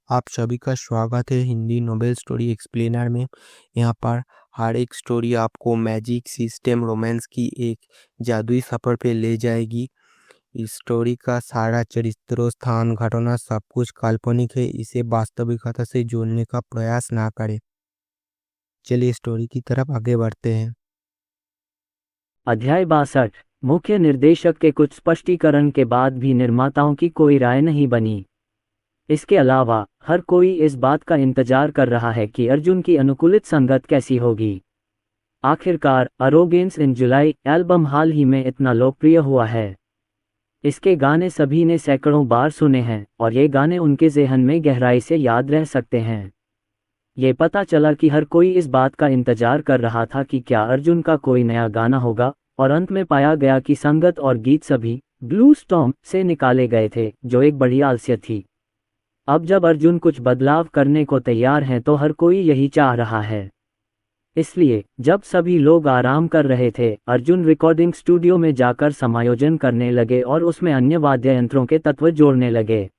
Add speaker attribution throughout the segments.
Speaker 1: आप सभी का स्वागत है हिंदी नोबेल स्टोरी एक्सप्लेनर में। यहाँ पर हर एक स्टोरी आपको मैजिक सिस्टम रोमांस की एक जादुई सफ़र पे ले जाएगी। इस स्टोरी का सारा चरित्रों, स्थान, घटना सब कुछ काल्पनिक है। इसे वास्तविकता से जोड़ने का प्रयास ना करें। चलिए स्टोरी की तरफ आगे बढ़ते हैं।
Speaker 2: अध्याय 62। मुख्य निर्देशक के कुछ स्पष्टीकरण के बाद भी निर्माताओं की कोई राय नहीं बनी। इसके अलावा हर कोई इस बात का इंतजार कर रहा है कि अर्जुन की अनुकूलित संगत कैसी होगी। आखिरकार अरोगेंस इन जुलाई एल्बम हाल ही में इतना लोकप्रिय हुआ है। इसके गाने सभी ने सैकड़ों बार सुने हैं और ये गाने उनके ज़हन में गहराई से याद रह सकते हैं। ये पता चला कि हर कोई इस बात का इंतजार कर रहा था कि क्या अर्जुन का कोई नया गाना होगा, और अंत में पाया गया कि संगत और गीत सभी ब्लू स्टॉर्म से निकाले गए थे, जो एक बड़ी आलस्य थी। अब जब अर्जुन कुछ बदलाव करने को तैयार हैं तो हर कोई यही चाह रहा है। इसलिए जब सभी लोग आराम कर रहे थे, अर्जुन रिकॉर्डिंग स्टूडियो में जाकर समायोजन करने लगे और उसमें अन्य वाद्य यंत्रों के तत्व जोड़ने लगे।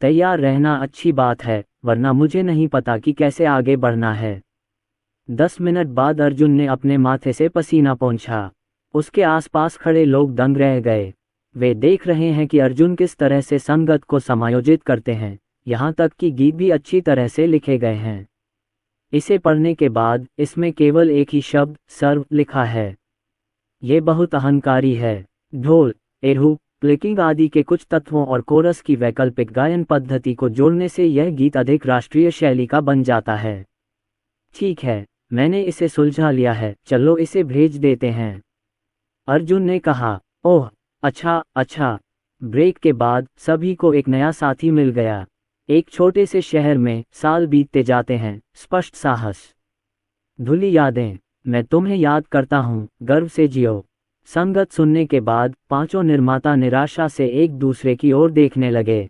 Speaker 2: तैयार रहना अच्छी बात है, वरना मुझे नहीं पता कि कैसे आगे बढ़ना है। 10 मिनट बाद अर्जुन ने अपने माथे से पसीना पोंछा। उसके आसपास खड़े लोग दंग रह गए। वे देख रहे हैं कि अर्जुन किस तरह से संगत को समायोजित करते हैं, यहाँ तक कि गीत भी अच्छी तरह से लिखे गए हैं। इसे पढ़ने के बाद इसमें केवल एक ही शब्द सर्व लिखा है। ये बहुत अहंकारी है। ढोल, एरू, प्लिकिंग आदि के कुछ तत्वों और कोरस की वैकल्पिक गायन पद्धति को जोड़ने से यह गीत अधिक राष्ट्रीय शैली का बन जाता है। ठीक है, मैंने इसे सुलझा लिया है, चलो इसे भेज देते हैं, अर्जुन ने कहा। ओह अच्छा। ब्रेक के बाद सभी को एक नया साथी मिल गया। एक छोटे से शहर में साल बीतते जाते हैं। स्पष्ट साहस, धुली यादें, मैं तुम्हें याद करता हूँ, गर्व से जियो। संगत सुनने के बाद पांचों निर्माता निराशा से एक दूसरे की ओर देखने लगे।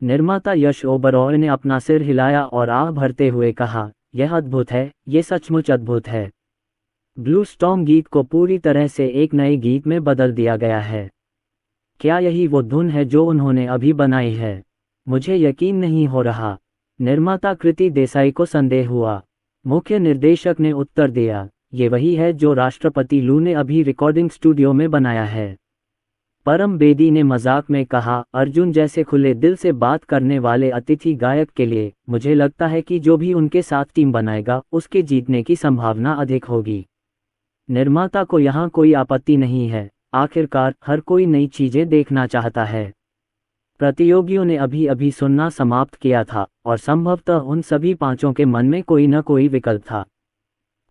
Speaker 2: निर्माता यश ओबरॉय ने अपना सिर हिलाया और आह भरते हुए कहा, यह अद्भुत है, ये सचमुच अद्भुत है। ब्लू स्टॉर्म गीत को पूरी तरह से एक नए गीत में बदल दिया गया है। क्या यही वो धुन है जो उन्होंने अभी बनाई है? मुझे यकीन नहीं हो रहा। निर्माता कृति देसाई को संदेह हुआ। मुख्य निर्देशक ने उत्तर दिया, ये वही है जो राष्ट्रपति लू ने अभी रिकॉर्डिंग स्टूडियो में बनाया है। परम बेदी ने मजाक में कहा, अर्जुन जैसे खुले दिल से बात करने वाले अतिथि गायक के लिए मुझे लगता है कि जो भी उनके साथ टीम बनाएगा उसके जीतने की संभावना अधिक होगी। निर्माता को यहाँ कोई आपत्ति नहीं है। आखिरकार हर कोई नई चीजें देखना चाहता है। प्रतियोगियों ने अभी अभी सुनना समाप्त किया था और संभवतः उन सभी पांचों के मन में कोई न कोई विकल्प था।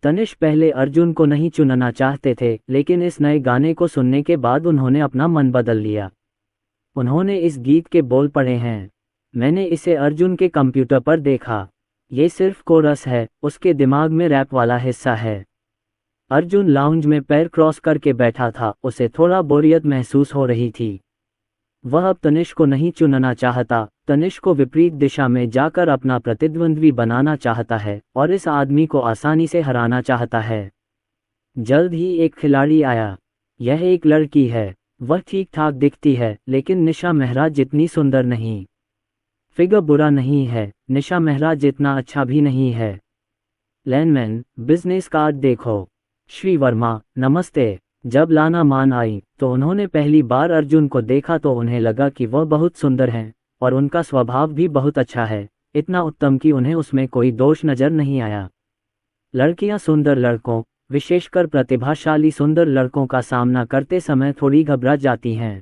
Speaker 2: तनिष्क पहले अर्जुन को नहीं चुनना चाहते थे, लेकिन इस नए गाने को सुनने के बाद उन्होंने अपना मन बदल लिया। उन्होंने इस गीत के बोल पढ़े हैं। मैंने इसे अर्जुन के कंप्यूटर पर देखा। ये सिर्फ कोरस है, उसके दिमाग में रैप वाला हिस्सा है। अर्जुन लाउंज में पैर क्रॉस करके बैठा था, उसे थोड़ा बोरियत महसूस हो रही थी। वह अब तनिष्क को नहीं चुनना चाहता, तनिष्क को विपरीत दिशा में जाकर अपना प्रतिद्वंद्वी बनाना चाहता है और इस आदमी को आसानी से हराना चाहता है। जल्द ही एक खिलाड़ी आया। यह एक लड़की है। वह ठीक ठाक दिखती है, लेकिन निशा मेहरा जितनी सुंदर नहीं। फिगर बुरा नहीं है, निशा मेहरा जितना अच्छा भी नहीं है। लैनमैन, बिजनेस कार्ड देखो। श्री वर्मा, नमस्ते। जब लाना मान आई तो उन्होंने पहली बार अर्जुन को देखा तो उन्हें लगा कि वह बहुत सुंदर हैं और उनका स्वभाव भी बहुत अच्छा है, इतना उत्तम कि उन्हें उसमें कोई दोष नजर नहीं आया। लड़कियां सुंदर लड़कों, विशेषकर प्रतिभाशाली सुंदर लड़कों का सामना करते समय थोड़ी घबरा जाती हैं।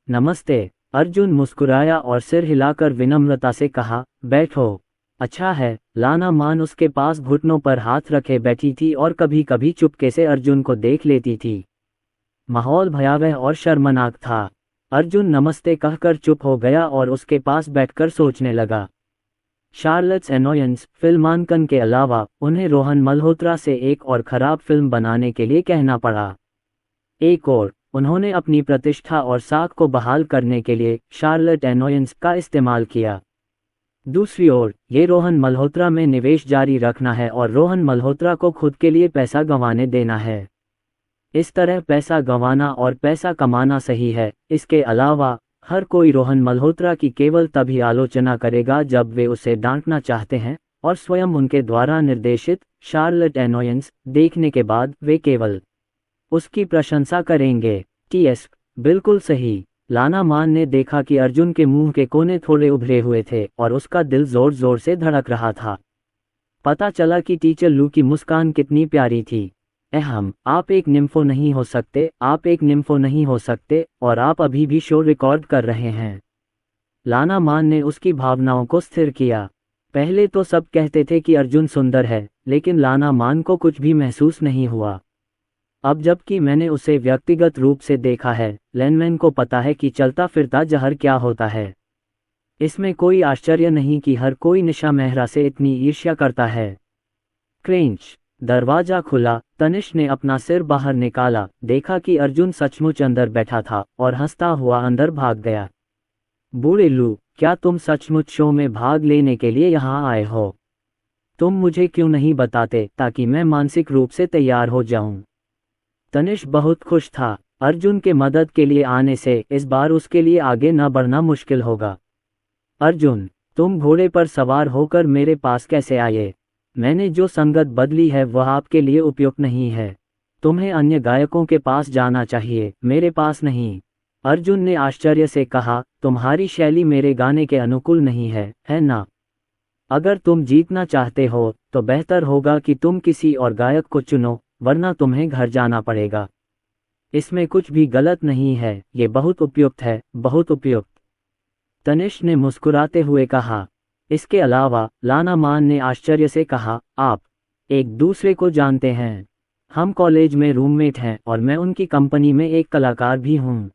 Speaker 2: नमस्ते, अर्जुन मुस्कुराया और सिर हिलाकर विनम्रता से कहा, बैठो। अच्छा है। लाना मान उसके पास घुटनों पर हाथ रखे बैठी थी और कभी कभी चुपके से अर्जुन को देख लेती थी। माहौल भयावह और शर्मनाक था। अर्जुन नमस्ते कहकर चुप हो गया और उसके पास बैठकर सोचने लगा। शार्लेट्स एनोयंस फिल्मांकन के अलावा उन्हें रोहन मल्होत्रा से एक और खराब फिल्म बनाने के लिए कहना पड़ा। एक और उन्होंने अपनी प्रतिष्ठा और साख को बहाल करने के लिए शार्लेट एनोयंस का इस्तेमाल किया। दूसरी ओर ये रोहन मल्होत्रा में निवेश जारी रखना है और रोहन मल्होत्रा को खुद के लिए पैसा गंवाने देना है। इस तरह पैसा गंवाना और पैसा कमाना सही है। इसके अलावा हर कोई रोहन मल्होत्रा की केवल तभी आलोचना करेगा जब वे उसे डांटना चाहते हैं, और स्वयं उनके द्वारा निर्देशित शार्लट एनोयंस देखने के बाद वे केवल उसकी प्रशंसा करेंगे। टीएस बिल्कुल सही। लाना मान ने देखा कि अर्जुन के मुंह के कोने थोड़े उभरे हुए थे और उसका दिल जोर जोर से धड़क रहा था। पता चला कि टीचर लू की मुस्कान कितनी प्यारी थी। आप एक निम्फो नहीं हो सकते, आप एक निम्फो नहीं हो सकते, और आप अभी भी शो रिकॉर्ड कर रहे हैं। लाना मान ने उसकी भावनाओं को स्थिर किया। पहले तो सब कहते थे कि अर्जुन सुंदर है, लेकिन लाना मान को कुछ भी महसूस नहीं हुआ। अब जबकि मैंने उसे व्यक्तिगत रूप से देखा है, लैनमैन को पता है कि चलता फिरता जहर क्या होता है। इसमें कोई आश्चर्य नहीं कि हर कोई निशा मेहरा से इतनी ईर्ष्या करता है। क्रेंच। दरवाजा खुला, तनिष्क ने अपना सिर बाहर निकाला, देखा कि अर्जुन सचमुच अंदर बैठा था और हंसता हुआ अंदर भाग गया। बूढ़े लू, क्या तुम सचमुच शो में भाग लेने के लिए यहाँ आए हो? तुम मुझे क्यों नहीं बताते ताकि मैं मानसिक रूप से तैयार हो जाऊं? तनिष्क बहुत खुश था। अर्जुन के मदद के लिए आने से इस बार उसके लिए आगे न बढ़ना मुश्किल होगा। अर्जुन, तुम घोड़े पर सवार होकर मेरे पास कैसे आए? मैंने जो संगत बदली है वह आपके लिए उपयुक्त नहीं है। तुम्हें अन्य गायकों के पास जाना चाहिए, मेरे पास नहीं। अर्जुन ने आश्चर्य से कहा, तुम्हारी शैली मेरे गाने के अनुकूल नहीं है ना? अगर तुम जीतना चाहते हो तो बेहतर होगा कि तुम किसी और गायक को चुनो, वरना तुम्हें घर जाना पड़ेगा। इसमें कुछ भी गलत नहीं है, ये बहुत उपयुक्त है, बहुत उपयुक्त। तनिष्क ने मुस्कुराते हुए कहा। इसके अलावा लाना मान ने आश्चर्य से कहा, आप एक दूसरे को जानते हैं? हम कॉलेज में रूममेट हैं और मैं उनकी कंपनी में एक कलाकार भी हूँ।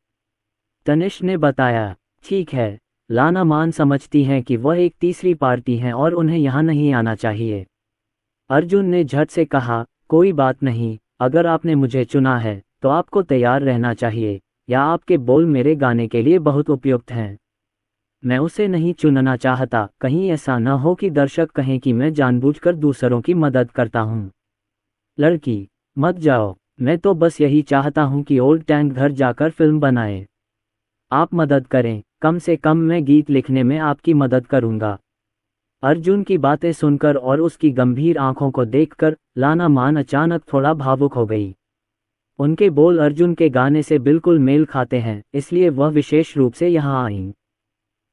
Speaker 2: तनिष्क ने बताया। ठीक है। लाना मान समझती हैं कि वह एक तीसरी पार्टी हैं और उन्हें यहाँ नहीं आना चाहिए। अर्जुन ने झट से कहा, कोई बात नहीं, अगर आपने मुझे चुना है तो आपको तैयार रहना चाहिए, या आपके बोल मेरे गाने के लिए बहुत उपयुक्त हैं। मैं उसे नहीं चुनना चाहता, कहीं ऐसा न हो कि दर्शक कहें कि मैं जानबूझकर दूसरों की मदद करता हूँ। लड़की, मत जाओ, मैं तो बस यही चाहता हूँ कि ओल्ड टैंक घर जाकर फिल्म बनाए। आप मदद करें, कम से कम मैं गीत लिखने में आपकी मदद करूँगा। अर्जुन की बातें सुनकर और उसकी गंभीर आंखों को देखकर लाना मान अचानक थोड़ा भावुक हो गई। उनके बोल अर्जुन के गाने से बिल्कुल मेल खाते हैं, इसलिए वह विशेष रूप से यहाँ आईं।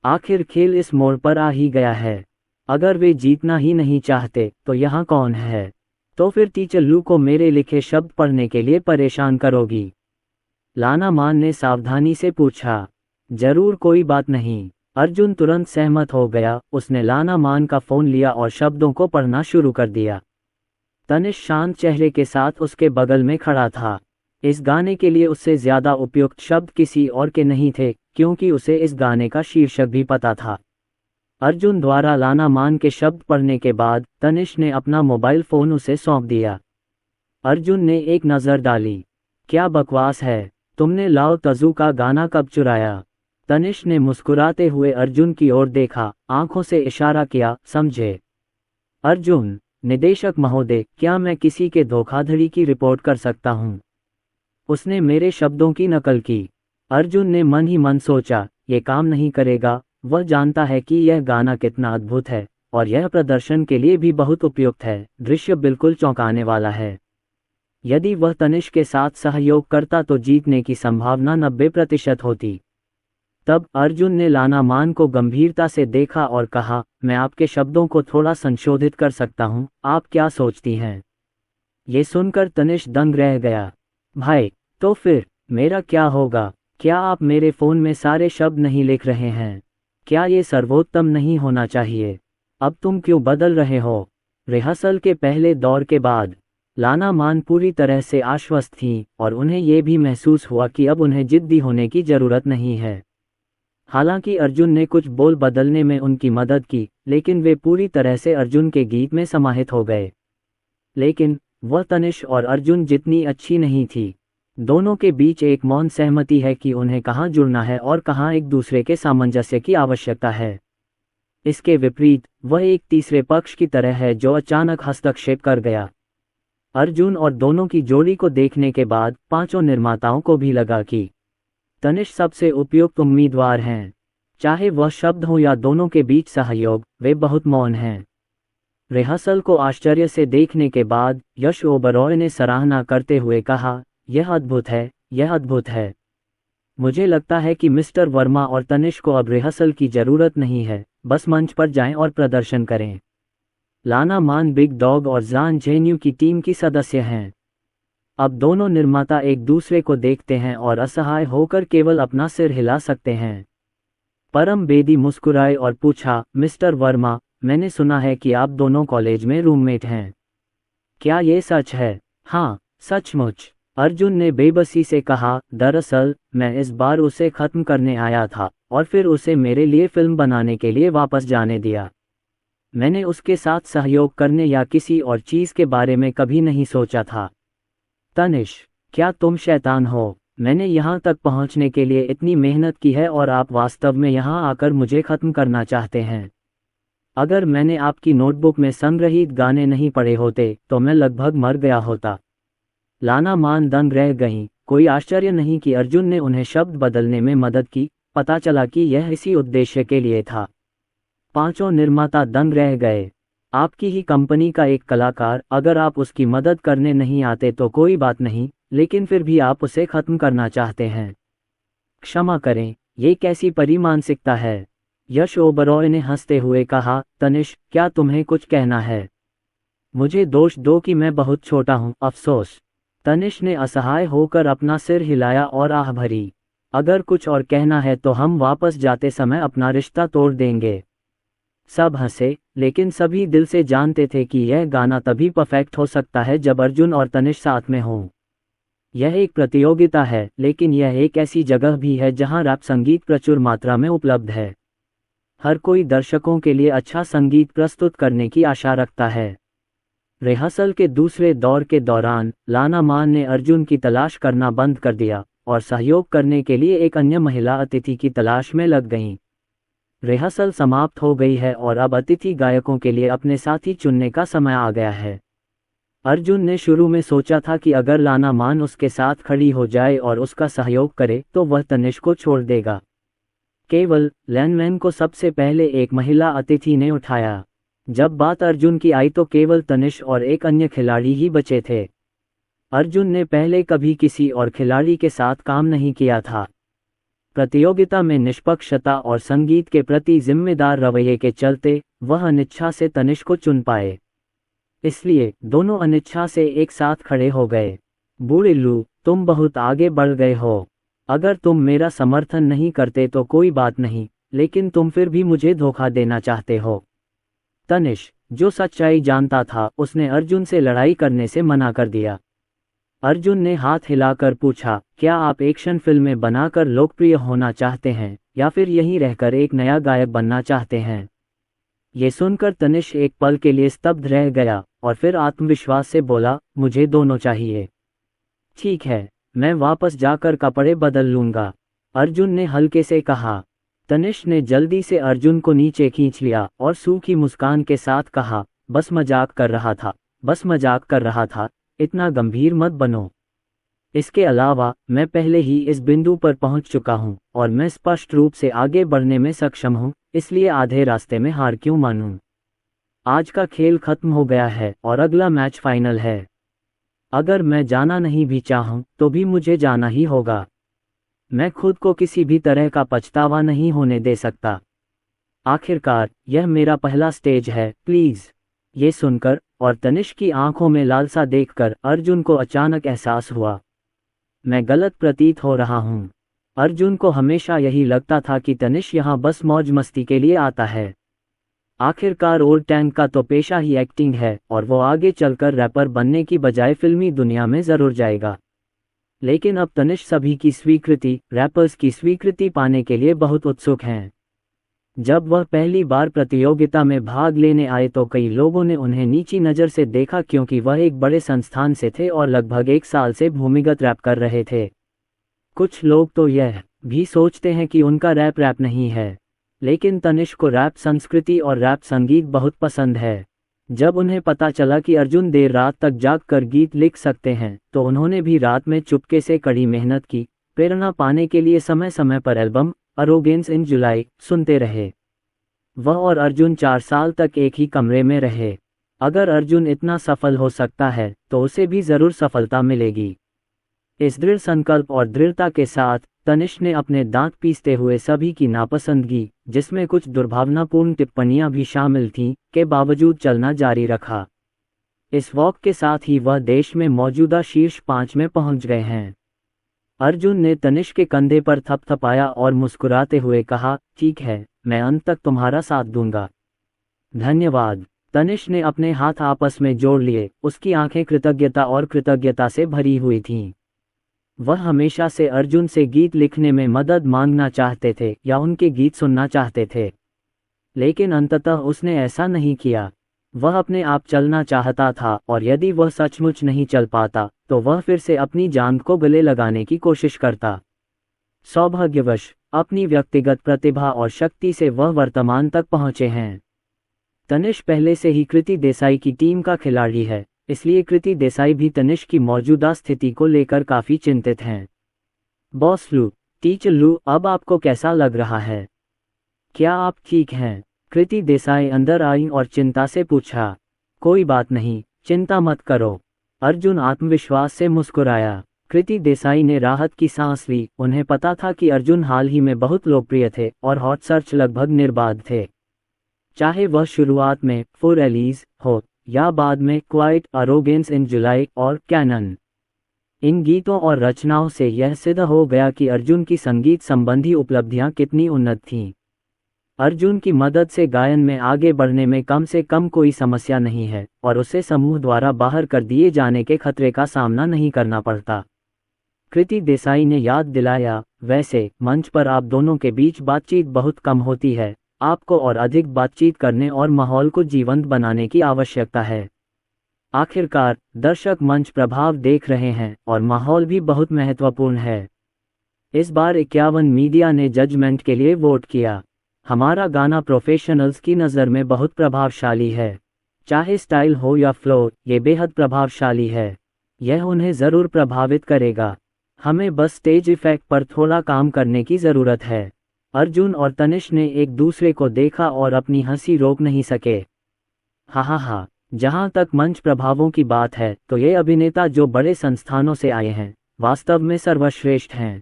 Speaker 2: आखिर खेल इस मोड़ पर आ ही गया है। अगर वे जीतना ही नहीं चाहते तो यहाँ कौन है? तो फिर टीचर लू को मेरे लिखे शब्द पढ़ने के लिए परेशान करोगी? लाना मान ने सावधानी से पूछा। जरूर, कोई बात नहीं। अर्जुन तुरंत सहमत हो गया। उसने लाना मान का फोन लिया और शब्दों को पढ़ना शुरू कर दिया। तनिष्क शांत चेहरे के साथ उसके बगल में खड़ा था। इस गाने के लिए उससे ज्यादा उपयुक्त शब्द किसी और के नहीं थे, क्योंकि उसे इस गाने का शीर्षक भी पता था। अर्जुन द्वारा लाना मान के शब्द पढ़ने के बाद तनिष्क ने अपना मोबाइल फोन उसे सौंप दिया। अर्जुन ने एक नज़र डाली। क्या बकवास है, तुमने लाओ तजू का गाना कब चुराया? तनिष्क ने मुस्कुराते हुए अर्जुन की ओर देखा, आंखों से इशारा किया, समझे? अर्जुन, निदेशक महोदय, क्या मैं किसी के धोखाधड़ी की रिपोर्ट कर सकता हूँ? उसने मेरे शब्दों की नकल की। अर्जुन ने मन ही मन सोचा, ये काम नहीं करेगा। वह जानता है कि यह गाना कितना अद्भुत है और यह प्रदर्शन के लिए भी बहुत उपयुक्त है। दृश्य बिल्कुल चौंकाने वाला है। यदि वह तनिष्क के साथ सहयोग करता तो जीतने की संभावना 90% होती। तब अर्जुन ने लाना मान को गंभीरता से देखा और कहा, मैं आपके शब्दों को थोड़ा संशोधित कर सकता हूँ, आप क्या सोचती हैं? ये सुनकर तनिष्क दंग रह गया। भाई, तो फिर मेरा क्या होगा? क्या आप मेरे फ़ोन में सारे शब्द नहीं लिख रहे हैं? क्या ये सर्वोत्तम नहीं होना चाहिए? अब तुम क्यों बदल रहे हो? रिहर्सल के पहले दौर के बाद लाना मान पूरी तरह से आश्वस्त थीं और उन्हें यह भी महसूस हुआ कि अब उन्हें जिद्दी होने की ज़रूरत नहीं है। हालांकि अर्जुन ने कुछ बोल बदलने में उनकी मदद की, लेकिन वे पूरी तरह से अर्जुन के गीत में समाहित हो गए। लेकिन वह तनिष्क और अर्जुन जितनी अच्छी नहीं थी। दोनों के बीच एक मौन सहमति है कि उन्हें कहाँ जुड़ना है और कहाँ एक दूसरे के सामंजस्य की आवश्यकता है। इसके विपरीत वह एक तीसरे पक्ष की तरह है जो अचानक हस्तक्षेप कर गया। अर्जुन और दोनों की जोड़ी को देखने के बाद पांचों निर्माताओं को भी लगा कि तनिष सबसे उपयुक्त उम्मीदवार हैं। चाहे वह शब्द हो या दोनों के बीच सहयोग, वे बहुत मौन हैं। रिहर्सल को आश्चर्य से देखने के बाद यश ओबरॉय ने सराहना करते हुए कहा, यह अद्भुत है, यह अद्भुत है। मुझे लगता है कि मिस्टर वर्मा और तनिष को अब रिहर्सल की जरूरत नहीं है, बस मंच पर जाएं और प्रदर्शन करें। लाना मान बिग डॉग और जान जेन्यू की टीम की सदस्य हैं। अब दोनों निर्माता एक दूसरे को देखते हैं और असहाय होकर केवल अपना सिर हिला सकते हैं। परम बेदी मुस्कुराए और पूछा, मिस्टर वर्मा, मैंने सुना है कि आप दोनों कॉलेज में रूममेट हैं। क्या ये सच है? हाँ, सचमुच, अर्जुन ने बेबसी से कहा। दरअसल मैं इस बार उसे खत्म करने आया था और फिर उसे मेरे लिए फिल्म बनाने के लिए वापस जाने दिया। मैंने उसके साथ सहयोग करने या किसी और चीज़ के बारे में कभी नहीं सोचा था। तनिष, क्या तुम शैतान हो? मैंने यहाँ तक पहुँचने के लिए इतनी मेहनत की है और आप वास्तव में यहाँ आकर मुझे ख़त्म करना चाहते हैं। अगर मैंने आपकी नोटबुक में संग्रहित गाने नहीं पढ़े होते तो मैं लगभग मर गया होता। लाना मान दंग रह गईं। कोई आश्चर्य नहीं कि अर्जुन ने उन्हें शब्द बदलने में मदद की। पता चला कि यह इसी उद्देश्य के लिए था। पांचों निर्माता दंग रह गए। आपकी ही कंपनी का एक कलाकार, अगर आप उसकी मदद करने नहीं आते तो कोई बात नहीं, लेकिन फिर भी आप उसे खत्म करना चाहते हैं। क्षमा करें, ये कैसी परिमानसिकता है? यश ओबरॉय ने हंसते हुए कहा, तनिष, क्या तुम्हें कुछ कहना है? मुझे दोष दो कि मैं बहुत छोटा हूँ, अफसोस। तनिष ने असहाय होकर अपना सिर हिलाया और आह भरी। अगर कुछ और कहना है तो हम वापस जाते समय अपना रिश्ता तोड़ देंगे। सब हंसे, लेकिन सभी दिल से जानते थे कि यह गाना तभी परफेक्ट हो सकता है जब अर्जुन और तनिष साथ में हों। यह एक प्रतियोगिता है, लेकिन यह एक ऐसी जगह भी है जहां रैप संगीत प्रचुर मात्रा में उपलब्ध है। हर कोई दर्शकों के लिए अच्छा संगीत प्रस्तुत करने की आशा रखता है। रिहर्सल के दूसरे दौर के दौरान लाना मान ने अर्जुन की तलाश करना बंद कर दिया और सहयोग करने के लिए एक अन्य महिला अतिथि की तलाश में लग गईं। रिहर्सल समाप्त हो गई है और अब अतिथि गायकों के लिए अपने साथी चुनने का समय आ गया है। अर्जुन ने शुरू में सोचा था कि अगर लाना मान उसके साथ खड़ी हो जाए और उसका सहयोग करे तो वह तनिष को छोड़ देगा। केवल लैनमैन को सबसे पहले एक महिला अतिथि ने उठाया। जब बात अर्जुन की आई तो केवल तनिष और एक अन्य खिलाड़ी ही बचे थे। अर्जुन ने पहले कभी किसी और खिलाड़ी के साथ काम नहीं किया था। प्रतियोगिता में निष्पक्षता और संगीत के प्रति जिम्मेदार रवैये के चलते वह अनिच्छा से तनिष को चुन पाए। इसलिए दोनों अनिच्छा से एक साथ खड़े हो गए। बूढ़िल्लू, तुम बहुत आगे बढ़ गए हो। अगर तुम मेरा समर्थन नहीं करते तो कोई बात नहीं, लेकिन तुम फिर भी मुझे धोखा देना चाहते हो। तनिष, जो सच्चाई जानता था, उसने अर्जुन से लड़ाई करने से मना कर दिया। अर्जुन ने हाथ हिलाकर पूछा, क्या आप एक्शन फिल्में बनाकर लोकप्रिय होना चाहते हैं या फिर यहीं रहकर एक नया गायक बनना चाहते हैं? ये सुनकर तनिष एक पल के लिए स्तब्ध रह गया और फिर आत्मविश्वास से बोला, मुझे दोनों चाहिए। ठीक है, मैं वापस जाकर कपड़े बदल लूंगा, अर्जुन ने हल्के से कहा। तनिष ने जल्दी से अर्जुन को नीचे खींच लिया और सूखी मुस्कान के साथ कहा, बस मजाक कर रहा था, बस मजाक कर रहा था, इतना गंभीर मत बनो। इसके अलावा मैं पहले ही इस बिंदु पर पहुंच चुका हूं और मैं स्पष्ट रूप से आगे बढ़ने में सक्षम हूं, इसलिए आधे रास्ते में हार क्यों मानूं? आज का खेल खत्म हो गया है और अगला मैच फाइनल है। अगर मैं जाना नहीं भी चाहूं तो भी मुझे जाना ही होगा। मैं खुद को किसी भी तरह का पछतावा नहीं होने दे सकता। आखिरकार यह मेरा पहला स्टेज है, प्लीज। ये सुनकर और तनिष की आंखों में लालसा देखकर अर्जुन को अचानक एहसास हुआ, मैं गलत प्रतीत हो रहा हूँ। अर्जुन को हमेशा यही लगता था कि तनिष यहाँ बस मौज मस्ती के लिए आता है। आखिरकार ओल्ड टैंक का तो पेशा ही एक्टिंग है और वो आगे चलकर रैपर बनने की बजाय फिल्मी दुनिया में जरूर जाएगा। लेकिन अब तनिष सभी की स्वीकृति, रैपर्स की स्वीकृति पाने के लिए बहुत उत्सुक हैं। जब वह पहली बार प्रतियोगिता में भाग लेने आए तो कई लोगों ने उन्हें नीची नज़र से देखा क्योंकि वह एक बड़े संस्थान से थे और लगभग 1 साल से भूमिगत रैप कर रहे थे। कुछ लोग तो यह भी सोचते हैं कि उनका रैप नहीं है, लेकिन तनिष को रैप संस्कृति और रैप संगीत बहुत पसंद है। जब उन्हें पता चला कि अर्जुन देर रात तक जागकर गीत लिख सकते हैं तो उन्होंने भी रात में चुपके से कड़ी मेहनत की, प्रेरणा पाने के लिए समय समय पर एल्बम अरोगेंस इन जुलाई सुनते रहे। वह और अर्जुन 4 साल तक एक ही कमरे में रहे। अगर अर्जुन इतना सफल हो सकता है तो उसे भी जरूर सफलता मिलेगी। इस दृढ़ संकल्प और दृढ़ता के साथ तनिष्क ने अपने दांत पीसते हुए सभी की नापसंदगी, जिसमें कुछ दुर्भावनापूर्ण टिप्पणियां भी शामिल थीं, के बावजूद चलना जारी रखा। इस वॉक के साथ ही वह देश में मौजूदा शीर्ष 5 में पहुंच गए हैं। अर्जुन ने तनिष्क के कंधे पर थपथपाया और मुस्कुराते हुए कहा, ठीक है, मैं अंत तक तुम्हारा साथ दूंगा। धन्यवाद। तनिष्क ने अपने हाथ आपस में जोड़ लिए, उसकी आंखें कृतज्ञता से भरी हुई थीं। वह हमेशा से अर्जुन से गीत लिखने में मदद मांगना चाहते थे या उनके गीत सुनना चाहते थे, लेकिन अंततः उसने ऐसा नहीं किया। वह अपने आप चलना चाहता था और यदि वह सचमुच नहीं चल पाता तो वह फिर से अपनी जान को गले लगाने की कोशिश करता। सौभाग्यवश अपनी व्यक्तिगत प्रतिभा और शक्ति से वह वर्तमान तक पहुंचे हैं। तनिष्क पहले से ही कृति देसाई की टीम का खिलाड़ी है, इसलिए कृति देसाई भी तनिष्क की मौजूदा स्थिति को लेकर काफी चिंतित हैं। बॉस लू, टीचर लू, अब आपको कैसा लग रहा है? क्या आप ठीक हैं? कृति देसाई अंदर आई और चिंता से पूछा। कोई बात नहीं, चिंता मत करो। अर्जुन आत्मविश्वास से मुस्कुराया। कृति देसाई ने राहत की सांस ली। उन्हें पता था कि अर्जुन हाल ही में बहुत लोकप्रिय थे और हॉट सर्च लगभग निर्बाध थे। चाहे वह शुरुआत में फॉर रिलीज हो या बाद में क्वाइट अरोगेंस इन जुलाई और कैनन। इन गीतों और रचनाओं से यह सिद्ध हो गया कि अर्जुन की संगीत संबंधी उपलब्धियां कितनी उन्नत थीं। अर्जुन की मदद से गायन में आगे बढ़ने में कम से कम कोई समस्या नहीं है और उसे समूह द्वारा बाहर कर दिए जाने के खतरे का सामना नहीं करना पड़ता। कृति देसाई ने याद दिलाया, वैसे मंच पर आप दोनों के बीच बातचीत बहुत कम होती है। आपको और अधिक बातचीत करने और माहौल को जीवंत बनाने की आवश्यकता है। आखिरकार दर्शक मंच प्रभाव देख रहे हैं और माहौल भी बहुत महत्वपूर्ण है। इस बार 51 मीडिया ने जजमेंट के लिए वोट किया। हमारा गाना प्रोफेशनल्स की नज़र में बहुत प्रभावशाली है। चाहे स्टाइल हो या फ्लो, ये बेहद प्रभावशाली है। यह उन्हें ज़रूर प्रभावित करेगा। हमें बस स्टेज इफेक्ट पर थोड़ा काम करने की ज़रूरत है। अर्जुन और तनिष्क ने एक दूसरे को देखा और अपनी हंसी रोक नहीं सके। हा, जहाँ तक मंच प्रभावों की बात है तो ये अभिनेता जो बड़े संस्थानों से आए हैं वास्तव में सर्वश्रेष्ठ हैं।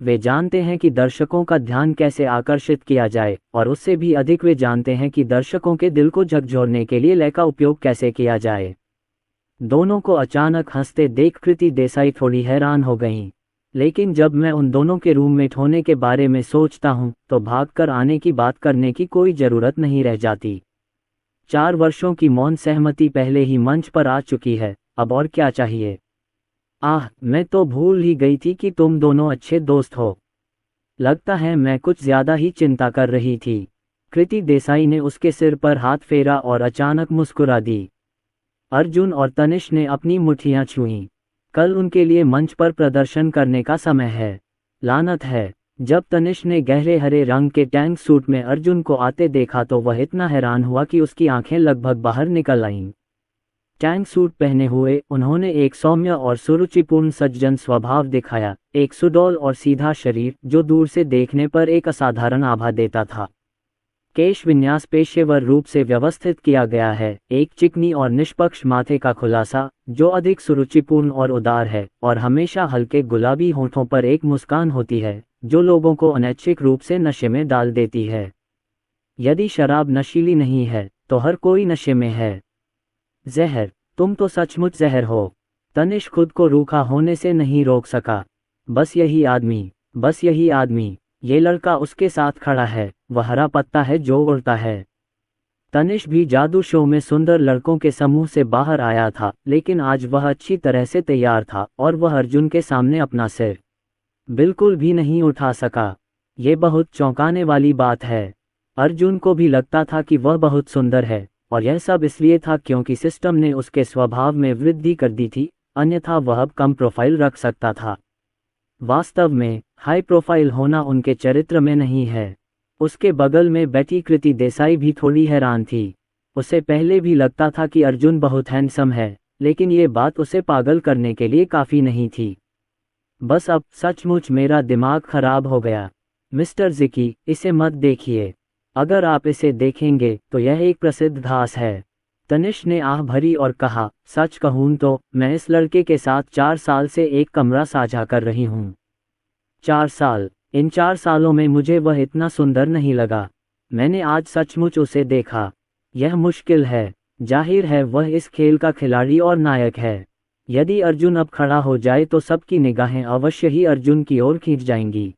Speaker 2: वे जानते हैं कि दर्शकों का ध्यान कैसे आकर्षित किया जाए और उससे भी अधिक वे जानते हैं कि दर्शकों के दिल को झकझोरने के लिए लय का उपयोग कैसे किया जाए। दोनों को अचानक हंसते देख कृति देसाई थोड़ी हैरान हो गईं। लेकिन जब मैं उन दोनों के रूममेट होने के बारे में सोचता हूं तो भागकर आने की बात करने की कोई ज़रूरत नहीं रह जाती। 4 वर्षों की मौन सहमति पहले ही मंच पर आ चुकी है, अब और क्या चाहिए? मैं तो भूल ही गई थी कि तुम दोनों अच्छे दोस्त हो। लगता है मैं कुछ ज़्यादा ही चिंता कर रही थी। कृति देसाई ने उसके सिर पर हाथ फेरा और अचानक मुस्कुरा दी। अर्जुन और तनिष्क ने अपनी मुट्ठियां छुईं। कल उनके लिए मंच पर प्रदर्शन करने का समय है। लानत है। जब तनिष्क ने गहरे हरे रंग के टैंक सूट में अर्जुन को आते देखा तो वह इतना हैरान हुआ कि उसकी आंखें लगभग बाहर निकल आईं। टैंक सूट पहने हुए उन्होंने एक सौम्य और सुरुचिपूर्ण सज्जन स्वभाव दिखाया, एक सुडौल और सीधा शरीर जो दूर से देखने पर एक असाधारण आभा देता था। केश विन्यास पेशेवर रूप से व्यवस्थित किया गया है, एक चिकनी और निष्पक्ष माथे का खुलासा जो अधिक सुरुचिपूर्ण और उदार है, और हमेशा हल्के गुलाबी होठों पर एक मुस्कान होती है जो लोगों को अनैच्छिक रूप से नशे में डाल देती है। यदि शराब नशीली नहीं है तो हर कोई नशे में है। जहर, तुम तो सचमुच जहर हो। तनिष्क खुद को रूखा होने से नहीं रोक सका। बस यही आदमी, ये लड़का उसके साथ खड़ा है, वह हरा पत्ता है जो उड़ता है। तनिष्क भी जादू शो में सुंदर लड़कों के समूह से बाहर आया था, लेकिन आज वह अच्छी तरह से तैयार था और वह अर्जुन के सामने अपना सिर बिल्कुल भी नहीं उठा सका। ये बहुत चौंकाने वाली बात है। अर्जुन को भी लगता था कि वह बहुत सुंदर है, और यह सब इसलिए था क्योंकि सिस्टम ने उसके स्वभाव में वृद्धि कर दी थी, अन्यथा वह अब कम प्रोफाइल रख सकता था। वास्तव में हाई प्रोफाइल होना उनके चरित्र में नहीं है। उसके बगल में बैठी कृति देसाई भी थोड़ी हैरान थी। उसे पहले भी लगता था कि अर्जुन बहुत हैंडसम है, लेकिन ये बात उसे पागल करने के लिए काफ़ी नहीं थी। बस अब सचमुच मेरा दिमाग खराब हो गया। मिस्टर ज़िकी, इसे मत देखिए। अगर आप इसे देखेंगे तो यह एक प्रसिद्ध घास है। तनिष्क ने आह भरी और कहा, सच कहूँ तो मैं इस लड़के के साथ 4 साल से एक कमरा साझा कर रही हूँ। 4 साल। इन 4 सालों में मुझे वह इतना सुंदर नहीं लगा। मैंने आज सचमुच उसे देखा। यह मुश्किल है। जाहिर है वह इस खेल का खिलाड़ी और नायक है। यदि अर्जुन अब खड़ा हो जाए तो सबकी निगाहें अवश्य ही अर्जुन की ओर खींच जाएंगी।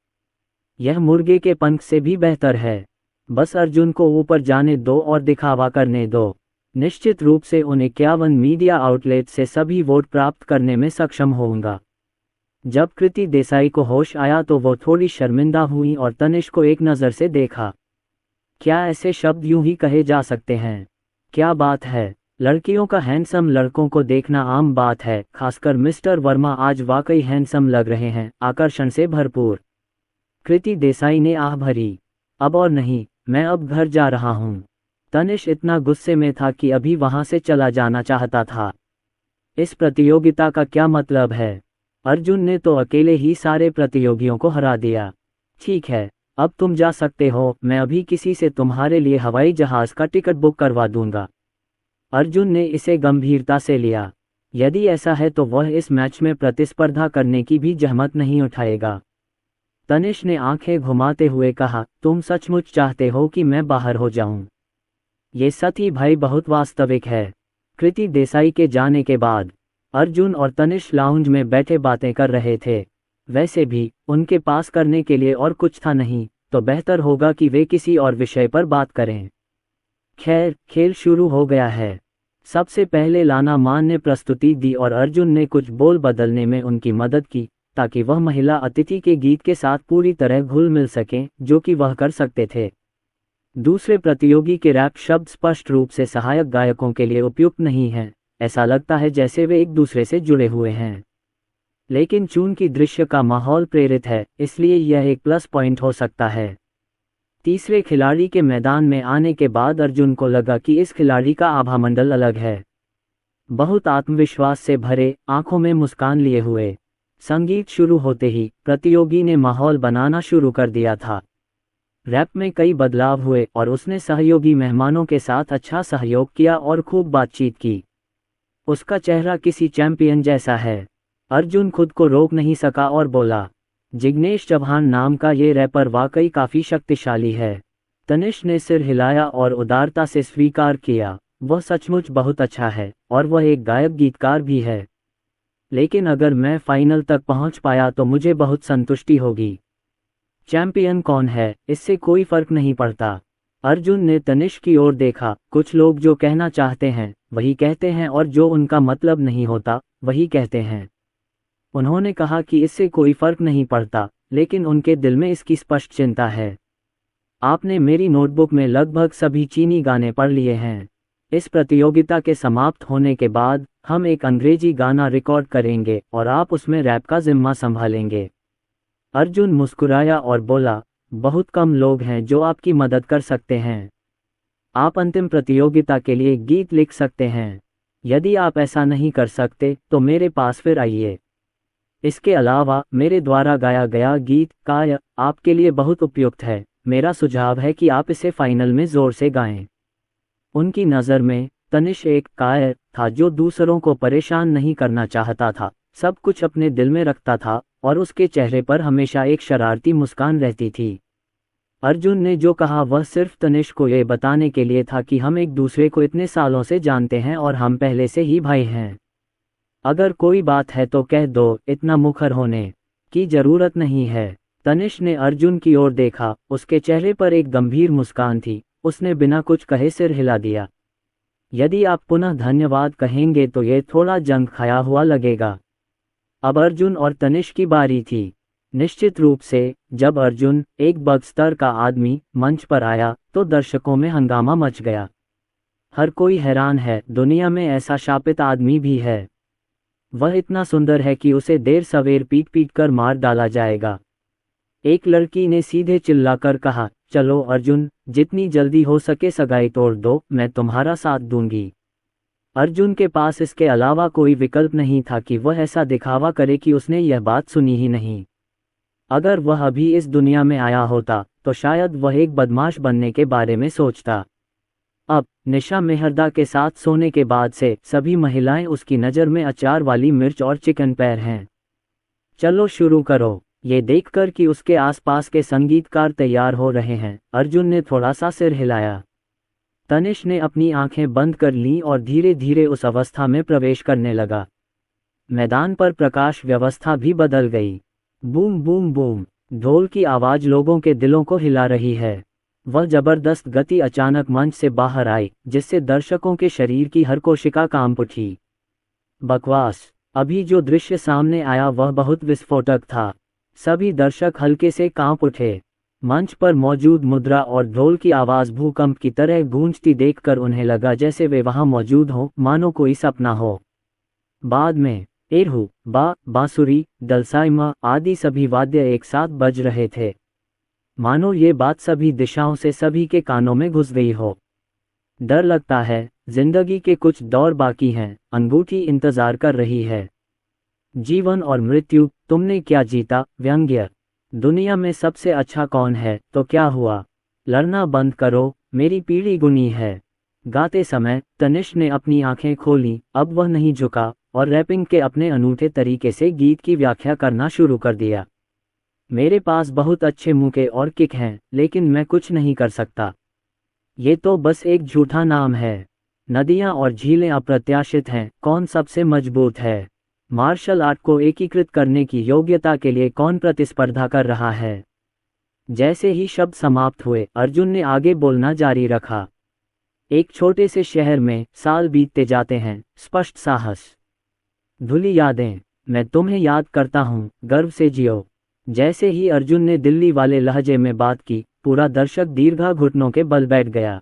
Speaker 2: यह मुर्गे के पंख से भी बेहतर है। बस अर्जुन को ऊपर जाने दो और दिखावा करने दो। निश्चित रूप से उन 51 मीडिया आउटलेट से सभी वोट प्राप्त करने में सक्षम होऊंगा। जब कृति देसाई को होश आया तो वो थोड़ी शर्मिंदा हुई और तनिष्क को एक नज़र से देखा। क्या ऐसे शब्द यूं ही कहे जा सकते हैं? क्या बात है। लड़कियों का हैंडसम लड़कों को देखना आम बात है, खासकर मिस्टर वर्मा आज वाकई हैंडसम लग रहे हैं, आकर्षण से भरपूर। कृति देसाई ने आह भरी। अब और नहीं, मैं अब घर जा रहा हूँ। तनिष्क इतना गुस्से में था कि अभी वहां से चला जाना चाहता था। इस प्रतियोगिता का क्या मतलब है? अर्जुन ने तो अकेले ही सारे प्रतियोगियों को हरा दिया। ठीक है, अब तुम जा सकते हो, मैं अभी किसी से तुम्हारे लिए हवाई जहाज का टिकट बुक करवा दूंगा। अर्जुन ने इसे गंभीरता से लिया। यदि ऐसा है तो वह इस मैच में प्रतिस्पर्धा करने की भी जहमत नहीं उठाएगा। तनिष्क ने आंखें घुमाते हुए कहा, तुम सचमुच चाहते हो कि मैं बाहर हो जाऊं? ये सती भाई बहुत वास्तविक है। कृति देसाई के जाने के बाद अर्जुन और तनिष्क लाउंज में बैठे बातें कर रहे थे। वैसे भी उनके पास करने के लिए और कुछ था नहीं, तो बेहतर होगा कि वे किसी और विषय पर बात करें। खैर, खेल शुरू हो गया है। सबसे पहले लाना मान ने प्रस्तुति दी और अर्जुन ने कुछ बोल बदलने में उनकी मदद की, ताकि वह महिला अतिथि के गीत के साथ पूरी तरह घुल मिल सकें, जो कि वह कर सकते थे। दूसरे प्रतियोगी के रैप शब्द स्पष्ट रूप से सहायक गायकों के लिए उपयुक्त नहीं हैं, ऐसा लगता है जैसे वे एक दूसरे से जुड़े हुए हैं। लेकिन चूंकि दृश्य का माहौल प्रेरित है, इसलिए यह एक प्लस पॉइंट हो सकता है। तीसरे खिलाड़ी के मैदान में आने के बाद अर्जुन को लगा कि इस खिलाड़ी का आभामंडल अलग है। बहुत आत्मविश्वास से भरे, आंखों में मुस्कान लिए हुए। संगीत शुरू होते ही प्रतियोगी ने माहौल बनाना शुरू कर दिया था। रैप में कई बदलाव हुए और उसने सहयोगी मेहमानों के साथ अच्छा सहयोग किया और खूब बातचीत की। उसका चेहरा किसी चैंपियन जैसा है। अर्जुन खुद को रोक नहीं सका और बोला, जिग्नेश चौहान नाम का ये रैपर वाकई काफ़ी शक्तिशाली है। तनिष्क ने सिर हिलाया और उदारता से स्वीकार किया, वह सचमुच बहुत अच्छा है और वह एक गायक गीतकार भी है। लेकिन अगर मैं फाइनल तक पहुंच पाया तो मुझे बहुत संतुष्टि होगी। चैंपियन कौन है, इससे कोई फर्क नहीं पड़ता। अर्जुन ने तनिष्क की ओर देखा। कुछ लोग जो कहना चाहते हैं वही कहते हैं और जो उनका मतलब नहीं होता वही कहते हैं। उन्होंने कहा कि इससे कोई फर्क नहीं पड़ता, लेकिन उनके दिल में इसकी स्पष्ट चिंता है। आपने मेरी नोटबुक में लगभग सभी चीनी गाने पढ़ लिए हैं। इस प्रतियोगिता के समाप्त होने के बाद हम एक अंग्रेजी गाना रिकॉर्ड करेंगे और आप उसमें रैप का जिम्मा संभालेंगे। अर्जुन मुस्कुराया और बोला, बहुत कम लोग हैं जो आपकी मदद कर सकते हैं। आप अंतिम प्रतियोगिता के लिए गीत लिख सकते हैं। यदि आप ऐसा नहीं कर सकते तो मेरे पास फिर आइए। इसके अलावा मेरे द्वारा गाया गया गीत काय आपके लिए बहुत उपयुक्त है। मेरा सुझाव है कि आप इसे फाइनल में जोर से गाएं। उनकी नज़र में तनिष्क एक काय था जो दूसरों को परेशान नहीं करना चाहता था, सब कुछ अपने दिल में रखता था और उसके चेहरे पर हमेशा एक शरारती मुस्कान रहती थी। अर्जुन ने जो कहा वह सिर्फ तनिष्क को यह बताने के लिए था कि हम एक दूसरे को इतने सालों से जानते हैं और हम पहले से ही भाई हैं। अगर कोई बात है तो कह दो, इतना मुखर होने की जरूरत नहीं है। तनिष्क ने अर्जुन की ओर देखा, उसके चेहरे पर एक गंभीर मुस्कान थी। उसने बिना कुछ कहे सिर हिला दिया। यदि आप पुनः धन्यवाद कहेंगे तो ये थोड़ा जंग खाया हुआ लगेगा। अब अर्जुन और तनिष्क की बारी थी। निश्चित रूप से जब अर्जुन, एक बग स्तर का आदमी, मंच पर आया तो दर्शकों में हंगामा मच गया। हर कोई हैरान है, दुनिया में ऐसा शापित आदमी भी है। वह इतना सुंदर है कि उसे देर सवेर पीट पीट कर मार डाला जाएगा। एक लड़की ने सीधे चिल्लाकर कहा, चलो अर्जुन, जितनी जल्दी हो सके सगाई तोड़ दो, मैं तुम्हारा साथ दूंगी। अर्जुन के पास इसके अलावा कोई विकल्प नहीं था कि वह ऐसा दिखावा करे कि उसने यह बात सुनी ही नहीं। अगर वह अभी इस दुनिया में आया होता तो शायद वह एक बदमाश बनने के बारे में सोचता। अब निशा मेहरदा के साथ सोने के बाद से सभी महिलाएं उसकी नज़र में अचार वाली मिर्च और चिकन पैर हैं। चलो शुरू करो। ये देखकर कि उसके आसपास के संगीतकार तैयार हो रहे हैं, अर्जुन ने थोड़ा सा सिर हिलाया। तनिष्क ने अपनी आंखें बंद कर लीं और धीरे धीरे उस अवस्था में प्रवेश करने लगा। मैदान पर प्रकाश व्यवस्था भी बदल गई। बूम बूम बूम, ढोल की आवाज़ लोगों के दिलों को हिला रही है। वह जबरदस्त गति अचानक मंच से बाहर आई, जिससे दर्शकों के शरीर की हर कोशिका कांप उठी। बकवास। अभी जो दृश्य सामने आया वह बहुत विस्फोटक था। सभी दर्शक हल्के से कांप उठे। मंच पर मौजूद मुद्रा और ढोल की आवाज़ भूकंप की तरह गूंजती देखकर उन्हें लगा जैसे वे वहां मौजूद हों, मानो कोई सपना हो। बाद में एरहू, बांसुरी, दलसाइमा आदि सभी वाद्य एक साथ बज रहे थे, मानो ये बात सभी दिशाओं से सभी के कानों में घुस गई हो। डर लगता है, जिंदगी के कुछ दौर बाकी हैं, अंगूठी इंतजार कर रही है। जीवन और मृत्यु, तुमने क्या जीता? व्यंग्य। दुनिया में सबसे अच्छा कौन है? तो क्या हुआ? लड़ना बंद करो, मेरी पीढ़ी गुनी है। गाते समय तनिष्क ने अपनी आंखें खोलीं, अब वह नहीं झुका और रैपिंग के अपने अनूठे तरीके से गीत की व्याख्या करना शुरू कर दिया। मेरे पास बहुत अच्छे मुक्के और किक हैं, लेकिन मैं कुछ नहीं कर सकता। ये तो बस एक झूठा नाम है। नदियाँ और झीलें अप्रत्याशित हैं, कौन सबसे मजबूत है? मार्शल आर्ट को एकीकृत करने की योग्यता के लिए कौन प्रतिस्पर्धा कर रहा है? जैसे ही शब्द समाप्त हुए, अर्जुन ने आगे बोलना जारी रखा। एक छोटे से शहर में साल बीतते जाते हैं, स्पष्ट साहस, धुली यादें, मैं तुम्हें याद करता हूँ, गर्व से जियो। जैसे ही अर्जुन ने दिल्ली वाले लहजे में बात की, पूरा दर्शक दीर्घा घुटनों के बल बैठ गया।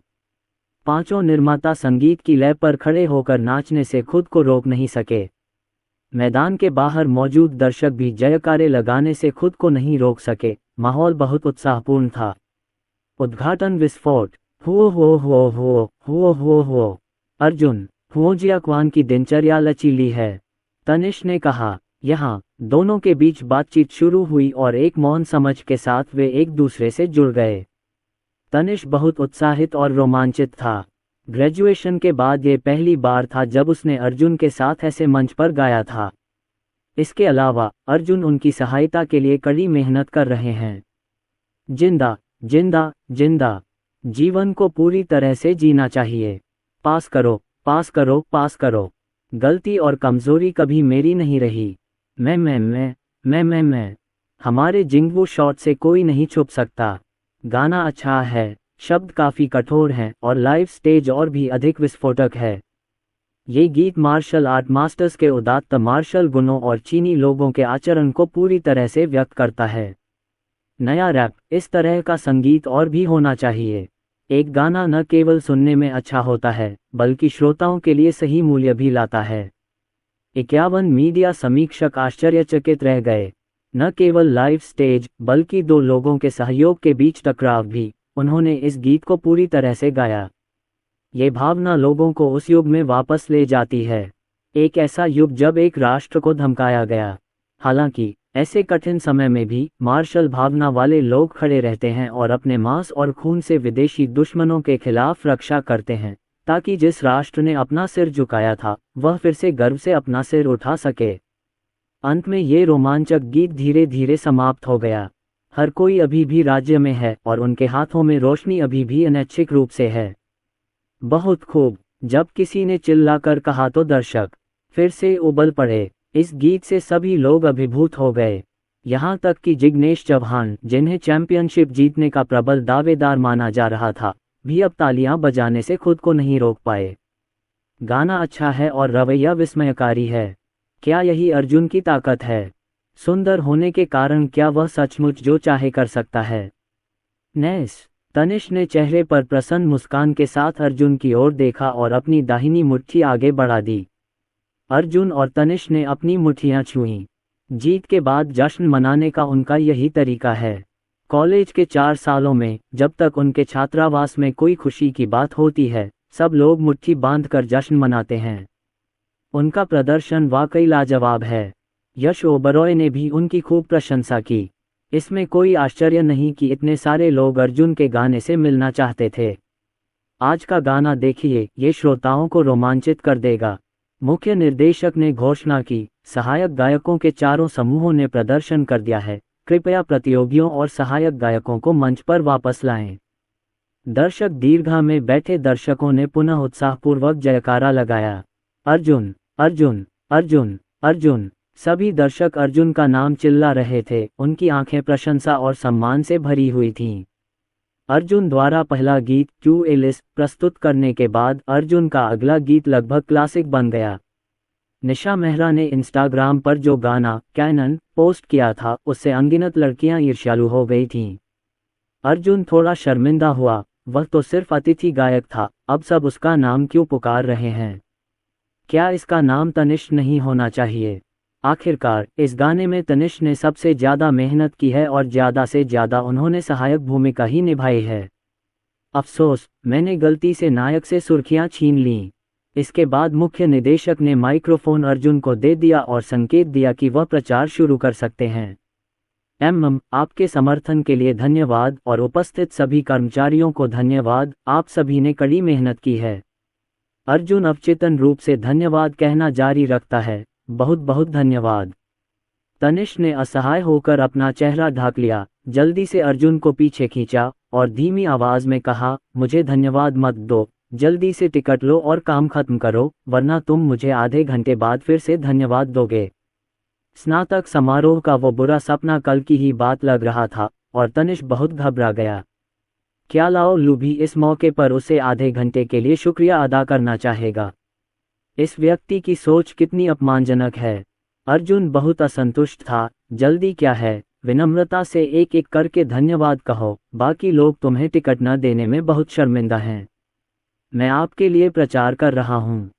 Speaker 2: पांचों निर्माता संगीत की लय पर खड़े होकर नाचने से खुद को रोक नहीं सके। मैदान के बाहर मौजूद दर्शक भी जयकारे लगाने से खुद को नहीं रोक सके। माहौल बहुत उत्साहपूर्ण था। उद्घाटन विस्फोट। हो। अर्जुन, हुओजियाक्वान की दिनचर्या लचीली है, तनिष्क ने कहा। यहाँ दोनों के बीच बातचीत शुरू हुई और एक मौन समझ के साथ वे एक दूसरे से जुड़ गए। तनिष्क बहुत उत्साहित और रोमांचित था। ग्रेजुएशन के बाद ये पहली बार था जब उसने अर्जुन के साथ ऐसे मंच पर गाया था। इसके अलावा अर्जुन उनकी सहायता के लिए कड़ी मेहनत कर रहे हैं। जिंदा जिंदा जिंदा, जीवन को पूरी तरह से जीना चाहिए। पास करो पास करो पास करो। गलती और कमजोरी कभी मेरी नहीं रही। मैं हमारे जिंगवू शॉट से कोई नहीं छुप सकता। गाना अच्छा है, शब्द काफ़ी कठोर हैं और लाइव स्टेज और भी अधिक विस्फोटक है। ये गीत मार्शल आर्ट मास्टर्स के उदात्त मार्शल गुणों और चीनी लोगों के आचरण को पूरी तरह से व्यक्त करता है। नया रैप, इस तरह का संगीत और भी होना चाहिए। एक गाना न केवल सुनने में अच्छा होता है, बल्कि श्रोताओं के लिए सही मूल्य भी लाता है। 51 मीडिया समीक्षक आश्चर्यचकित रह गए। न केवल लाइव स्टेज, बल्कि दो लोगों के सहयोग के बीच टकराव भी। उन्होंने इस गीत को पूरी तरह से गाया। ये भावना लोगों को उस युग में वापस ले जाती है, एक ऐसा युग जब एक राष्ट्र को धमकाया गया। हालांकि ऐसे कठिन समय में भी मार्शल भावना वाले लोग खड़े रहते हैं और अपने मांस और खून से विदेशी दुश्मनों के खिलाफ रक्षा करते हैं, ताकि जिस राष्ट्र ने अपना सिर झुकाया था वह फिर से गर्व से अपना सिर उठा सके। अंत में ये रोमांचक गीत धीरे धीरे समाप्त हो गया। हर कोई अभी भी राज्य में है और उनके हाथों में रोशनी अभी भी अनैच्छिक रूप से है। बहुत खूब, जब किसी ने चिल्लाकर कहा तो दर्शक फिर से उबल पड़े। इस गीत से सभी लोग अभिभूत हो गए। यहाँ तक कि जिग्नेश चौहान, जिन्हें चैंपियनशिप जीतने का प्रबल दावेदार माना जा रहा था, भी अब तालियां बजाने से खुद को नहीं रोक पाए। गाना अच्छा है और रवैया विस्मयकारी है। क्या यही अर्जुन की ताकत है? सुंदर होने के कारण क्या वह सचमुच जो चाहे कर सकता है? तनिष्क ने चेहरे पर प्रसन्न मुस्कान के साथ अर्जुन की ओर देखा और अपनी दाहिनी मुट्ठी आगे बढ़ा दी। अर्जुन और तनिष्क ने अपनी मुट्ठियां छुईं। जीत के बाद जश्न मनाने का उनका यही तरीका है। कॉलेज के 4 सालों में जब तक उनके छात्रावास में कोई खुशी की बात होती है, सब लोग मुट्ठी बांधकर जश्न मनाते हैं। उनका प्रदर्शन वाकई लाजवाब है। यश ओबरॉय ने भी उनकी खूब प्रशंसा की। इसमें कोई आश्चर्य नहीं कि इतने सारे लोग अर्जुन के गाने से मिलना चाहते थे। आज का गाना देखिए, ये श्रोताओं को रोमांचित कर देगा। मुख्य निर्देशक ने घोषणा की, सहायक गायकों के चारों समूहों ने प्रदर्शन कर दिया है। कृपया प्रतियोगियों और सहायक गायकों को मंच पर वापस लाएं। दर्शक दीर्घा में बैठे दर्शकों ने पुनः उत्साहपूर्वक जयकारा लगाया। अर्जुन, अर्जुन, अर्जुन, अर्जुन। सभी दर्शक अर्जुन का नाम चिल्ला रहे थे। उनकी आंखें प्रशंसा और सम्मान से भरी हुई थीं। अर्जुन द्वारा पहला गीत टू एलिस प्रस्तुत करने के बाद अर्जुन का अगला गीत लगभग क्लासिक बन गया। निशा मेहरा ने इंस्टाग्राम पर जो गाना कैनन पोस्ट किया था, उससे अनगिनत लड़कियां ईर्ष्यालु हो गई थीं। अर्जुन थोड़ा शर्मिंदा हुआ, वह तो सिर्फ अतिथि गायक था, अब सब उसका नाम क्यों पुकार रहे हैं? क्या इसका नाम तनिष्क नहीं होना चाहिए? आखिरकार इस गाने में तनिष्क ने सबसे ज़्यादा मेहनत की है और ज़्यादा से ज़्यादा उन्होंने सहायक भूमिका ही निभाई है। अफसोस, मैंने गलती से नायक से सुर्खियां छीन लीं। इसके बाद मुख्य निदेशक ने माइक्रोफोन अर्जुन को दे दिया और संकेत दिया कि वह प्रचार शुरू कर सकते हैं। आपके समर्थन के लिए धन्यवाद और उपस्थित सभी कर्मचारियों को धन्यवाद, आप सभी ने कड़ी मेहनत की है। अर्जुन अवचेतन रूप से धन्यवाद कहना जारी रखता है, बहुत बहुत धन्यवाद। तनिष्क ने असहाय होकर अपना चेहरा ढाक लिया, जल्दी से अर्जुन को पीछे खींचा और धीमी आवाज में कहा, मुझे धन्यवाद मत दो, जल्दी से टिकट लो और काम खत्म करो, वरना तुम मुझे आधे घंटे बाद फिर से धन्यवाद दोगे। स्नातक समारोह का वो बुरा सपना कल की ही बात लग रहा था और तनिष्क बहुत घबरा गया। क्या लाओ लू भी इस मौके पर उसे आधे घंटे के लिए शुक्रिया अदा करना चाहेगा? इस व्यक्ति की सोच कितनी अपमानजनक है। अर्जुन बहुत असंतुष्ट था। जल्दी क्या है, विनम्रता से एक एक करके धन्यवाद कहो, बाकी लोग तुम्हें टिकट न देने में बहुत शर्मिंदा हैं। मैं आपके लिए प्रचार कर रहा हूँ।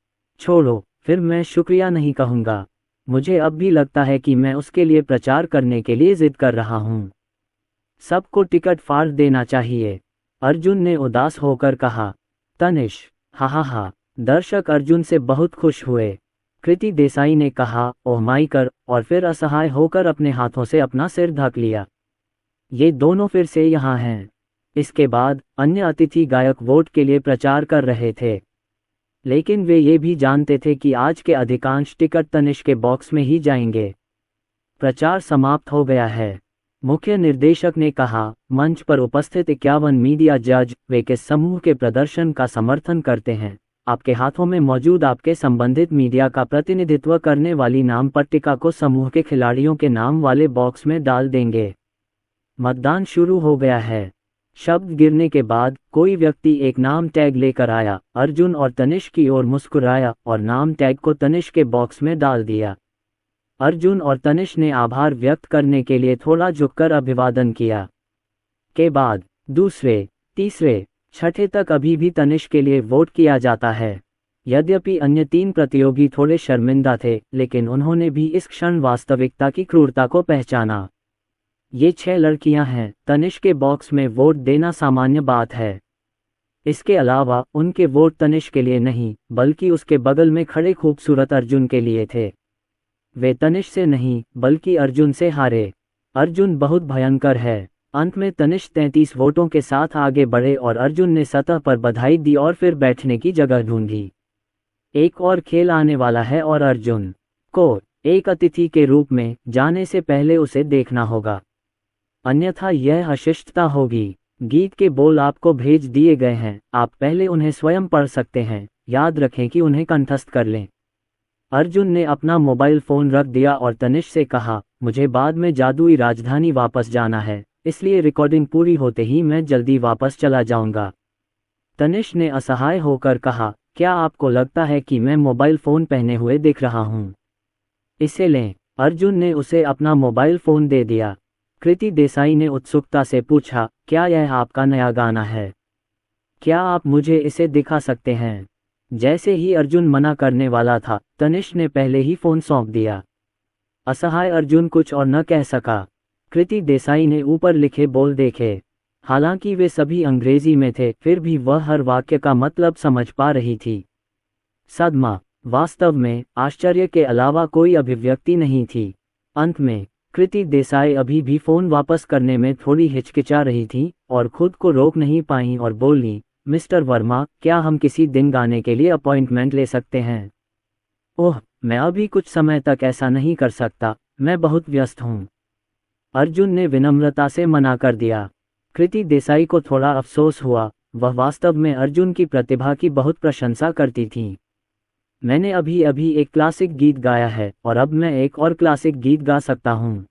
Speaker 2: छोड़ो, फिर मैं शुक्रिया नहीं कहूँगा। मुझे अब भी लगता है कि मैं उसके लिए प्रचार करने के लिए जिद कर रहा हूँ। सबको टिकट फाड़ देना चाहिए, अर्जुन ने उदास होकर कहा। तनिष्क, हा हा हा। दर्शक अर्जुन से बहुत खुश हुए। कृति देसाई ने कहा, ओह माई कर, और फिर असहाय होकर अपने हाथों से अपना सिर ढक लिया। ये दोनों फिर से यहाँ हैं। इसके बाद अन्य अतिथि गायक वोट के लिए प्रचार कर रहे थे, लेकिन वे ये भी जानते थे कि आज के अधिकांश टिकट तनिष्क के बॉक्स में ही जाएंगे। प्रचार समाप्त हो गया है। मुख्य निर्देशक ने कहा, मंच पर उपस्थित 51 मीडिया जज वे किस समूह के प्रदर्शन का समर्थन करते हैं, आपके हाथों में मौजूद आपके संबंधित मीडिया का प्रतिनिधित्व करने वाली नाम पट्टिका को समूह के खिलाड़ियों के नाम वाले बॉक्स में डाल देंगे। मतदान शुरू हो गया है। शब्द गिरने के बाद कोई व्यक्ति एक नाम टैग लेकर आया, अर्जुन और तनिष्क की ओर मुस्कुराया और नाम टैग को तनिष्क के बॉक्स में डाल दिया। अर्जुन और तनिष्क ने आभार व्यक्त करने के लिए थोड़ा झुककर अभिवादन किया। के बाद दूसरे, तीसरे, छठे तक अभी भी तनिष्क के लिए वोट किया जाता है। यद्यपि अन्य 3 प्रतियोगी थोड़े शर्मिंदा थे, लेकिन उन्होंने भी इस क्षण वास्तविकता की क्रूरता को पहचाना। ये 6 लड़कियां हैं, तनिष्क के बॉक्स में वोट देना सामान्य बात है। इसके अलावा उनके वोट तनिष्क के लिए नहीं, बल्कि उसके बगल में खड़े खूबसूरत अर्जुन के लिए थे। वे तनिष्क से नहीं, बल्कि अर्जुन से हारे। अर्जुन बहुत भयंकर है। अंत में तनिष्क 33 वोटों के साथ आगे बढ़े और अर्जुन ने सतह पर बधाई दी और फिर बैठने की जगह ढूंढी। एक और खेल आने वाला है और अर्जुन को एक अतिथि के रूप में जाने से पहले उसे देखना होगा, अन्यथा यह अशिष्टता होगी। गीत के बोल आपको भेज दिए गए हैं, आप पहले उन्हें स्वयं पढ़ सकते हैं। याद रखें कि उन्हें कंठस्थ कर लें। अर्जुन ने अपना मोबाइल फोन रख दिया और तनिष्क से कहा, मुझे बाद में जादुई राजधानी वापस जाना है, इसलिए रिकॉर्डिंग पूरी होते ही मैं जल्दी वापस चला जाऊंगा। तनिष्क ने असहाय होकर कहा, क्या आपको लगता है कि मैं मोबाइल फ़ोन पहने हुए दिख रहा हूँ? इसे लें। अर्जुन ने उसे अपना मोबाइल फ़ोन दे दिया। कृति देसाई ने उत्सुकता से पूछा, क्या यह आपका नया गाना है? क्या आप मुझे इसे दिखा सकते हैं? जैसे ही अर्जुन मना करने वाला था, तनिष्क ने पहले ही फ़ोन सौंप दिया। असहाय अर्जुन कुछ और न कह सका। कृति देसाई ने ऊपर लिखे बोल देखे। हालांकि वे सभी अंग्रेजी में थे, फिर भी वह हर वाक्य का मतलब समझ पा रही थी। सदमा, वास्तव में आश्चर्य के अलावा कोई अभिव्यक्ति नहीं थी। अंत में कृति देसाई अभी भी फ़ोन वापस करने में थोड़ी हिचकिचा रही थी और खुद को रोक नहीं पाई और बोली, मिस्टर वर्मा, क्या हम किसी दिन गाने के लिए अपॉइंटमेंट ले सकते हैं? ओह, मैं अभी कुछ समय तक ऐसा नहीं कर सकता, मैं बहुत व्यस्त हूँ। अर्जुन ने विनम्रता से मना कर दिया। कृति देसाई को थोड़ा अफसोस हुआ, वह वास्तव में अर्जुन की प्रतिभा की बहुत प्रशंसा करती थी। मैंने अभी अभी एक क्लासिक गीत गाया है और अब मैं एक और क्लासिक गीत गा सकता हूँ।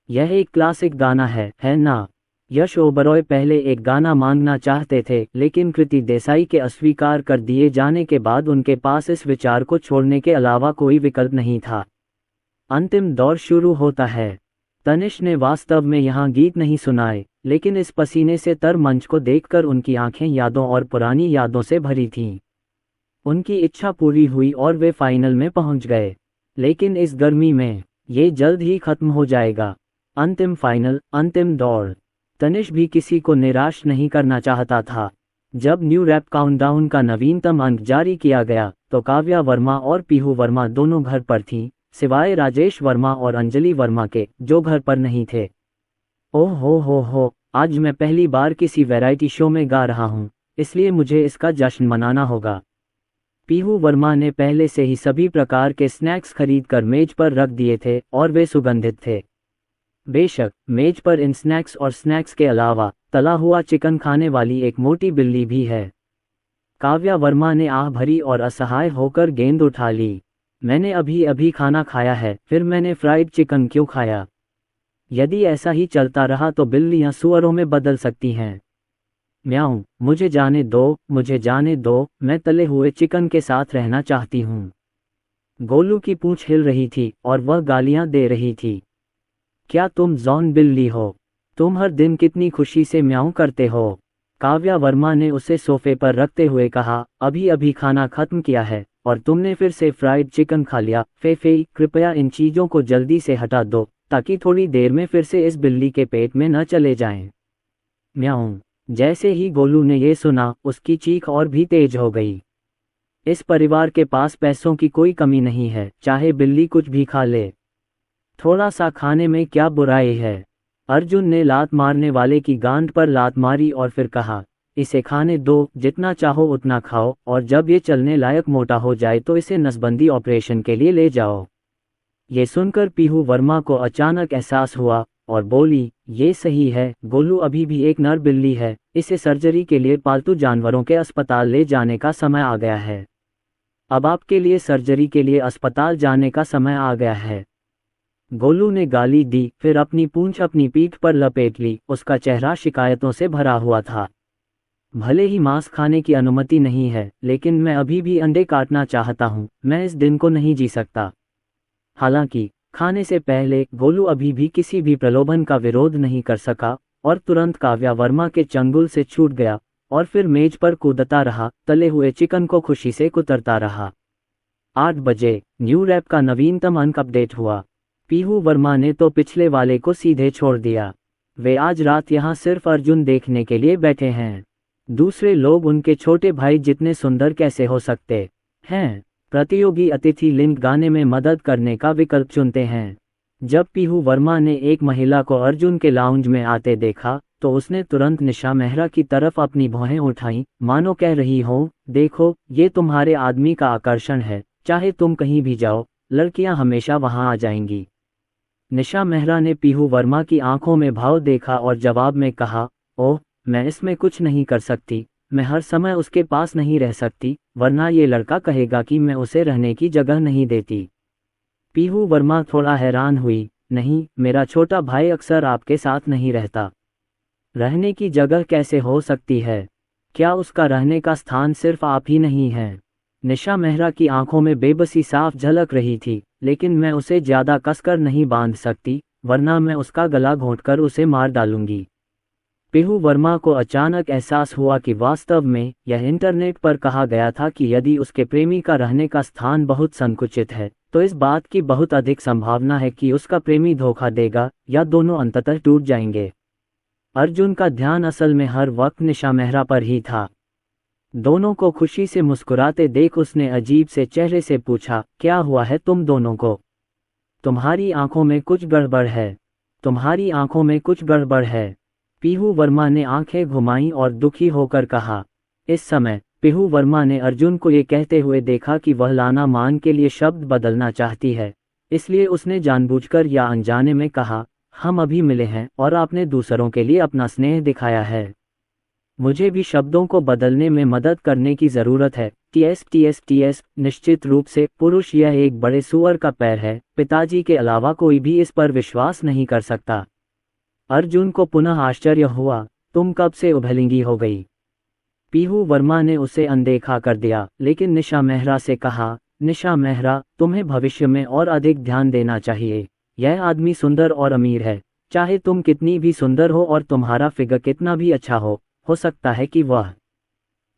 Speaker 2: यह एक क्लासिक गाना है ना? यश ओबरॉय पहले एक गाना मांगना चाहते थे, लेकिन कृति देसाई के अस्वीकार कर दिए जाने के बाद उनके पास इस विचार को छोड़ने के अलावा कोई विकल्प नहीं था। अंतिम दौर शुरू होता है। तनिष ने वास्तव में यहाँ गीत नहीं सुनाए, लेकिन इस पसीने से तर मंच को देखकर उनकी आंखें यादों और पुरानी यादों से भरी थीं। उनकी इच्छा पूरी हुई और वे फाइनल में पहुंच गए। लेकिन इस गर्मी में ये जल्द ही खत्म हो जाएगा। अंतिम फाइनल, अंतिम दौड़। तनिष भी किसी को निराश नहीं करना चाहता था। जब न्यू रैप काउंटडाउन का नवीनतम अंक जारी किया गया तो काव्या वर्मा और पीहू वर्मा दोनों घर पर थीं, सिवाय राजेश वर्मा और अंजलि वर्मा के, जो घर पर नहीं थे। ओह हो, आज मैं पहली बार किसी वैरायटी शो में गा रहा हूँ, इसलिए मुझे इसका जश्न मनाना होगा। पीहू वर्मा ने पहले से ही सभी प्रकार के स्नैक्स खरीदकर मेज पर रख दिए थे और वे सुगंधित थे। बेशक मेज पर इन स्नैक्स और स्नैक्स के अलावा तला हुआ चिकन खाने वाली एक मोटी बिल्ली भी है। काव्या वर्मा ने आह भरी और असहाय होकर गेंद उठा ली। मैंने अभी अभी खाना खाया है, फिर मैंने फ्राइड चिकन क्यों खाया? यदि ऐसा ही चलता रहा तो बिल्लियां सुअरों में बदल सकती हैं। म्याऊं, मुझे जाने दो, मुझे जाने दो, मैं तले हुए चिकन के साथ रहना चाहती हूँ। गोलू की पूंछ हिल रही थी और वह गालियां दे रही थी। क्या तुम जॉन बिल्ली हो? तुम हर दिन कितनी खुशी से म्याऊं करते हो। काव्या वर्मा ने उसे सोफे पर रखते हुए कहा, अभी अभी खाना खत्म किया है और तुमने फिर से फ्राइड चिकन खा लिया। फेफे, कृपया इन चीज़ों को जल्दी से हटा दो ताकि थोड़ी देर में फिर से इस बिल्ली के पेट में न चले जाएं। म्याऊं। जैसे ही गोलू ने ये सुना, उसकी चीख और भी तेज हो गई। इस परिवार के पास पैसों की कोई कमी नहीं है, चाहे बिल्ली कुछ भी खा ले। थोड़ा सा खाने में क्या बुराई है? अर्जुन ने लात मारने वाले की गांड पर लात मारी और फिर कहा, इसे खाने दो, जितना चाहो उतना खाओ, और जब ये चलने लायक मोटा हो जाए तो इसे नसबंदी ऑपरेशन के लिए ले जाओ। ये सुनकर पीहू वर्मा को अचानक एहसास हुआ और बोली, ये सही है, गोलू अभी भी एक नर बिल्ली है, इसे सर्जरी के लिए पालतू जानवरों के अस्पताल ले जाने का समय आ गया है। अब आपके लिए सर्जरी के लिए अस्पताल जाने का समय आ गया है। गोलू ने गाली दी, फिर अपनी पूंछ अपनी पीठ पर लपेट ली। उसका चेहरा शिकायतों से भरा हुआ था। भले ही मांस खाने की अनुमति नहीं है, लेकिन मैं अभी भी अंडे काटना चाहता हूँ। मैं इस दिन को नहीं जी सकता। हालांकि खाने से पहले गोलू अभी भी किसी भी प्रलोभन का विरोध नहीं कर सका और तुरंत काव्या वर्मा के चंगुल से छूट गया और फिर मेज पर कूदता रहा, तले हुए चिकन को खुशी से कुतरता रहा। 8 बजे न्यू रैप का नवीनतम अंक अपडेट हुआ। पीहू वर्मा ने तो पिछले वाले को सीधे छोड़ दिया। वे आज रात यहाँ सिर्फ अर्जुन देखने के लिए बैठे हैं। दूसरे लोग उनके छोटे भाई जितने सुंदर कैसे हो सकते हैं। प्रतियोगी अतिथि लिंग गाने में मदद करने का विकल्प चुनते हैं। जब पीहू वर्मा ने एक महिला को अर्जुन के लाउंज में आते देखा तो उसने तुरंत निशा मेहरा की तरफ अपनी भौहें उठाईं, मानो कह रही हो, देखो ये तुम्हारे आदमी का आकर्षण है, चाहे तुम कहीं भी जाओ, लड़कियां हमेशा वहां आ जाएंगी। निशा मेहरा ने पीहू वर्मा की आंखों में भाव देखा और जवाब में कहा, ओह, मैं इसमें कुछ नहीं कर सकती। मैं हर समय उसके पास नहीं रह सकती, वरना ये लड़का कहेगा कि मैं उसे रहने की जगह नहीं देती। पीहू वर्मा थोड़ा हैरान हुई। नहीं, मेरा छोटा भाई अक्सर आपके साथ नहीं रहता। रहने की जगह कैसे हो सकती है? क्या उसका रहने का स्थान सिर्फ आप ही नहीं हैं? निशा मेहरा की आंखों में बेबसी साफ झलक रही थी। लेकिन मैं उसे ज्यादा कसकर नहीं बांध सकती, वरना मैं उसका गला घोंटकर उसे मार डालूंगी। पीहू वर्मा को अचानक एहसास हुआ कि वास्तव में यह इंटरनेट पर कहा गया था कि यदि उसके प्रेमी का रहने का स्थान बहुत संकुचित है तो इस बात की बहुत अधिक संभावना है कि उसका प्रेमी धोखा देगा या दोनों अंततः टूट जाएंगे। अर्जुन का ध्यान असल में हर वक्त निशा मेहरा पर ही था। दोनों को खुशी से मुस्कुराते देख उसने अजीब से चेहरे से पूछा, क्या हुआ है तुम दोनों को? तुम्हारी आंखों में कुछ गड़बड़ है, तुम्हारी आंखों में कुछ गड़बड़ है। पीहू वर्मा ने आंखें घुमाई और दुखी होकर कहा। इस समय पीहू वर्मा ने अर्जुन को ये कहते हुए देखा कि वह लाना मान के लिए शब्द बदलना चाहती है, इसलिए उसने जानबूझकर या अनजाने में कहा, हम अभी मिले हैं और आपने दूसरों के लिए अपना स्नेह दिखाया है, मुझे भी शब्दों को बदलने में मदद करने की ज़रूरत है। टीएस निश्चित रूप से पुरुष यह एक बड़े सुअर का पैर है, पिताजी के अलावा कोई भी इस पर विश्वास नहीं कर सकता। अर्जुन को पुनः आश्चर्य हुआ, तुम कब से उभलिंगी हो गई? पीहू वर्मा ने उसे अनदेखा कर दिया, लेकिन निशा मेहरा से कहा, निशा मेहरा, तुम्हें भविष्य में और अधिक ध्यान देना चाहिए। यह आदमी सुंदर और अमीर है, चाहे तुम कितनी भी सुंदर हो और तुम्हारा फिगर कितना भी अच्छा हो सकता है कि वह।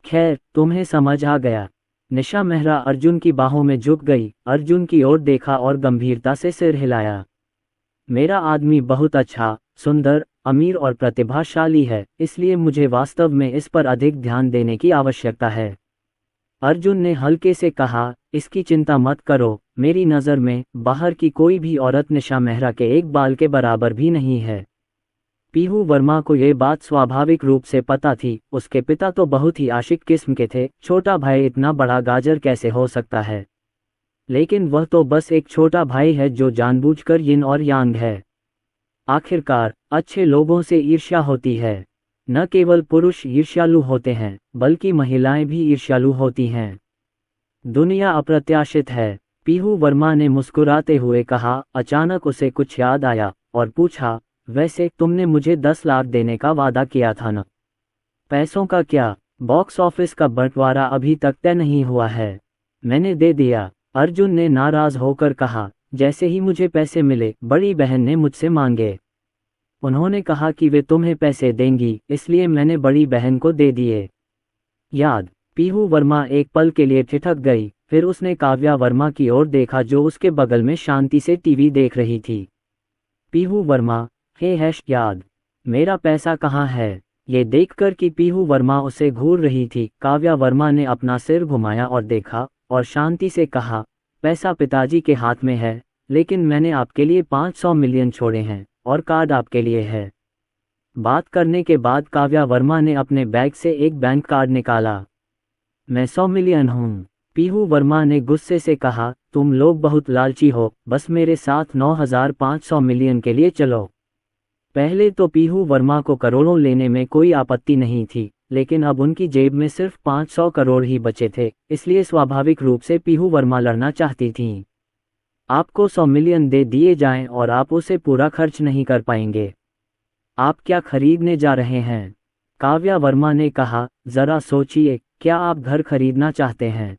Speaker 2: खैर, तुम्हें समझ आ गया। निशा मेहरा अर्जुन की बाहों में झुक गई, अर्जुन की ओर देखा और गंभीरता से सिर हिलाया। मेरा आदमी बहुत अच्छा, सुंदर, अमीर और प्रतिभाशाली है, इसलिए मुझे वास्तव में इस पर अधिक ध्यान देने की आवश्यकता है। अर्जुन ने हल्के से कहा, इसकी चिंता मत करो, मेरी नज़र में बाहर की कोई भी औरत निशा मेहरा के एक बाल के बराबर भी नहीं है। पीहू वर्मा को यह बात स्वाभाविक रूप से पता थी, उसके पिता तो बहुत ही आशिक किस्म के थे, छोटा भाई इतना बड़ा गाजर कैसे हो सकता है। लेकिन वह तो बस एक छोटा भाई है जो जानबूझकर यिन और यांग है। आखिरकार अच्छे लोगों से ईर्ष्या होती है। न केवल पुरुष ईर्ष्यालु होते हैं, बल्कि महिलाएं भी ईर्ष्यालु होती हैं। दुनिया अप्रत्याशित है, पीहू वर्मा ने मुस्कुराते हुए कहा। अचानक उसे कुछ याद आया और पूछा, वैसे तुमने मुझे 10 लाख देने का वादा किया था न? पैसों का क्या? बॉक्स ऑफिस का बंटवारा अभी तक तय नहीं हुआ है। मैंने दे दिया, अर्जुन ने नाराज होकर कहा। जैसे ही मुझे पैसे मिले, बड़ी बहन ने मुझसे मांगे। उन्होंने कहा कि वे तुम्हें पैसे देंगी, इसलिए मैंने बड़ी बहन को दे दिए। याद? पीहू वर्मा एक पल के लिए ठिठक गई, फिर उसने काव्या वर्मा की ओर देखा जो उसके बगल में शांति से टीवी देख रही थी। पीहू वर्मा, हे याद, मेरा पैसा कहाँ है? ये देखकर कि पीहू वर्मा उसे घूर रही थी, काव्या वर्मा ने अपना सिर घुमाया और देखा और शांति से कहा, पैसा पिताजी के हाथ में है, लेकिन मैंने आपके लिए 500 मिलियन छोड़े हैं और कार्ड आपके लिए है। बात करने के बाद काव्या वर्मा ने अपने बैग से एक बैंक कार्ड निकाला। मैं 100 मिलियन हूँ, पीहू वर्मा ने गुस्से से कहा। तुम लोग बहुत लालची हो, बस मेरे साथ 9,500 मिलियन के लिए चलो। पहले तो पीहू वर्मा को करोड़ों लेने में कोई आपत्ति नहीं थी, लेकिन अब उनकी जेब में सिर्फ 500 करोड़ ही बचे थे, इसलिए स्वाभाविक रूप से पीहू वर्मा लड़ना चाहती थीं। आपको 100 मिलियन दे दिए जाएं और आप उसे पूरा खर्च नहीं कर पाएंगे। आप क्या खरीदने जा रहे हैं? काव्या वर्मा ने कहा। जरा सोचिए, क्या आप घर खरीदना चाहते हैं?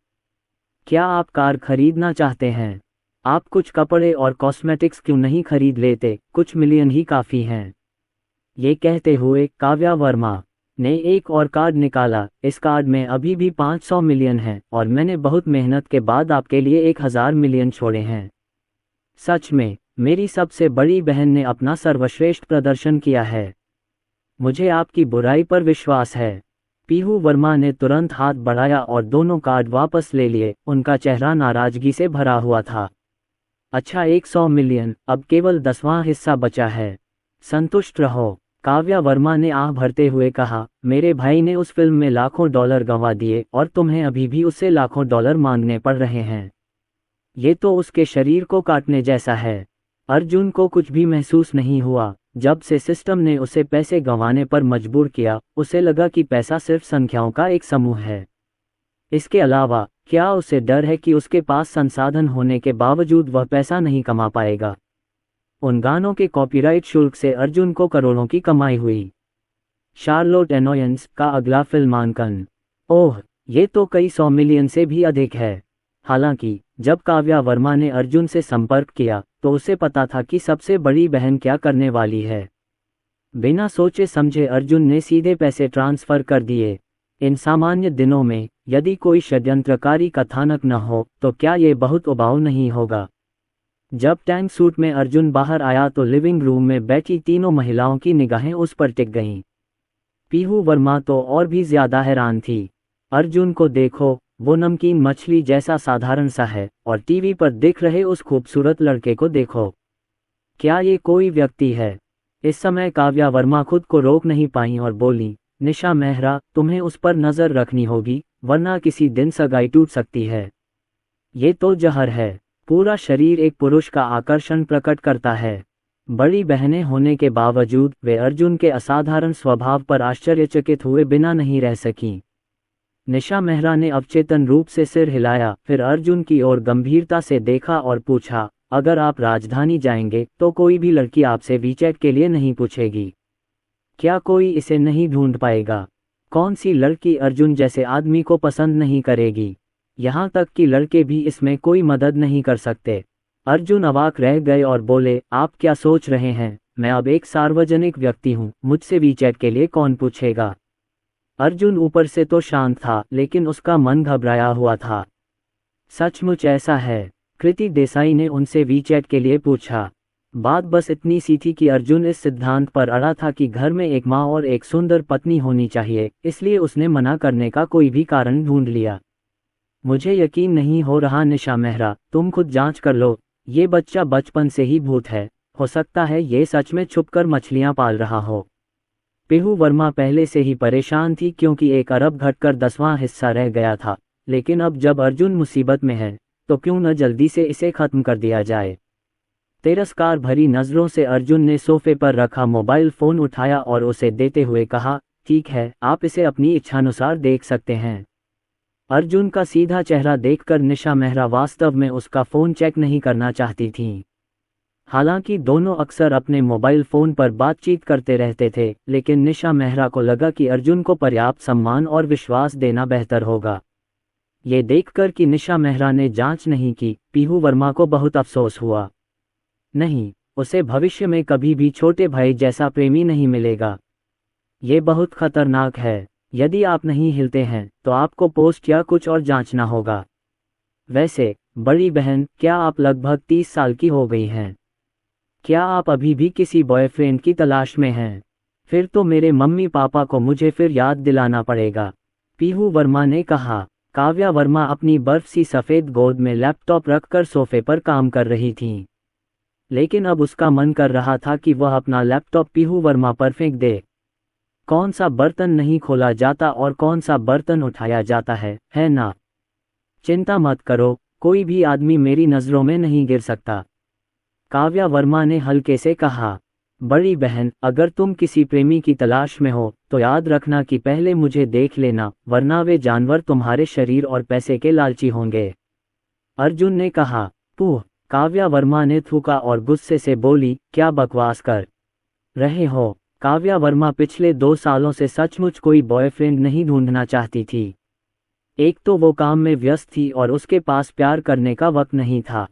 Speaker 2: क्या आप कार खरीदना चाहते हैं? आप कुछ कपड़े और कॉस्मेटिक्स क्यों नहीं खरीद लेते? कुछ मिलियन ही काफ़ी हैं। ये कहते हुए काव्या वर्मा ने एक और कार्ड निकाला। इस कार्ड में अभी भी 500 मिलियन हैं और मैंने बहुत मेहनत के बाद आपके लिए 1000 मिलियन छोड़े हैं। सच में, मेरी सबसे बड़ी बहन ने अपना सर्वश्रेष्ठ प्रदर्शन किया है। मुझे आपकी बुराई पर विश्वास है। पीहू वर्मा ने तुरंत हाथ बढ़ाया और दोनों कार्ड वापस ले लिए। उनका चेहरा नाराजगी से भरा हुआ था। अच्छा, 100 मिलियन, अब केवल 10वां हिस्सा बचा है। संतुष्ट रहो, काव्या वर्मा ने आह भरते हुए कहा। मेरे भाई ने उस फिल्म में लाखों डॉलर गंवा दिए और तुम्हें अभी भी उससे लाखों डॉलर मांगने पड़ रहे हैं। ये तो उसके शरीर को काटने जैसा है। अर्जुन को कुछ भी महसूस नहीं हुआ। जब से सिस्टम ने उसे पैसे गंवाने पर मजबूर किया, उसे लगा कि पैसा सिर्फ संख्याओं का एक समूह है। इसके अलावा क्या उसे डर है कि उसके पास संसाधन होने के बावजूद वह पैसा नहीं कमा पाएगा? उन गानों के कॉपीराइट शुल्क से अर्जुन को करोड़ों की कमाई हुई। शार्लोट एनोयंस का अगला फिल्मांकन, ओह, ये तो कई 100 मिलियन से भी अधिक है। हालांकि जब काव्या वर्मा ने अर्जुन से संपर्क किया तो उसे पता था कि सबसे बड़ी बहन क्या करने वाली है। बिना सोचे समझे अर्जुन ने सीधे पैसे ट्रांसफर कर दिए। इन सामान्य दिनों में यदि कोई षड्यंत्रकारी कथानक न हो तो क्या ये बहुत उबाऊ नहीं होगा? जब टैंक सूट में अर्जुन बाहर आया तो लिविंग रूम में बैठी तीनों महिलाओं की निगाहें उस पर टिक गईं। पीहू वर्मा तो और भी ज्यादा हैरान थी। अर्जुन को देखो, वो नमकीन मछली जैसा साधारण सा है, और टीवी पर दिख रहे उस खूबसूरत लड़के को देखो। क्या ये कोई व्यक्ति है? इस समय काव्या वर्मा खुद को रोक नहीं पाई और बोली, निशा मेहरा, तुम्हें उस पर नजर रखनी होगी, वरना किसी दिन सगाई टूट सकती है। ये तो जहर है। पूरा शरीर एक पुरुष का आकर्षण प्रकट करता है। बड़ी बहनें होने के बावजूद वे अर्जुन के असाधारण स्वभाव पर आश्चर्यचकित हुए बिना नहीं रह सकीं। निशा मेहरा ने अवचेतन रूप से सिर हिलाया, फिर अर्जुन की ओर गंभीरता से देखा और पूछा, अगर आप राजधानी जाएंगे तो कोई भी लड़की आपसे वीचैट के लिए नहीं पूछेगी। क्या कोई इसे नहीं ढूंढ पाएगा? कौन सी लड़की अर्जुन जैसे आदमी को पसंद नहीं करेगी? यहाँ तक कि लड़के भी इसमें कोई मदद नहीं कर सकते। अर्जुन अवाक रह गए और बोले, आप क्या सोच रहे हैं? मैं अब एक सार्वजनिक व्यक्ति हूँ, मुझसे वीचैट के लिए कौन पूछेगा? अर्जुन ऊपर से तो शांत था, लेकिन उसका मन घबराया हुआ था। सचमुच ऐसा है? कृति देसाई ने उनसे वीचैट के लिए पूछा। बात बस इतनी सी थी कि अर्जुन इस सिद्धांत पर अड़ा था कि घर में एक माँ और एक सुंदर पत्नी होनी चाहिए, इसलिए उसने मना करने का कोई भी कारण ढूंढ लिया। मुझे यकीन नहीं हो रहा निशा मेहरा, तुम खुद जांच कर लो। ये बच्चा बचपन से ही भूत है, हो सकता है ये सच में छुपकर मछलियां पाल रहा हो। पीहू वर्मा पहले से ही परेशान थी क्योंकि 1 अरब घटकर 10वां हिस्सा रह गया था, लेकिन अब जब अर्जुन मुसीबत में है तो क्यों न जल्दी से इसे खत्म कर दिया जाए। तिरस्कार भरी नजरों से अर्जुन ने सोफे पर रखा मोबाइल फोन उठाया और उसे देते हुए कहा, ठीक है, आप इसे अपनी इच्छानुसार देख सकते हैं। अर्जुन का सीधा चेहरा देखकर निशा मेहरा वास्तव में उसका फोन चेक नहीं करना चाहती थीं। हालांकि दोनों अक्सर अपने मोबाइल फोन पर बातचीत करते रहते थे, लेकिन निशा मेहरा को लगा कि अर्जुन को पर्याप्त सम्मान और विश्वास देना बेहतर होगा। ये देखकर कि निशा मेहरा ने जांच नहीं की, पीहू वर्मा को बहुत अफसोस हुआ। नहीं, उसे भविष्य में कभी भी छोटे भाई जैसा प्रेमी नहीं मिलेगा। ये बहुत खतरनाक है। यदि आप नहीं हिलते हैं तो आपको पोस्ट या कुछ और जांचना होगा। वैसे, बड़ी बहन, क्या आप लगभग 30 साल की हो गई हैं? क्या आप अभी भी किसी बॉयफ्रेंड की तलाश में हैं? फिर तो मेरे मम्मी पापा को मुझे फिर याद दिलाना पड़ेगा, पीहू वर्मा ने कहा। काव्या वर्मा अपनी बर्फ सी सफ़ेद गोद में लैपटॉप रखकर सोफे पर काम कर रही थीं। लेकिन अब उसका मन कर रहा था कि वह अपना लैपटॉप पीहू वर्मा पर फेंक दे। कौन सा बर्तन नहीं खोला जाता और कौन सा बर्तन उठाया जाता है ना? चिंता मत करो, कोई भी आदमी मेरी नज़रों में नहीं गिर सकता, काव्या वर्मा ने हल्के से कहा। बड़ी बहन, अगर तुम किसी प्रेमी की तलाश में हो तो याद रखना कि पहले मुझे देख लेना, वरना वे जानवर तुम्हारे शरीर और पैसे के लालची होंगे, अर्जुन ने कहा। पूह, काव्या वर्मा ने थूका और गुस्से से बोली, क्या बकवास कर रहे हो? काव्या वर्मा पिछले 2 सालों से सचमुच कोई बॉयफ्रेंड नहीं ढूंढना चाहती थी। एक तो वो काम में व्यस्त थी और उसके पास प्यार करने का वक्त नहीं था।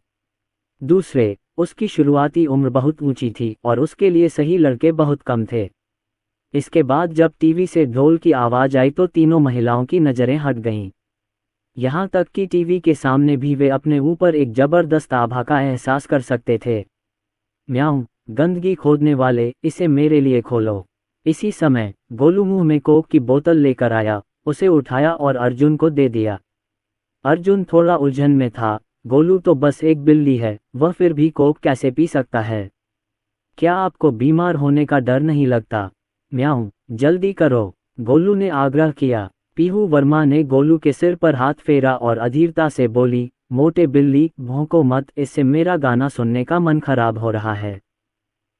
Speaker 2: दूसरे, उसकी शुरुआती उम्र बहुत ऊंची थी और उसके लिए सही लड़के बहुत कम थे। इसके बाद जब टीवी से ढोल की आवाज़ आई तो तीनों महिलाओं की नज़रें हट गईं। यहाँ तक कि टीवी के सामने भी वे अपने ऊपर एक जबरदस्त आभा का एहसास कर सकते थे। म्याऊं, गंदगी खोदने वाले, इसे मेरे लिए खोलो। इसी समय गोलू मुंह में कोक की बोतल लेकर आया, उसे उठाया और अर्जुन को दे दिया। अर्जुन थोड़ा उलझन में था। गोलू तो बस एक बिल्ली है, वह फिर भी कोक कैसे पी सकता है? क्या आपको बीमार होने का डर नहीं लगता? म्याऊं, जल्दी करो, गोलू ने आग्रह किया। पीहू वर्मा ने गोलू के सिर पर हाथ फेरा और अधीरता से बोली, मोटे बिल्ली, भौंको मत, इससे मेरा गाना सुनने का मन खराब हो रहा है।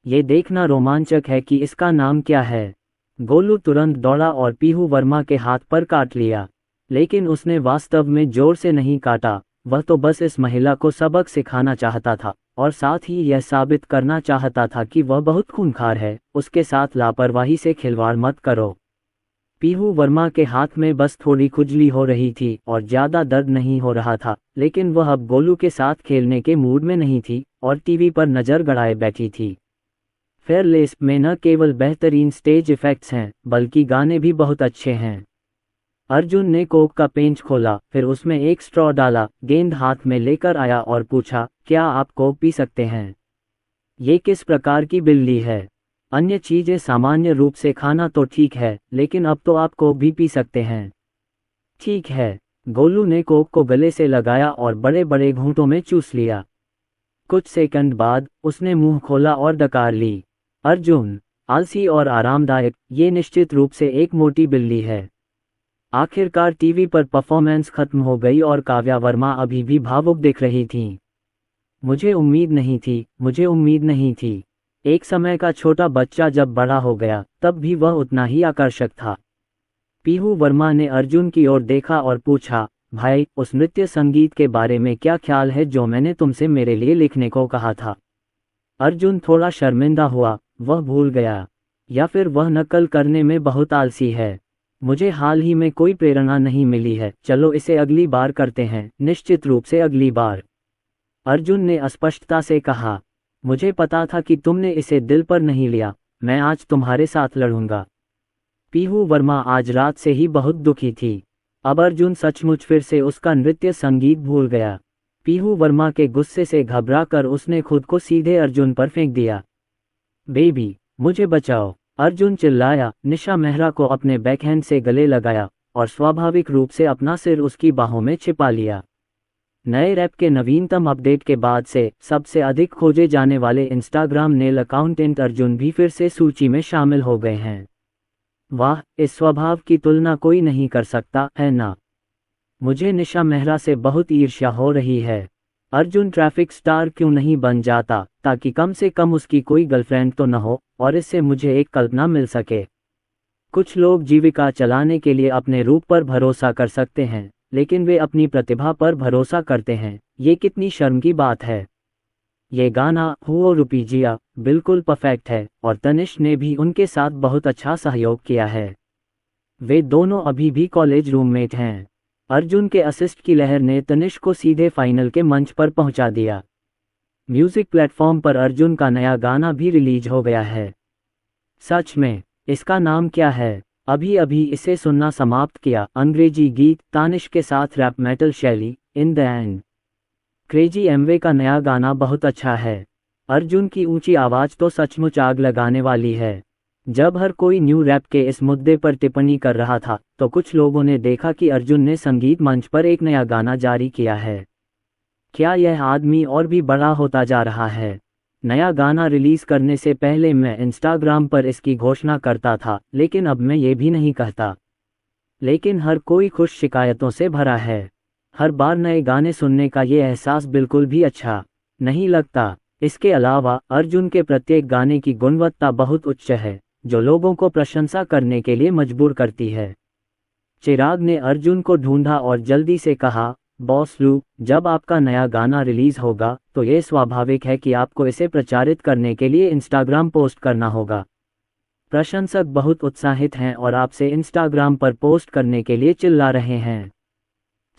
Speaker 2: ये देखना रोमांचक है कि इसका नाम क्या है। गोलू तुरंत दौड़ा और पीहू वर्मा के हाथ पर काट लिया, लेकिन उसने वास्तव में जोर से नहीं काटा। वह तो बस इस महिला को सबक सिखाना चाहता था और साथ ही यह साबित करना चाहता था कि वह बहुत खूंखार है। उसके साथ लापरवाही से खिलवाड़ मत करो। पीहू वर्मा के हाथ में बस थोड़ी खुजली हो रही थी और ज़्यादा दर्द नहीं हो रहा था, लेकिन वह अब गोलू के साथ खेलने के मूड में नहीं थी और टीवी पर नज़र गड़ाए बैठी थी। फेयरलेस में न केवल बेहतरीन स्टेज इफ़ेक्ट्स हैं, बल्कि गाने भी बहुत अच्छे हैं। अर्जुन ने कोक का पेंच खोला, फिर उसमें एक स्ट्रॉ डाला, गेंद हाथ में लेकर आया और पूछा, क्या आप कोक पी सकते हैं? ये किस प्रकार की बिल्ली है? अन्य चीजें सामान्य रूप से खाना तो ठीक है, लेकिन अब तो आप कोक भी पी सकते हैं। ठीक है। गोलू ने कोक को गले से लगाया और बड़े बड़े घूंटों में चूस लिया। कुछ सेकंड बाद उसने मुंह खोला और डकार ली। अर्जुन, आलसी और आरामदायक, ये निश्चित रूप से एक मोटी बिल्ली है। आखिरकार टीवी पर परफॉर्मेंस खत्म हो गई और काव्या वर्मा अभी भी भावुक दिख रही थीं। मुझे उम्मीद नहीं थी। एक समय का छोटा बच्चा जब बड़ा हो गया, तब भी वह उतना ही आकर्षक था। पीहू वर्मा ने अर्जुन की ओर देखा और पूछा, भाई, उस नृत्य संगीत के बारे में क्या ख्याल है जो मैंने तुमसे मेरे लिए लिखने को कहा था? अर्जुन थोड़ा शर्मिंदा हुआ, वह भूल गया, या फिर वह नकल करने में बहुत आलसी है। मुझे हाल ही में कोई प्रेरणा नहीं मिली है, चलो इसे अगली बार करते हैं। निश्चित रूप से अगली बार, अर्जुन ने स्पष्टता से कहा। मुझे पता था कि तुमने इसे दिल पर नहीं लिया, मैं आज तुम्हारे साथ लड़ूंगा। पीहू वर्मा आज रात से ही बहुत दुखी थी। अब अर्जुन सचमुच फिर से उसका नृत्य संगीत भूल गया। पीहू वर्मा के गुस्से से घबराकर उसने खुद को सीधे अर्जुन पर फेंक दिया। बेबी, मुझे बचाओ, अर्जुन चिल्लाया। निशा मेहरा को अपने बैकहैंड से गले लगाया और स्वाभाविक रूप से अपना सिर उसकी बाहों में छिपा लिया। नए रैप के नवीनतम अपडेट के बाद से सबसे अधिक खोजे जाने वाले इंस्टाग्राम नेल अकाउंटेंट अर्जुन भी फिर से सूची में शामिल हो गए हैं। वाह, इस स्वभाव की तुलना कोई नहीं कर सकता, है ना? मुझे निशा मेहरा से बहुत ईर्ष्या हो रही है। अर्जुन ट्रैफिक स्टार क्यों नहीं बन जाता, ताकि कम से कम उसकी कोई गर्लफ्रेंड तो न हो और इससे मुझे एक कल्पना मिल सके। कुछ लोग जीविका चलाने के लिए अपने रूप पर भरोसा कर सकते हैं, लेकिन वे अपनी प्रतिभा पर भरोसा करते हैं। ये कितनी शर्म की बात है। ये गाना हुओ रुपीजिया बिल्कुल परफेक्ट है और तनिष्क ने भी उनके साथ बहुत अच्छा सहयोग किया है। वे दोनों अभी भी कॉलेज रूममेट हैं। अर्जुन के असिस्ट की लहर ने तनिष्क को सीधे फाइनल के मंच पर पहुंचा दिया। म्यूजिक प्लेटफॉर्म पर अर्जुन का नया गाना भी रिलीज हो गया है। सच में, इसका नाम क्या है? अभी अभी इसे सुनना समाप्त किया। अंग्रेजी गीत तानिष्क के साथ रैप मेटल शैली in the end. Crazy Amway का नया गाना बहुत अच्छा है। अर्जुन की ऊंची आवाज तो सचमुच आग लगाने वाली है। जब हर कोई न्यू रैप के इस मुद्दे पर टिप्पणी कर रहा था, तो कुछ लोगों ने देखा कि अर्जुन ने संगीत मंच पर एक नया गाना जारी किया है। क्या यह आदमी और भी बड़ा होता जा रहा है? नया गाना रिलीज करने से पहले मैं इंस्टाग्राम पर इसकी घोषणा करता था, लेकिन अब मैं ये भी नहीं कहता। लेकिन हर कोई खुश शिकायतों से भरा है। हर बार नए गाने सुनने का ये एहसास बिल्कुल भी अच्छा नहीं लगता। इसके अलावा अर्जुन के प्रत्येक गाने की गुणवत्ता बहुत उच्च है, जो लोगों को प्रशंसा करने के लिए मजबूर करती है। चिराग ने अर्जुन को ढूंढा और जल्दी से कहा, बॉस लू, जब आपका नया गाना रिलीज होगा तो ये स्वाभाविक है कि आपको इसे प्रचारित करने के लिए इंस्टाग्राम पोस्ट करना होगा। प्रशंसक बहुत उत्साहित हैं और आपसे इंस्टाग्राम पर पोस्ट करने के लिए चिल्ला रहे हैं।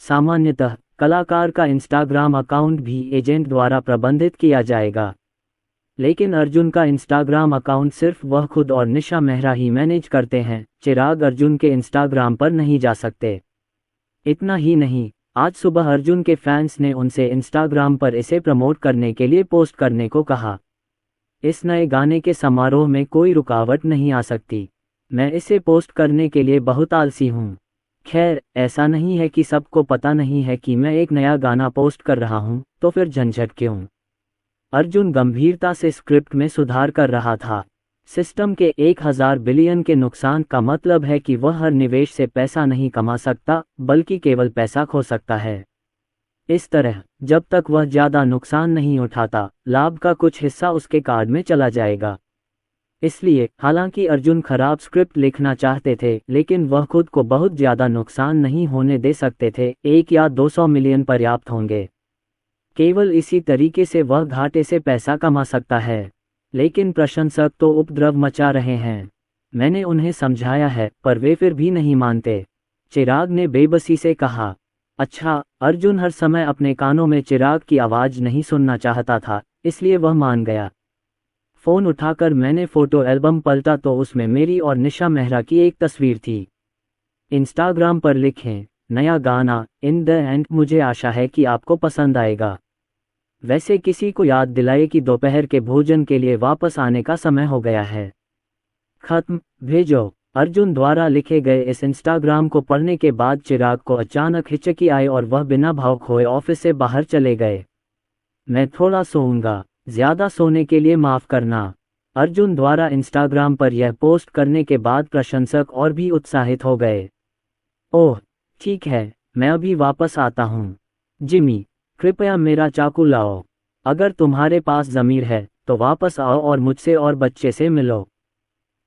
Speaker 2: सामान्यतः कलाकार का इंस्टाग्राम अकाउंट भी एजेंट द्वारा प्रबंधित किया जाएगा, लेकिन अर्जुन का इंस्टाग्राम अकाउंट सिर्फ वह खुद और निशा मेहरा ही मैनेज करते हैं। चिराग अर्जुन के इंस्टाग्राम पर नहीं जा सकते। इतना ही नहीं, आज सुबह अर्जुन के फैंस ने उनसे इंस्टाग्राम पर इसे प्रमोट करने के लिए पोस्ट करने को कहा। इस नए गाने के समारोह में कोई रुकावट नहीं आ सकती। मैं इसे पोस्ट करने के लिए बहुत आलसी हूँ। खैर, ऐसा नहीं है कि सबको पता नहीं है कि मैं एक नया गाना पोस्ट कर रहा हूँ, तो फिर झंझट क्यों? अर्जुन गंभीरता से स्क्रिप्ट में सुधार कर रहा था। सिस्टम के 1000 बिलियन के नुकसान का मतलब है कि वह हर निवेश से पैसा नहीं कमा सकता, बल्कि केवल पैसा खो सकता है। इस तरह, जब तक वह ज़्यादा नुकसान नहीं उठाता, लाभ का कुछ हिस्सा उसके कार्ड में चला जाएगा। इसलिए, हालांकि अर्जुन खराब स्क्रिप्ट लिखना चाहते थे, लेकिन वह खुद को बहुत ज़्यादा नुकसान नहीं होने दे सकते थे। 1 या 200 मिलियन पर्याप्त होंगे। केवल इसी तरीके से वह घाटे से पैसा कमा सकता है। लेकिन प्रशंसक तो उपद्रव मचा रहे हैं। मैंने उन्हें समझाया है, पर वे फिर भी नहीं मानते। चिराग ने बेबसी से कहा। अच्छा, अर्जुन हर समय अपने कानों में चिराग की आवाज़ नहीं सुनना चाहता था, इसलिए वह मान गया। फ़ोन उठाकर मैंने फ़ोटो एल्बम पलटा तो उसमें मेरी और निशा मेहरा की एक तस्वीर थी। इंस्टाग्राम पर लिखें, नया गाना इन द एंड। मुझे आशा है कि आपको पसंद आएगा। वैसे किसी को याद दिलाए कि दोपहर के भोजन के लिए वापस आने का समय हो गया है। खत्म। भेजो। अर्जुन द्वारा लिखे गए इस इंस्टाग्राम को पढ़ने के बाद चिराग को अचानक हिचकी आई और वह बिना भाव खोए ऑफिस से बाहर चले गए। मैं थोड़ा सोऊंगा, ज्यादा सोने के लिए माफ करना। अर्जुन द्वारा इंस्टाग्राम पर यह पोस्ट करने के बाद प्रशंसक और भी उत्साहित हो गए। ओह ठीक है, मैं अभी वापस आता हूँ। जिमी, कृपया मेरा चाकू लाओ। अगर तुम्हारे पास ज़मीर है तो वापस आओ और मुझसे और बच्चे से मिलो।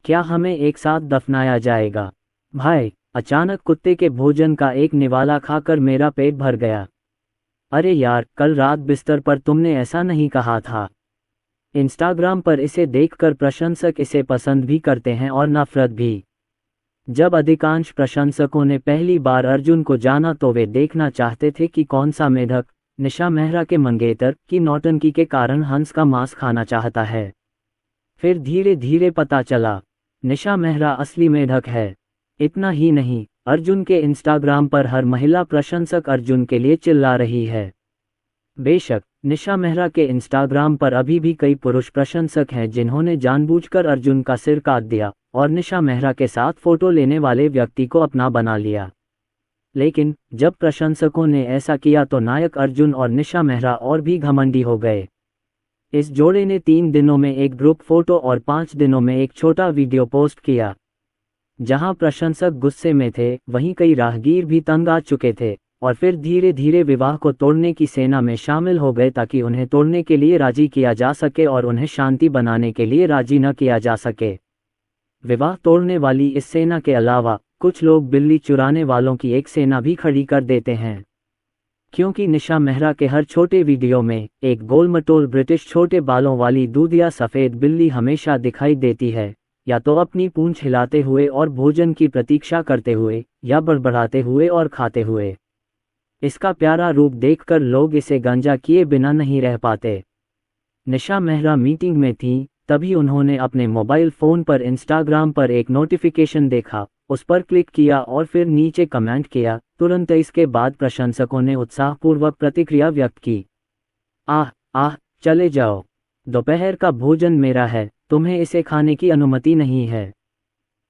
Speaker 2: क्या हमें एक साथ दफनाया जाएगा? भाई, अचानक कुत्ते के भोजन का एक निवाला खाकर मेरा पेट भर गया। अरे यार, कल रात बिस्तर पर तुमने ऐसा नहीं कहा था। इंस्टाग्राम पर इसे देखकर प्रशंसक इसे पसंद भी करते हैं और नफरत भी। जब अधिकांश प्रशंसकों ने पहली बार अर्जुन को जाना तो वे देखना चाहते थे कि कौन सा मेढक निशा मेहरा के मंगेतर की नौटंकी के कारण हंस का मांस खाना चाहता है। फिर धीरे धीरे पता चला, निशा मेहरा असली मेढक है। इतना ही नहीं, अर्जुन के इंस्टाग्राम पर हर महिला प्रशंसक अर्जुन के लिए चिल्ला रही है। बेशक, निशा मेहरा के इंस्टाग्राम पर अभी भी कई पुरुष प्रशंसक हैं जिन्होंने जानबूझकर अर्जुन का सिर काट दिया और निशा मेहरा के साथ फोटो लेने वाले व्यक्ति को अपना बना लिया। लेकिन जब प्रशंसकों ने ऐसा किया तो नायक अर्जुन और निशा मेहरा और भी घमंडी हो गए। इस जोड़े ने 3 दिनों में एक ग्रुप फोटो और 5 दिनों में एक छोटा वीडियो पोस्ट किया। जहां प्रशंसक गुस्से में थे, वहीं कई राहगीर भी तंग आ चुके थे और फिर धीरे धीरे विवाह को तोड़ने की सेना में शामिल हो गए ताकि उन्हें तोड़ने के लिए राजी किया जा सके और उन्हें शांति बनाने के लिए राजी न किया जा सके। विवाह तोड़ने वाली इस सेना के अलावा कुछ लोग बिल्ली चुराने वालों की एक सेना भी खड़ी कर देते हैं। क्योंकि निशा मेहरा के हर छोटे वीडियो में एक गोलमटोल ब्रिटिश छोटे बालों वाली दूधिया सफ़ेद बिल्ली हमेशा दिखाई देती है, या तो अपनी पूंछ हिलाते हुए और भोजन की प्रतीक्षा करते हुए, या बड़बड़ाते हुए और खाते हुए। इसका प्यारा रूप देखकर लोग इसे गंजा किए बिना नहीं रह पाते। निशा मेहरा मीटिंग में थी, तभी उन्होंने अपने मोबाइल फ़ोन पर इंस्टाग्राम पर एक नोटिफिकेशन देखा, उस पर क्लिक किया और फिर नीचे कमेंट किया। तुरंत इसके बाद प्रशंसकों ने उत्साहपूर्वक प्रतिक्रिया व्यक्त की। आह आह, चले जाओ, दोपहर का भोजन मेरा है, तुम्हें इसे खाने की अनुमति नहीं है।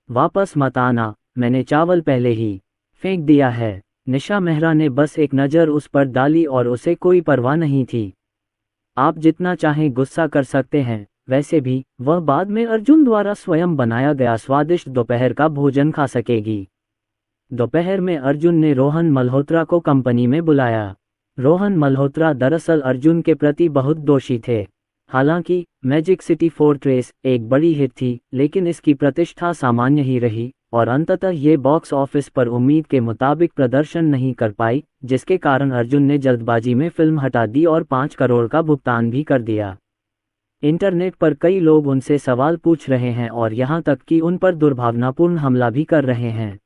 Speaker 2: वापस मत आना, मैंने चावल पहले ही फेंक दिया है। निशा मेहरा ने बस एक नज़र उस पर डाली और उसे कोई परवाह नहीं थी। आप जितना चाहें गुस्सा कर सकते हैं, वैसे भी वह बाद में अर्जुन द्वारा स्वयं बनाया गया स्वादिष्ट दोपहर का भोजन खा सकेगी। दोपहर में अर्जुन ने रोहन मल्होत्रा को कंपनी में बुलाया। रोहन मल्होत्रा दरअसल अर्जुन के प्रति बहुत दोषी थे। हालांकि मैजिक सिटी फोर्ट्रेस एक बड़ी हिट थी, लेकिन इसकी प्रतिष्ठा सामान्य ही रही और अंततः ये बॉक्स ऑफिस पर उम्मीद के मुताबिक प्रदर्शन नहीं कर पाई, जिसके कारण अर्जुन ने जल्दबाजी में फिल्म हटा दी और 5 करोड़ का भुगतान भी कर दिया। इंटरनेट पर कई लोग उनसे सवाल पूछ रहे हैं और यहाँ तक कि उन पर दुर्भावनापूर्ण हमला भी कर रहे हैं।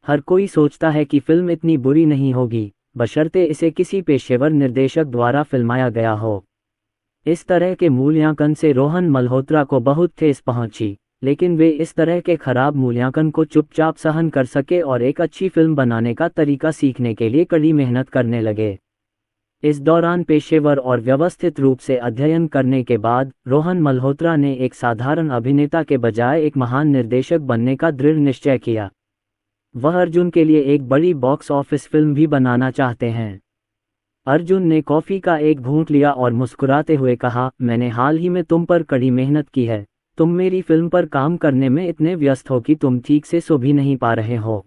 Speaker 2: हर कोई सोचता है कि फिल्म इतनी बुरी नहीं होगी, बशर्ते इसे किसी पेशेवर निर्देशक द्वारा फिल्माया गया हो। इस तरह के मूल्यांकन से रोहन मल्होत्रा को बहुत ठेस पहुंची, लेकिन वे इस तरह के खराब मूल्यांकन को चुपचाप सहन कर सके और एक अच्छी फिल्म बनाने का तरीका सीखने के लिए कड़ी मेहनत करने लगे। इस दौरान पेशेवर और व्यवस्थित रूप से अध्ययन करने के बाद रोहन मल्होत्रा ने एक साधारण अभिनेता के बजाय एक महान निर्देशक बनने का दृढ़ निश्चय किया। वह अर्जुन के लिए एक बड़ी बॉक्स ऑफिस फिल्म भी बनाना चाहते हैं। अर्जुन ने कॉफ़ी का एक घूंट लिया और मुस्कुराते हुए कहा, मैंने हाल ही में तुम पर कड़ी मेहनत की है। तुम मेरी फिल्म पर काम करने में इतने व्यस्त हो कि तुम ठीक से सो भी नहीं पा रहे हो।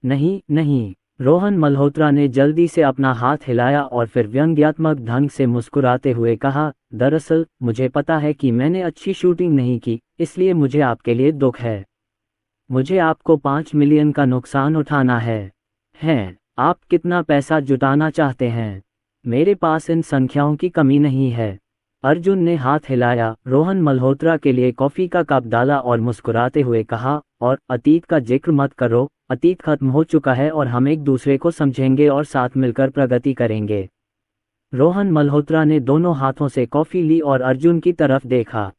Speaker 2: नहीं नहीं, रोहन मल्होत्रा ने जल्दी से अपना हाथ हिलाया और फिर व्यंग्यात्मक ढंग से मुस्कुराते हुए कहा, दरअसल मुझे पता है कि मैंने अच्छी शूटिंग नहीं की, इसलिए मुझे आपके लिए दुख है। मुझे आपको 5 मिलियन का नुकसान उठाना है। आप कितना पैसा जुटाना चाहते हैं? मेरे पास इन संख्याओं की कमी नहीं है। अर्जुन ने हाथ हिलाया, रोहन मल्होत्रा के लिए कॉफ़ी का कप डाला और मुस्कुराते हुए कहा, और अतीत का जिक्र मत करो, अतीत खत्म हो चुका है और हम एक दूसरे को समझेंगे और साथ मिलकर प्रगति करेंगे। रोहन मल्होत्रा ने दोनों हाथों से कॉफ़ी ली और अर्जुन की तरफ देखा।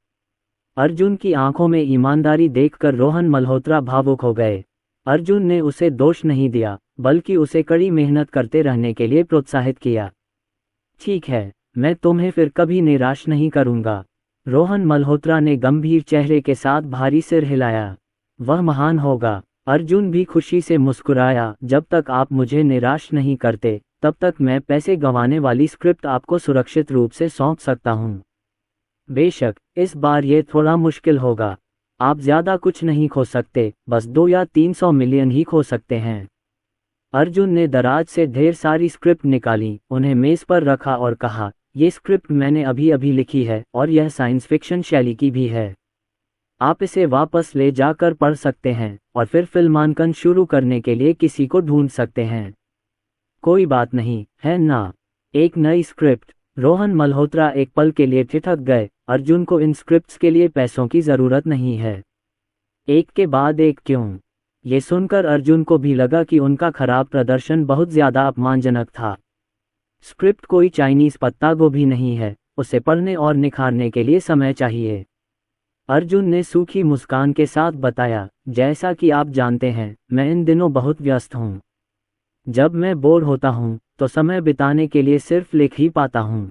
Speaker 2: अर्जुन की आंखों में ईमानदारी देखकर रोहन मल्होत्रा भावुक हो गए। अर्जुन ने उसे दोष नहीं दिया, बल्कि उसे कड़ी मेहनत करते रहने के लिए प्रोत्साहित किया। ठीक है, मैं तुम्हें फिर कभी निराश नहीं करूंगा। रोहन मल्होत्रा ने गंभीर चेहरे के साथ भारी सिर हिलाया। वह महान होगा। अर्जुन भी खुशी से मुस्कुराया, जब तक आप मुझे निराश नहीं करते, तब तक मैं पैसे गंवाने वाली स्क्रिप्ट आपको सुरक्षित रूप से सौंप सकता हूँ। बेशक, इस बार ये थोड़ा मुश्किल होगा। आप ज़्यादा कुछ नहीं खो सकते, बस 2 या 300 मिलियन ही खो सकते हैं। अर्जुन ने दराज से ढेर सारी स्क्रिप्ट निकाली, उन्हें मेज़ पर रखा और कहा, ये स्क्रिप्ट मैंने अभी अभी लिखी है और यह साइंस फिक्शन शैली की भी है। आप इसे वापस ले जाकर पढ़ सकते हैं और फिर फिल्मांकन शुरू करने के लिए किसी को ढूंढ सकते हैं। कोई बात नहीं, है ना? एक नई स्क्रिप्ट। रोहन मल्होत्रा एक पल के लिए ठिठक गए। अर्जुन को इन स्क्रिप्ट्स के लिए पैसों की ज़रूरत नहीं है। एक के बाद एक क्यों? ये सुनकर अर्जुन को भी लगा कि उनका खराब प्रदर्शन बहुत ज़्यादा अपमानजनक था। स्क्रिप्ट कोई चाइनीज़ पत्ता गोभी नहीं है, उसे पढ़ने और निखारने के लिए समय चाहिए। अर्जुन ने सूखी मुस्कान के साथ बताया, जैसा कि आप जानते हैं, मैं इन दिनों बहुत व्यस्त हूँ। जब मैं बोर होता हूँ, तो समय बिताने के लिए सिर्फ लिख ही पाता हूँ।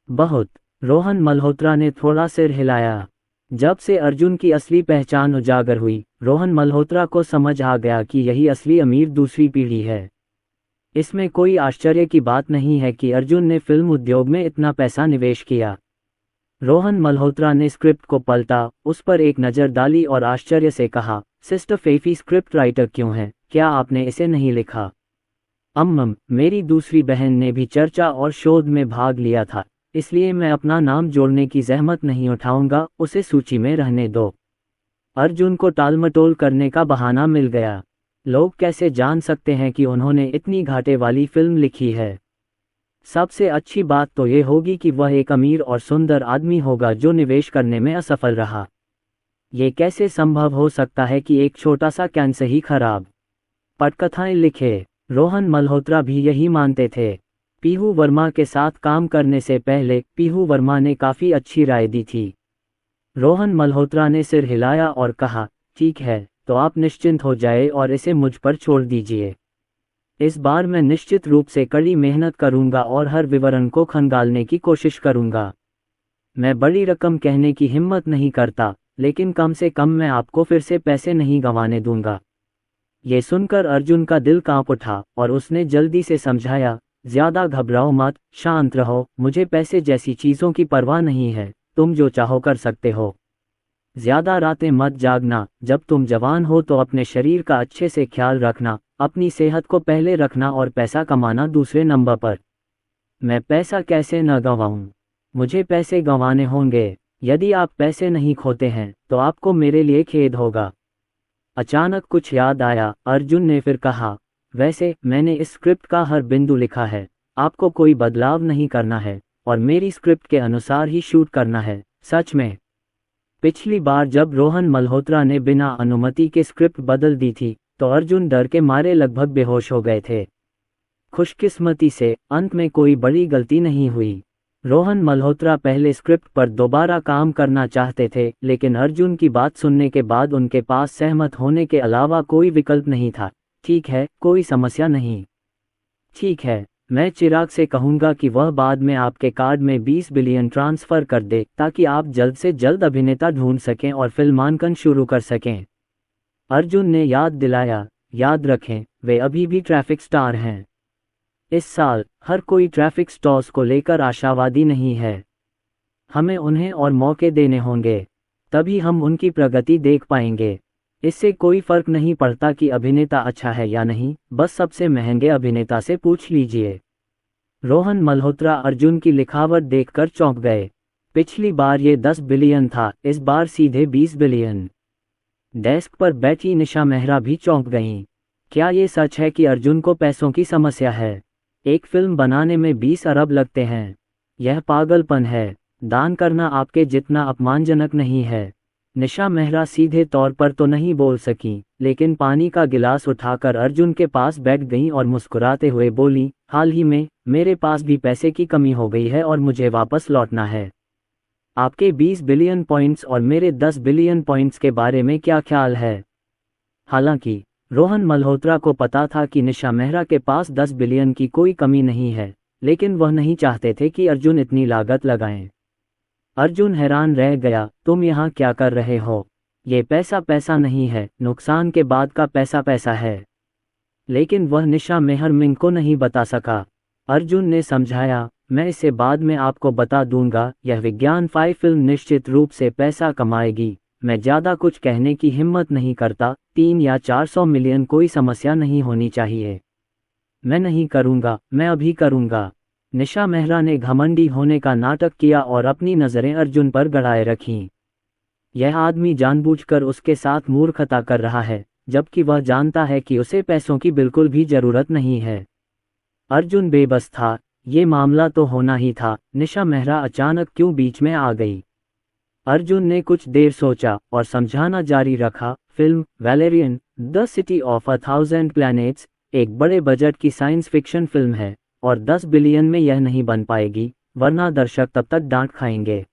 Speaker 2: बहुत। रोहन मल्होत्रा ने थोड़ा सिर हिलाया। जब से अर्जुन की असली पहचान उजागर हुई, रोहन मल्होत्रा को समझ आ गया कि यही असली अमीर दूसरी पीढ़ी है। इसमें कोई आश्चर्य की बात नहीं है कि अर्जुन ने फिल्म उद्योग में इतना पैसा निवेश किया। रोहन मल्होत्रा ने स्क्रिप्ट को पलटा, उस पर एक नज़र डाली और आश्चर्य से कहा, सिस्टर फेफी स्क्रिप्ट राइटर क्यों है? क्या आपने इसे नहीं लिखा? मेरी दूसरी बहन ने भी चर्चा और शोध में भाग लिया था, इसलिए मैं अपना नाम जोड़ने की जहमत नहीं उठाऊंगा, उसे सूची में रहने दो। अर्जुन को टालमटोल करने का बहाना मिल गया। लोग कैसे जान सकते हैं कि उन्होंने इतनी घाटे वाली फिल्म लिखी है? सबसे अच्छी बात तो ये होगी कि वह एक अमीर और सुंदर आदमी होगा जो निवेश करने में असफल रहा। ये कैसे संभव हो सकता है कि एक छोटा सा कैंसर ही खराब पटकथाएं लिखे? रोहन मल्होत्रा भी यही मानते थे। पीहू वर्मा के साथ काम करने से पहले पीहू वर्मा ने काफ़ी अच्छी राय दी थी। रोहन मल्होत्रा ने सिर हिलाया और कहा, ठीक है, तो आप निश्चिंत हो जाए और इसे मुझ पर छोड़ दीजिए। इस बार मैं निश्चित रूप से कड़ी मेहनत करूंगा और हर विवरण को खंगालने की कोशिश करूंगा। मैं बड़ी रकम कहने की हिम्मत नहीं करता, लेकिन कम से कम मैं आपको फिर से पैसे नहीं गंवाने दूंगा। ये सुनकर अर्जुन का दिल कांप उठा और उसने जल्दी से समझाया, ज़्यादा घबराओ मत, शांत रहो, मुझे पैसे जैसी चीज़ों की परवाह नहीं है, तुम जो चाहो कर सकते हो। ज़्यादा रातें मत जागना, जब तुम जवान हो तो अपने शरीर का अच्छे से ख्याल रखना, अपनी सेहत को पहले रखना और पैसा कमाना दूसरे नंबर पर। मैं पैसा कैसे न गंवाऊं? मुझे पैसे गंवाने होंगे। यदि आप पैसे नहीं खोते हैं, तो आपको मेरे लिए खेद होगा। अचानक कुछ याद आया, अर्जुन ने फिर कहा, वैसे मैंने इस स्क्रिप्ट का हर बिंदु लिखा है, आपको कोई बदलाव नहीं करना है और मेरी स्क्रिप्ट के अनुसार ही शूट करना है। सच में? पिछली बार जब रोहन मल्होत्रा ने बिना अनुमति के स्क्रिप्ट बदल दी थी, तो अर्जुन डर के मारे लगभग बेहोश हो गए थे। खुशकिस्मती से अंत में कोई बड़ी गलती नहीं हुई। रोहन मल्होत्रा पहले स्क्रिप्ट पर दोबारा काम करना चाहते थे, लेकिन अर्जुन की बात सुनने के बाद उनके पास सहमत होने के अलावा कोई विकल्प नहीं था। ठीक है, कोई समस्या नहीं। ठीक है, मैं चिराग से कहूँगा कि वह बाद में आपके कार्ड में 20 बिलियन ट्रांसफ़र कर दे, ताकि आप जल्द से जल्द अभिनेता ढूंढ सकें और फिल्मांकन शुरू कर सकें। अर्जुन ने याद दिलाया, याद रखें, वे अभी भी ट्रैफिक स्टार हैं। इस साल हर कोई ट्रैफिक स्टार्स को लेकर आशावादी नहीं है। हमें उन्हें और मौके देने होंगे, तभी हम उनकी प्रगति देख पाएंगे। इससे कोई फर्क नहीं पड़ता कि अभिनेता अच्छा है या नहीं, बस सबसे महंगे अभिनेता से पूछ लीजिए। रोहन मल्होत्रा अर्जुन की लिखावट देखकर चौंक गए। पिछली बार ये 10 बिलियन था, इस बार सीधे 20 बिलियन। डेस्क पर बैठी निशा मेहरा भी चौंक गईं। क्या ये सच है कि अर्जुन को पैसों की समस्या है? एक फिल्म बनाने में 20 अरब लगते हैं। यह पागलपन है। दान करना आपके जितना अपमानजनक नहीं है। निशा मेहरा सीधे तौर पर तो नहीं बोल सकी, लेकिन पानी का गिलास उठाकर अर्जुन के पास बैठ गईं और मुस्कुराते हुए बोली, हाल ही में मेरे पास भी पैसे की कमी हो गई है और मुझे वापस लौटना है। आपके 20 बिलियन पॉइंट्स और मेरे 10 बिलियन पॉइंट्स के बारे में क्या ख्याल है? हालांकि रोहन मल्होत्रा को पता था कि निशा मेहरा के पास 10 बिलियन की कोई कमी नहीं है, लेकिन वह नहीं चाहते थे कि अर्जुन इतनी लागत लगाएं। अर्जुन हैरान रह गया, तुम यहाँ क्या कर रहे हो? ये पैसा पैसा नहीं है, नुकसान के बाद का पैसा पैसा है। लेकिन वह निशा मेहरमिंग को नहीं बता सका। अर्जुन ने समझाया, मैं इसे बाद में आपको बता दूंगा, यह विज्ञान फिल्म निश्चित रूप से पैसा कमाएगी। मैं ज़्यादा कुछ कहने की हिम्मत नहीं करता, 3 या 400 मिलियन कोई समस्या नहीं होनी चाहिए। मैं नहीं करूँगा, मैं अभी करूँगा। निशा मेहरा ने घमंडी होने का नाटक किया और अपनी नज़रें अर्जुन पर गड़ाए रखीं। यह आदमी जानबूझकर उसके साथ मूर्खता कर रहा है, जबकि वह जानता है कि उसे पैसों की बिल्कुल भी जरूरत नहीं है। अर्जुन बेबस था, ये मामला तो होना ही था, निशा मेहरा अचानक क्यों बीच में आ गई। अर्जुन ने कुछ देर सोचा और समझाना जारी रखा, film Valerian the city of 1000 planets एक बड़े बजट की साइंस फिक्शन फिल्म है और 10 बिलियन में यह नहीं बन पाएगी, वरना दर्शक तब तक डांट खाएंगे।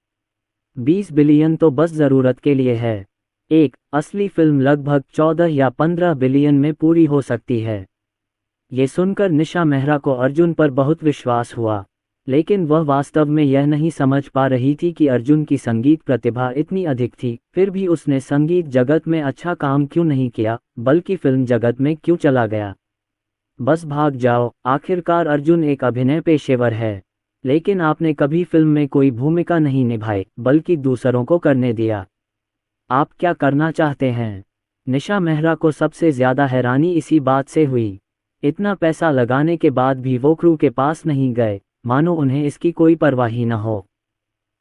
Speaker 2: 20 बिलियन तो बस ज़रूरत के लिए है। एक असली फिल्म लगभग 14 या 15 बिलियन में पूरी हो सकती है। ये सुनकर निशा मेहरा को अर्जुन पर बहुत विश्वास हुआ, लेकिन वह वास्तव में यह नहीं समझ पा रही थी कि अर्जुन की संगीत प्रतिभा इतनी अधिक थी, फिर भी उसने संगीत जगत में अच्छा काम क्यों नहीं किया, बल्कि फिल्म जगत में क्यों चला गया। बस भाग जाओ, आखिरकार अर्जुन एक अभिनय पेशेवर है, लेकिन आपने कभी फिल्म में कोई भूमिका नहीं निभाई, बल्कि दूसरों को करने दिया। आप क्या करना चाहते हैं? निशा मेहरा को सबसे ज्यादा हैरानी इसी बात से हुई। इतना पैसा लगाने के बाद भी वो क्रू के पास नहीं गए, मानो उन्हें इसकी कोई परवाह ही न हो।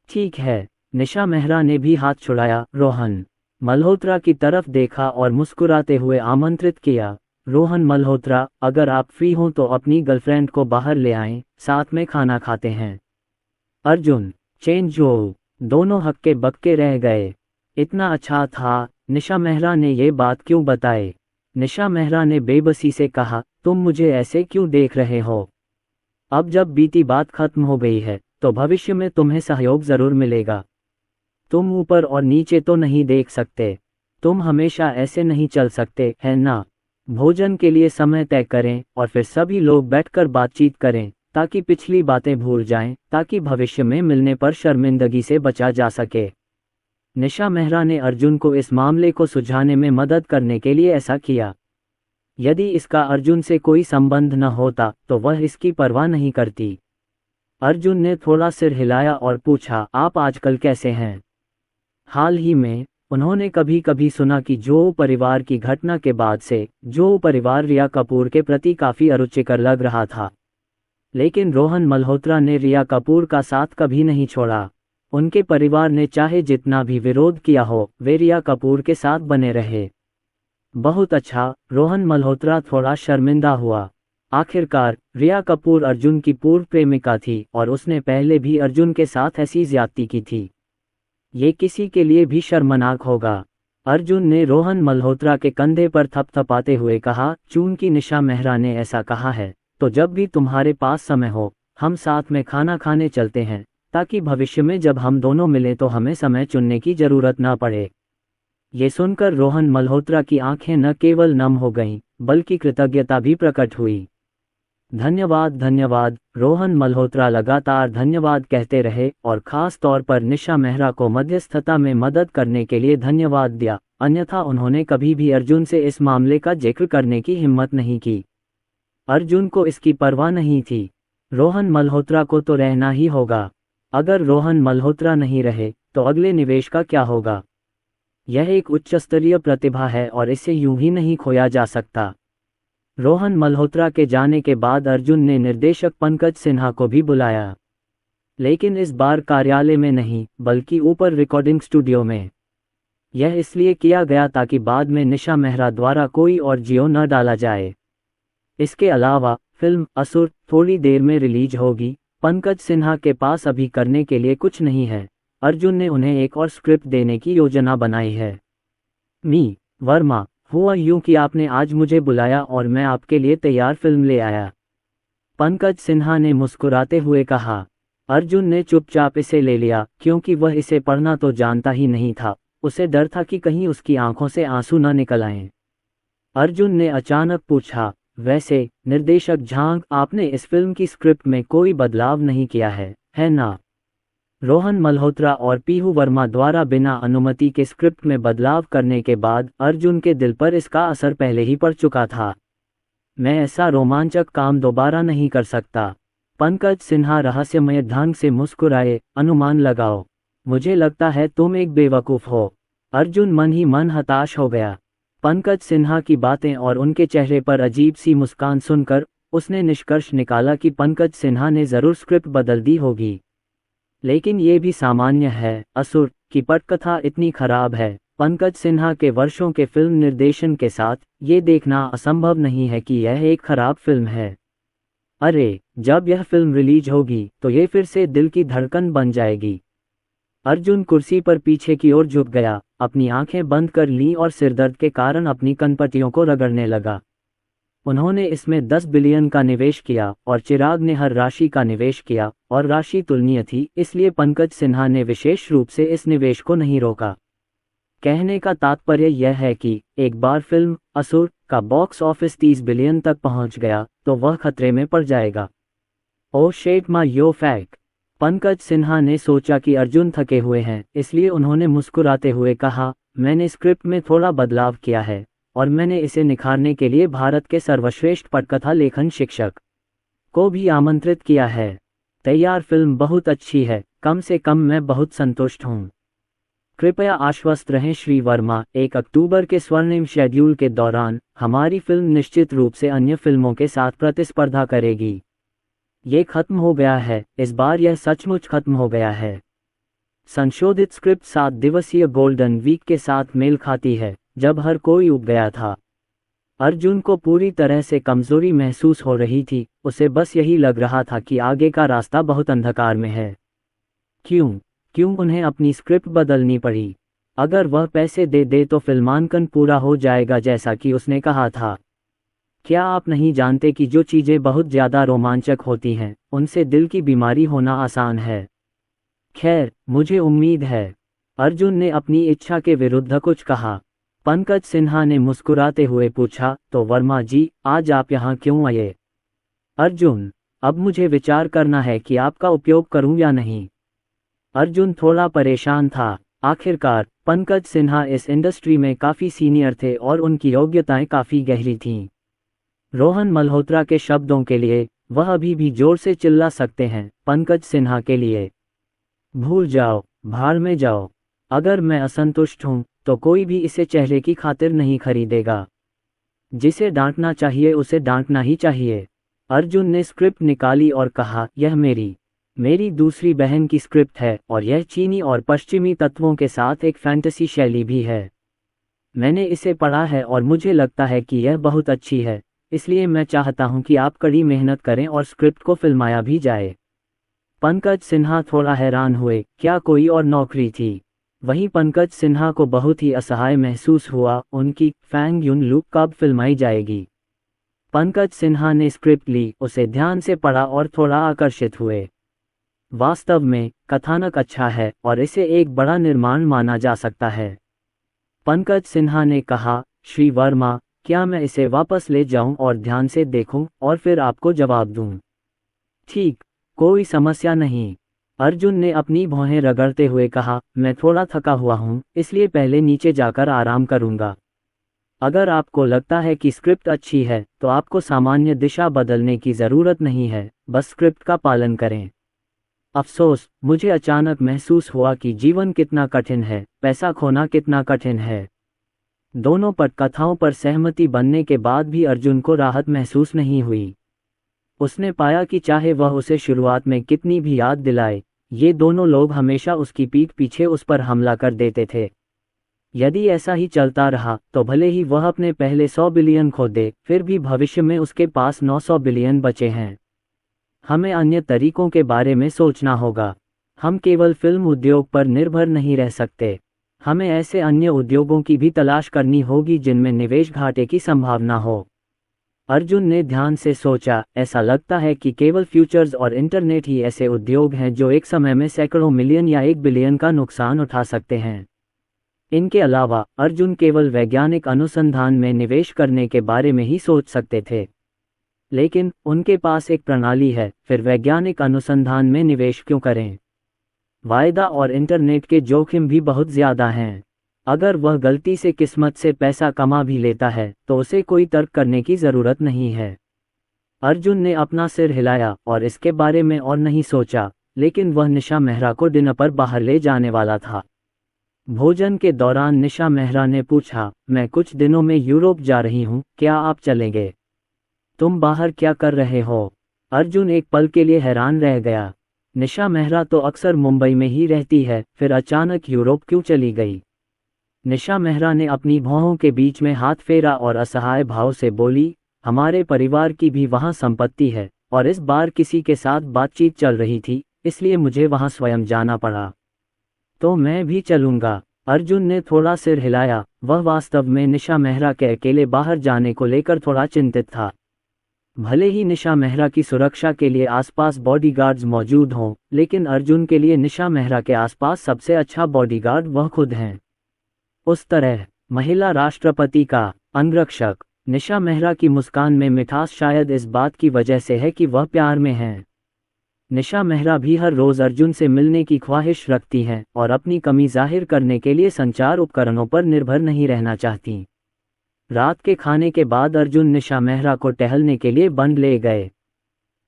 Speaker 2: ठीक है, निशा मेहरा ने भी हाथ छुड़ाया। रोहन मल्होत्रा की तरफ देखा और मुस्कुराते हुए आमंत्रित किया, रोहन मल्होत्रा, अगर आप फ्री हों तो अपनी गर्लफ्रेंड को बाहर ले आएं, साथ में खाना खाते हैं। अर्जुन, चेन जो दोनों हक्के बक्के रह गए। इतना अच्छा था, निशा मेहरा ने ये बात क्यों बताए? निशा मेहरा ने बेबसी से कहा, तुम मुझे ऐसे क्यों देख रहे हो? अब जब बीती बात खत्म हो गई है, तो भविष्य में तुम्हें सहयोग जरूर मिलेगा। तुम ऊपर और नीचे तो नहीं देख सकते, तुम हमेशा ऐसे नहीं चल सकते, है ना? भोजन के लिए समय तय करें और फिर सभी लोग बैठकर बातचीत करें, ताकि पिछली बातें भूल जाएं, ताकि भविष्य में मिलने पर शर्मिंदगी से बचा जा सके। निशा मेहरा ने अर्जुन को इस मामले को सुलझाने में मदद करने के लिए ऐसा किया। यदि इसका अर्जुन से कोई संबंध न होता तो वह इसकी परवाह नहीं करती। अर्जुन ने थोड़ा सिर हिलाया और पूछा, आप आजकल कैसे हैं? हाल ही में उन्होंने कभी कभी सुना कि जो परिवार की घटना के बाद से जो परिवार रिया कपूर के प्रति काफी अरुचिकर लग रहा था, लेकिन रोहन मल्होत्रा ने रिया कपूर का साथ कभी नहीं छोड़ा। उनके परिवार ने चाहे जितना भी विरोध किया हो, वे रिया कपूर के साथ बने रहे। बहुत अच्छा, रोहन मल्होत्रा थोड़ा शर्मिंदा हुआ। आखिरकार रिया कपूर अर्जुन की पूर्व प्रेमिका थी और उसने पहले भी अर्जुन के साथ ऐसी ज्यादती की थी। ये किसी के लिए भी शर्मनाक होगा। अर्जुन ने रोहन मल्होत्रा के कंधे पर थपथपाते हुए कहा, चूंकि निशा मेहरा ने ऐसा कहा है, तो जब भी तुम्हारे पास समय हो, हम साथ में खाना खाने चलते हैं, ताकि भविष्य में जब हम दोनों मिलें तो हमें समय चुनने की जरूरत ना पड़े। ये सुनकर रोहन मल्होत्रा की आंखें न केवल नम हो गईं, बल्कि कृतज्ञता भी प्रकट हुई। धन्यवाद धन्यवाद। रोहन मल्होत्रा लगातार धन्यवाद कहते रहे और खास तौर पर निशा मेहरा को मध्यस्थता में मदद करने के लिए धन्यवाद दिया, अन्यथा उन्होंने कभी भी अर्जुन से इस मामले का जिक्र करने की हिम्मत नहीं की। अर्जुन को इसकी परवाह नहीं थी। रोहन मल्होत्रा को तो रहना ही होगा। अगर रोहन मल्होत्रा नहीं रहे तो अगले निवेश का क्या होगा? यह एक उच्च स्तरीय प्रतिभा है और इसे यूं ही नहीं खोया जा सकता। रोहन मल्होत्रा के जाने के बाद अर्जुन ने निर्देशक पंकज सिन्हा को भी बुलाया, लेकिन इस बार कार्यालय में नहीं, बल्कि ऊपर रिकॉर्डिंग स्टूडियो में। यह इसलिए किया गया ताकि बाद में निशा मेहरा द्वारा कोई और जियो न डाला जाए। इसके अलावा फिल्म असुर थोड़ी देर में रिलीज होगी। पंकज सिन्हा के पास अभी करने के लिए कुछ नहीं है। अर्जुन ने उन्हें एक और स्क्रिप्ट देने की योजना बनाई है। मी वर्मा, हुआ यूं कि आपने आज मुझे बुलाया और मैं आपके लिए तैयार फिल्म ले आया। पंकज सिन्हा ने मुस्कुराते हुए कहा। अर्जुन ने चुपचाप इसे ले लिया, क्योंकि वह इसे पढ़ना तो जानता ही नहीं था। उसे डर था कि कहीं उसकी आंखों से आंसू न निकल आएं। अर्जुन ने अचानक पूछा, वैसे निर्देशक झांग, आपने इस फिल्म की स्क्रिप्ट में कोई बदलाव नहीं किया है ना? रोहन मल्होत्रा और पीहू वर्मा द्वारा बिना अनुमति के स्क्रिप्ट में बदलाव करने के बाद अर्जुन के दिल पर इसका असर पहले ही पड़ चुका था। मैं ऐसा रोमांचक काम दोबारा नहीं कर सकता। पंकज सिन्हा रहस्यमय ढंग से मुस्कुराए, अनुमान लगाओ। मुझे लगता है तुम एक बेवकूफ़ हो। अर्जुन मन ही मन हताश हो गया। पंकज सिन्हा की बातें और उनके चेहरे पर अजीब सी मुस्कान सुनकर उसने निष्कर्ष निकाला कि पंकज सिन्हा ने ज़रूर स्क्रिप्ट बदल दी होगी। लेकिन ये भी सामान्य है, असुर की पटकथा इतनी खराब है। पंकज सिन्हा के वर्षों के फिल्म निर्देशन के साथ ये देखना असंभव नहीं है कि यह एक खराब फिल्म है। अरे, जब यह फिल्म रिलीज होगी तो ये फिर से दिल की धड़कन बन जाएगी। अर्जुन कुर्सी पर पीछे की ओर झुक गया, अपनी आंखें बंद कर लीं और सिरदर्द के कारण अपनी कनपटियों को रगड़ने लगा। उन्होंने इसमें 10 बिलियन का निवेश किया और चिराग ने हर राशि का निवेश किया और राशि तुलनीय थी, इसलिए पंकज सिन्हा ने विशेष रूप से इस निवेश को नहीं रोका। कहने का तात्पर्य यह है कि एक बार फिल्म असुर का बॉक्स ऑफिस 30 बिलियन तक पहुंच गया तो वह खतरे में पड़ जाएगा। ओ शेट मा यो फैक। पंकज सिन्हा ने सोचा कि अर्जुन थके हुए हैं, इसलिए उन्होंने मुस्कुराते हुए कहा, मैंने स्क्रिप्ट में थोड़ा बदलाव किया है और मैंने इसे निखारने के लिए भारत के सर्वश्रेष्ठ पटकथा लेखन शिक्षक को भी आमंत्रित किया है। तैयार फिल्म बहुत अच्छी है, कम से कम मैं बहुत संतुष्ट हूँ। कृपया आश्वस्त रहें श्री वर्मा, 1 अक्टूबर के स्वर्णिम शेड्यूल के दौरान हमारी फिल्म निश्चित रूप से अन्य फिल्मों के साथ प्रतिस्पर्धा करेगी। ये खत्म हो गया है, इस बार यह सचमुच खत्म हो गया है। संशोधित स्क्रिप्ट 7 दिवसीय गोल्डन वीक के साथ मेल खाती है, जब हर कोई उब गया था। अर्जुन को पूरी तरह से कमजोरी महसूस हो रही थी, उसे बस यही लग रहा था कि आगे का रास्ता बहुत अंधकार में है। क्यों उन्हें अपनी स्क्रिप्ट बदलनी पड़ी? अगर वह पैसे दे दे तो फिल्मांकन पूरा हो जाएगा जैसा कि उसने कहा था। क्या आप नहीं जानते कि जो चीज़ें बहुत ज़्यादा रोमांचक होती हैं उनसे दिल की बीमारी होना आसान है? खैर, मुझे उम्मीद है। अर्जुन ने अपनी इच्छा के विरुद्ध कुछ कहा। पंकज सिन्हा ने मुस्कुराते हुए पूछा, तो वर्मा जी, आज आप यहाँ क्यों आए? अर्जुन, अब मुझे विचार करना है कि आपका उपयोग करूं या नहीं। अर्जुन थोड़ा परेशान था। आखिरकार पंकज सिन्हा इस इंडस्ट्री में काफ़ी सीनियर थे और उनकी योग्यताएं काफ़ी गहरी थीं। रोहन मल्होत्रा के शब्दों के लिए वह अभी भी जोर से चिल्ला सकते हैं, पंकज सिन्हा के लिए भूल जाओ, भाड़ में जाओ। अगर मैं असंतुष्ट हूं तो कोई भी इसे चेहरे की खातिर नहीं खरीदेगा। जिसे डांटना चाहिए उसे डांटना ही चाहिए। अर्जुन ने स्क्रिप्ट निकाली और कहा, यह मेरी दूसरी बहन की स्क्रिप्ट है और यह चीनी और पश्चिमी तत्वों के साथ एक फैंटेसी शैली भी है। मैंने इसे पढ़ा है और मुझे लगता है कि यह बहुत अच्छी है, इसलिए मैं चाहता हूं कि आप कड़ी मेहनत करें और स्क्रिप्ट को फिल्माया भी जाए। पंकज सिन्हा थोड़ा हैरान हुए, क्या कोई और नौकरी थी? वहीं पंकज सिन्हा को बहुत ही असहाय महसूस हुआ, उनकी फैंग युन लुक कब फिल्माई जाएगी? पंकज सिन्हा ने स्क्रिप्ट ली, उसे ध्यान से पढ़ा और थोड़ा आकर्षित हुए। वास्तव में कथानक अच्छा है और इसे एक बड़ा निर्माण माना जा सकता है। पंकज सिन्हा ने कहा, श्री वर्मा, क्या मैं इसे वापस ले जाऊं और ध्यान से देखूं और फिर आपको जवाब दूं? ठीक, कोई समस्या नहीं। अर्जुन ने अपनी भौहें रगड़ते हुए कहा, मैं थोड़ा थका हुआ हूं, इसलिए पहले नीचे जाकर आराम करूंगा। अगर आपको लगता है कि स्क्रिप्ट अच्छी है तो आपको सामान्य दिशा बदलने की ज़रूरत नहीं है, बस स्क्रिप्ट का पालन करें। अफसोस, मुझे अचानक महसूस हुआ कि जीवन कितना कठिन है, पैसा खोना कितना कठिन है। दोनों पटकथाओं पर सहमति बनने के बाद भी अर्जुन को राहत महसूस नहीं हुई। उसने पाया कि चाहे वह उसे शुरुआत में कितनी भी याद दिलाए, ये दोनों लोग हमेशा उसकी पीठ पीछे उस पर हमला कर देते थे। यदि ऐसा ही चलता रहा तो भले ही वह अपने पहले 100 बिलियन खो दे, फिर भी भविष्य में उसके पास 900 बिलियन बचे हैं। हमें अन्य तरीकों के बारे में सोचना होगा। हम केवल फिल्म उद्योग पर निर्भर नहीं रह सकते। हमें ऐसे अन्य उद्योगों की भी तलाश करनी होगी जिनमें निवेश घाटे की संभावना हो। अर्जुन ने ध्यान से सोचा, ऐसा लगता है कि केवल फ्यूचर्स और इंटरनेट ही ऐसे उद्योग हैं जो एक समय में सैकड़ों मिलियन या 1 बिलियन का नुकसान उठा सकते हैं। इनके अलावा अर्जुन केवल वैज्ञानिक अनुसंधान में निवेश करने के बारे में ही सोच सकते थे, लेकिन उनके पास एक प्रणाली है, फिर वैज्ञानिक अनुसंधान में निवेश क्यों करें? वायदा और इंटरनेट के जोखिम भी बहुत ज़्यादा हैं। अगर वह गलती से किस्मत से पैसा कमा भी लेता है तो उसे कोई तर्क करने की ज़रूरत नहीं है। अर्जुन ने अपना सिर हिलाया और इसके बारे में और नहीं सोचा, लेकिन वह निशा मेहरा को डिनर पर बाहर ले जाने वाला था। भोजन के दौरान निशा मेहरा ने पूछा, मैं कुछ दिनों में यूरोप जा रही हूँ, क्या आप चलेंगे? तुम बाहर क्या कर रहे हो? अर्जुन एक पल के लिए हैरान रह गया। निशा मेहरा तो अक्सर मुंबई में ही रहती है, फिर अचानक यूरोप क्यों चली गई? निशा मेहरा ने अपनी भौहों के बीच में हाथ फेरा और असहाय भाव से बोली, हमारे परिवार की भी वहाँ संपत्ति है और इस बार किसी के साथ बातचीत चल रही थी, इसलिए मुझे वहाँ स्वयं जाना पड़ा। तो मैं भी चलूँगा। अर्जुन ने थोड़ा सिर हिलाया। वह वास्तव में निशा मेहरा के अकेले बाहर जाने को लेकर थोड़ा चिंतित था। भले ही निशा मेहरा की सुरक्षा के लिए आसपास बॉडीगार्ड्स मौजूद हों, लेकिन अर्जुन के लिए निशा मेहरा के आसपास सबसे अच्छा बॉडीगार्ड वह खुद हैं। उस तरह महिला राष्ट्रपति का अंगरक्षक। निशा मेहरा की मुस्कान में मिठास शायद इस बात की वजह से है कि वह प्यार में हैं। निशा मेहरा भी हर रोज अर्जुन से मिलने की ख्वाहिश रखती हैं और अपनी कमी जाहिर करने के लिए संचार उपकरणों पर निर्भर नहीं रहना चाहती। रात के खाने के बाद अर्जुन निशा मेहरा को टहलने के लिए बंद ले गए।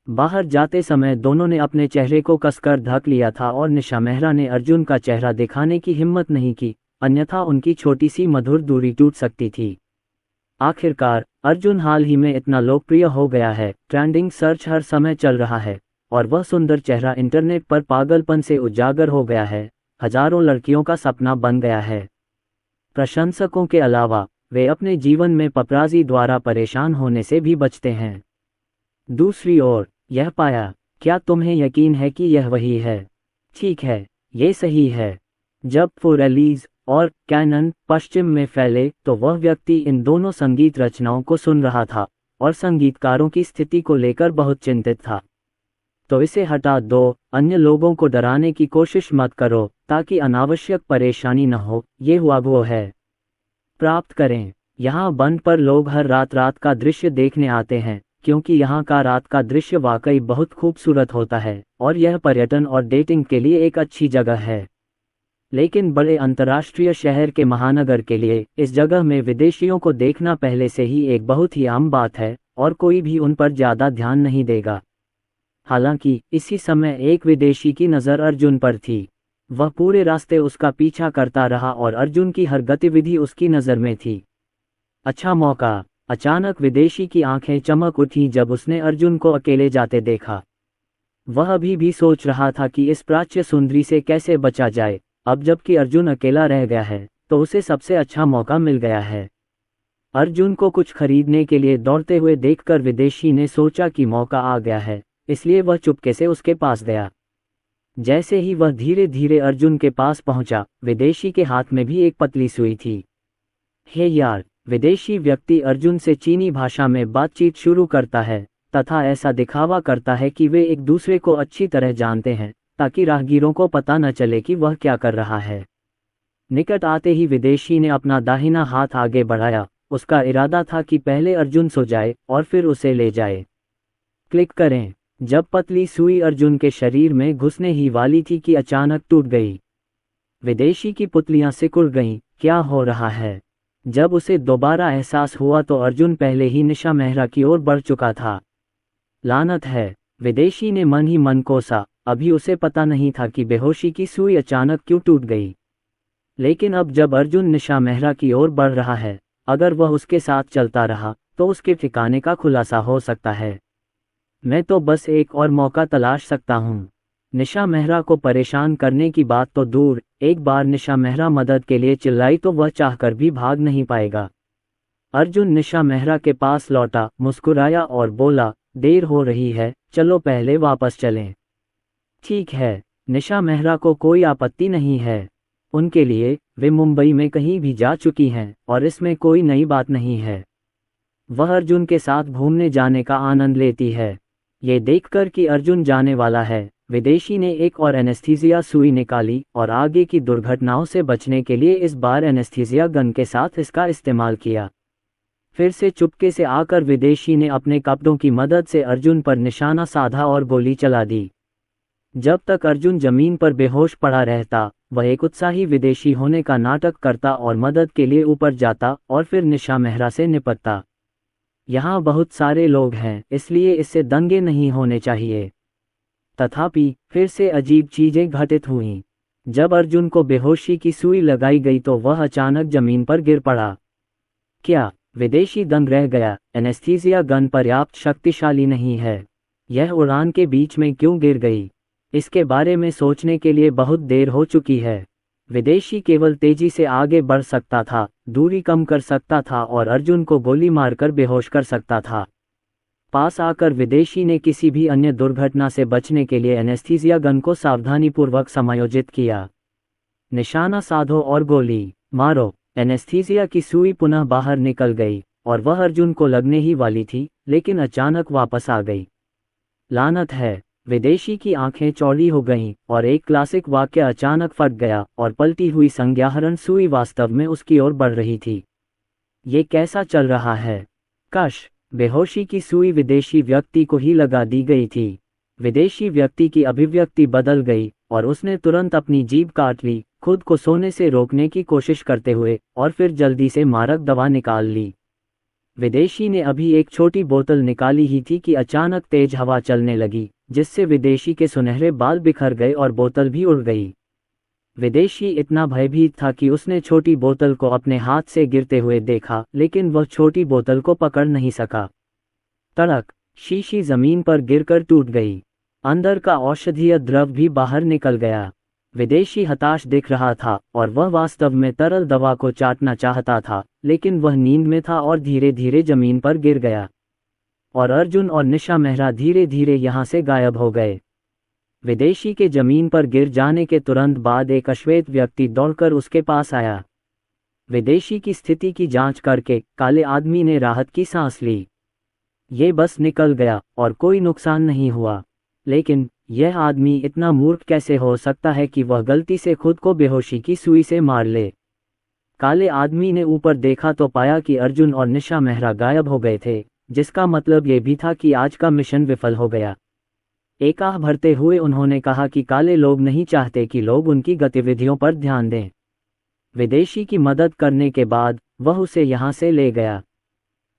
Speaker 2: बाहर जाते समय दोनों ने अपने चेहरे को कसकर ढक लिया था और निशा मेहरा ने अर्जुन का चेहरा दिखाने की हिम्मत नहीं की, अन्यथा उनकी छोटी सी मधुर दूरी टूट सकती थी। आखिरकार अर्जुन हाल ही में इतना लोकप्रिय हो गया है, ट्रेंडिंग सर्च हर समय चल रहा है और वह सुंदर चेहरा इंटरनेट पर पागलपन से उजागर हो गया है, हजारों लड़कियों का सपना बन गया है। प्रशंसकों के अलावा वे अपने जीवन में पपराजी द्वारा परेशान होने से भी बचते हैं। दूसरी ओर यह पाया, क्या तुम्हें यकीन है कि यह वही है? ठीक है, ये सही है। जब फोरेलीज और कैनन पश्चिम में फैले तो वह व्यक्ति इन दोनों संगीत रचनाओं को सुन रहा था और संगीतकारों की स्थिति को लेकर बहुत चिंतित था। तो इसे हटा दो, अन्य लोगों को डराने की कोशिश मत करो ताकि अनावश्यक परेशानी न हो, ये हुआ वो है। प्राप्त करें। यहाँ बंद पर लोग हर रात का दृश्य देखने आते हैं, क्योंकि यहाँ का रात का दृश्य वाकई बहुत खूबसूरत होता है और यह पर्यटन और डेटिंग के लिए एक अच्छी जगह है। लेकिन बड़े अंतर्राष्ट्रीय शहर के महानगर के लिए इस जगह में विदेशियों को देखना पहले से ही एक बहुत ही आम बात है और कोई भी उन पर ज़्यादा ध्यान नहीं देगा। हालांकि इसी समय एक विदेशी की नज़र अर्जुन पर थी। वह पूरे रास्ते उसका पीछा करता रहा और अर्जुन की हर गतिविधि उसकी नज़र में थी। अच्छा मौका। अचानक विदेशी की आंखें चमक उठी जब उसने अर्जुन को अकेले जाते देखा। वह अभी भी सोच रहा था कि इस प्राच्य सुंदरी से कैसे बचा जाए। अब जबकि अर्जुन अकेला रह गया है तो उसे सबसे अच्छा मौका मिल गया है। अर्जुन को कुछ खरीदने के लिए दौड़ते हुए देखकर विदेशी ने सोचा कि मौका आ गया है, इसलिए वह चुपके से उसके पास गया। जैसे ही वह धीरे धीरे अर्जुन के पास पहुंचा, विदेशी के हाथ में भी एक पतली सुई थी। हे यार, विदेशी व्यक्ति अर्जुन से चीनी भाषा में बातचीत शुरू करता है तथा ऐसा दिखावा करता है कि वे एक दूसरे को अच्छी तरह जानते हैं ताकि राहगीरों को पता न चले कि वह क्या कर रहा है। निकट आते ही विदेशी ने अपना दाहिना हाथ आगे बढ़ाया। उसका इरादा था कि पहले अर्जुन सो जाए और फिर उसे ले जाए। क्लिक करें। जब पतली सुई अर्जुन के शरीर में घुसने ही वाली थी कि अचानक टूट गई। विदेशी की पुतलियां सिकुड़ गईं। क्या हो रहा है? जब उसे दोबारा एहसास हुआ तो अर्जुन पहले ही निशा मेहरा की ओर बढ़ चुका था। लानत है, विदेशी ने मन ही मन कोसा। अभी उसे पता नहीं था कि बेहोशी की सुई अचानक क्यों टूट गई। लेकिन अब जब अर्जुन निशा मेहरा की ओर बढ़ रहा है, अगर वह उसके साथ चलता रहा तो उसके ठिकाने का खुलासा हो सकता है। मैं तो बस एक और मौका तलाश सकता हूँ। निशा मेहरा को परेशान करने की बात तो दूर, एक बार निशा मेहरा मदद के लिए चिल्लाई तो वह चाहकर भी भाग नहीं पाएगा। अर्जुन निशा मेहरा के पास लौटा, मुस्कुराया और बोला, देर हो रही है, चलो पहले वापस चलें। ठीक है। निशा मेहरा को कोई आपत्ति नहीं है। उनके लिए वे मुंबई में कहीं भी जा चुकी हैं और इसमें कोई नई बात नहीं है। वह अर्जुन के साथ घूमने जाने का आनंद लेती है। ये देखकर कि अर्जुन जाने वाला है, विदेशी ने एक और एनेस्थीसिया सुई निकाली और आगे की दुर्घटनाओं से बचने के लिए इस बार एनेस्थीसिया गन के साथ इसका इस्तेमाल किया। फिर से चुपके से आकर विदेशी ने अपने कपड़ों की मदद से अर्जुन पर निशाना साधा और गोली चला दी। जब तक अर्जुन जमीन पर बेहोश पड़ा रहता, वह एक उत्साही विदेशी होने का नाटक करता और मदद के लिए ऊपर जाता और फिर निशा मेहरा से निपटता। यहाँ बहुत सारे लोग हैं, इसलिए इससे दंगे नहीं होने चाहिए। तथापि फिर से अजीब चीजें घटित हुईं। जब अर्जुन को बेहोशी की सुई लगाई गई तो वह अचानक जमीन पर गिर पड़ा। क्या? विदेशी दंग रह गया। एनेस्थीसिया गन पर्याप्त शक्तिशाली नहीं है। यह उड़ान के बीच में क्यों गिर गई? इसके बारे में सोचने के लिए बहुत देर हो चुकी है। विदेशी केवल तेजी से आगे बढ़ सकता था, दूरी कम कर सकता था और अर्जुन को गोली मारकर बेहोश कर सकता था। पास आकर विदेशी ने किसी भी अन्य दुर्घटना से बचने के लिए एनेस्थीसिया गन को सावधानीपूर्वक समायोजित किया। निशाना साधो और गोली मारो। एनेस्थीसिया की सुई पुनः बाहर निकल गई और वह अर्जुन को लगने ही वाली थी, लेकिन अचानक वापस आ गई। लानत है। विदेशी की आंखें चौड़ी हो गईं और एक क्लासिक वाक्य अचानक फट गया और पलटी हुई संज्ञाहरण सुई वास्तव में उसकी ओर बढ़ रही थी। ये कैसा चल रहा है? कश, बेहोशी की सुई विदेशी व्यक्ति को ही लगा दी गई थी। विदेशी व्यक्ति की अभिव्यक्ति बदल गई और उसने तुरंत अपनी जीभ काट ली, खुद को सोने से रोकने की कोशिश करते हुए, और फिर जल्दी से मारक दवा निकाल ली। विदेशी ने अभी एक छोटी बोतल निकाली ही थी कि अचानक तेज हवा चलने लगी, जिससे विदेशी के सुनहरे बाल बिखर गए और बोतल भी उड़ गई। विदेशी इतना भयभीत था कि उसने छोटी बोतल को अपने हाथ से गिरते हुए देखा, लेकिन वह छोटी बोतल को पकड़ नहीं सका। तड़क, शीशी जमीन पर गिरकर टूट गई। अंदर का औषधीय द्रव भी बाहर निकल गया। विदेशी हताश दिख रहा था और वह वास्तव में तरल दवा को चाटना चाहता था, लेकिन वह नींद में था और धीरे धीरे जमीन पर गिर गया। और अर्जुन और निशा मेहरा धीरे धीरे यहाँ से गायब हो गए। विदेशी के जमीन पर गिर जाने के तुरंत बाद एक अश्वेत व्यक्ति दौड़कर उसके पास आया। विदेशी की स्थिति की जांच करके काले आदमी ने राहत की सांस ली। ये बस निकल गया और कोई नुकसान नहीं हुआ। लेकिन यह आदमी इतना मूर्ख कैसे हो सकता है कि वह गलती से खुद को बेहोशी की सुई से मार ले? काले आदमी ने ऊपर देखा तो पाया कि अर्जुन और निशा मेहरा गायब हो गए थे, जिसका मतलब ये भी था कि आज का मिशन विफल हो गया। एक आह भरते हुए उन्होंने कहा कि काले लोग नहीं चाहते कि लोग उनकी गतिविधियों पर ध्यान दें। विदेशी की मदद करने के बाद वह उसे यहाँ से ले गया।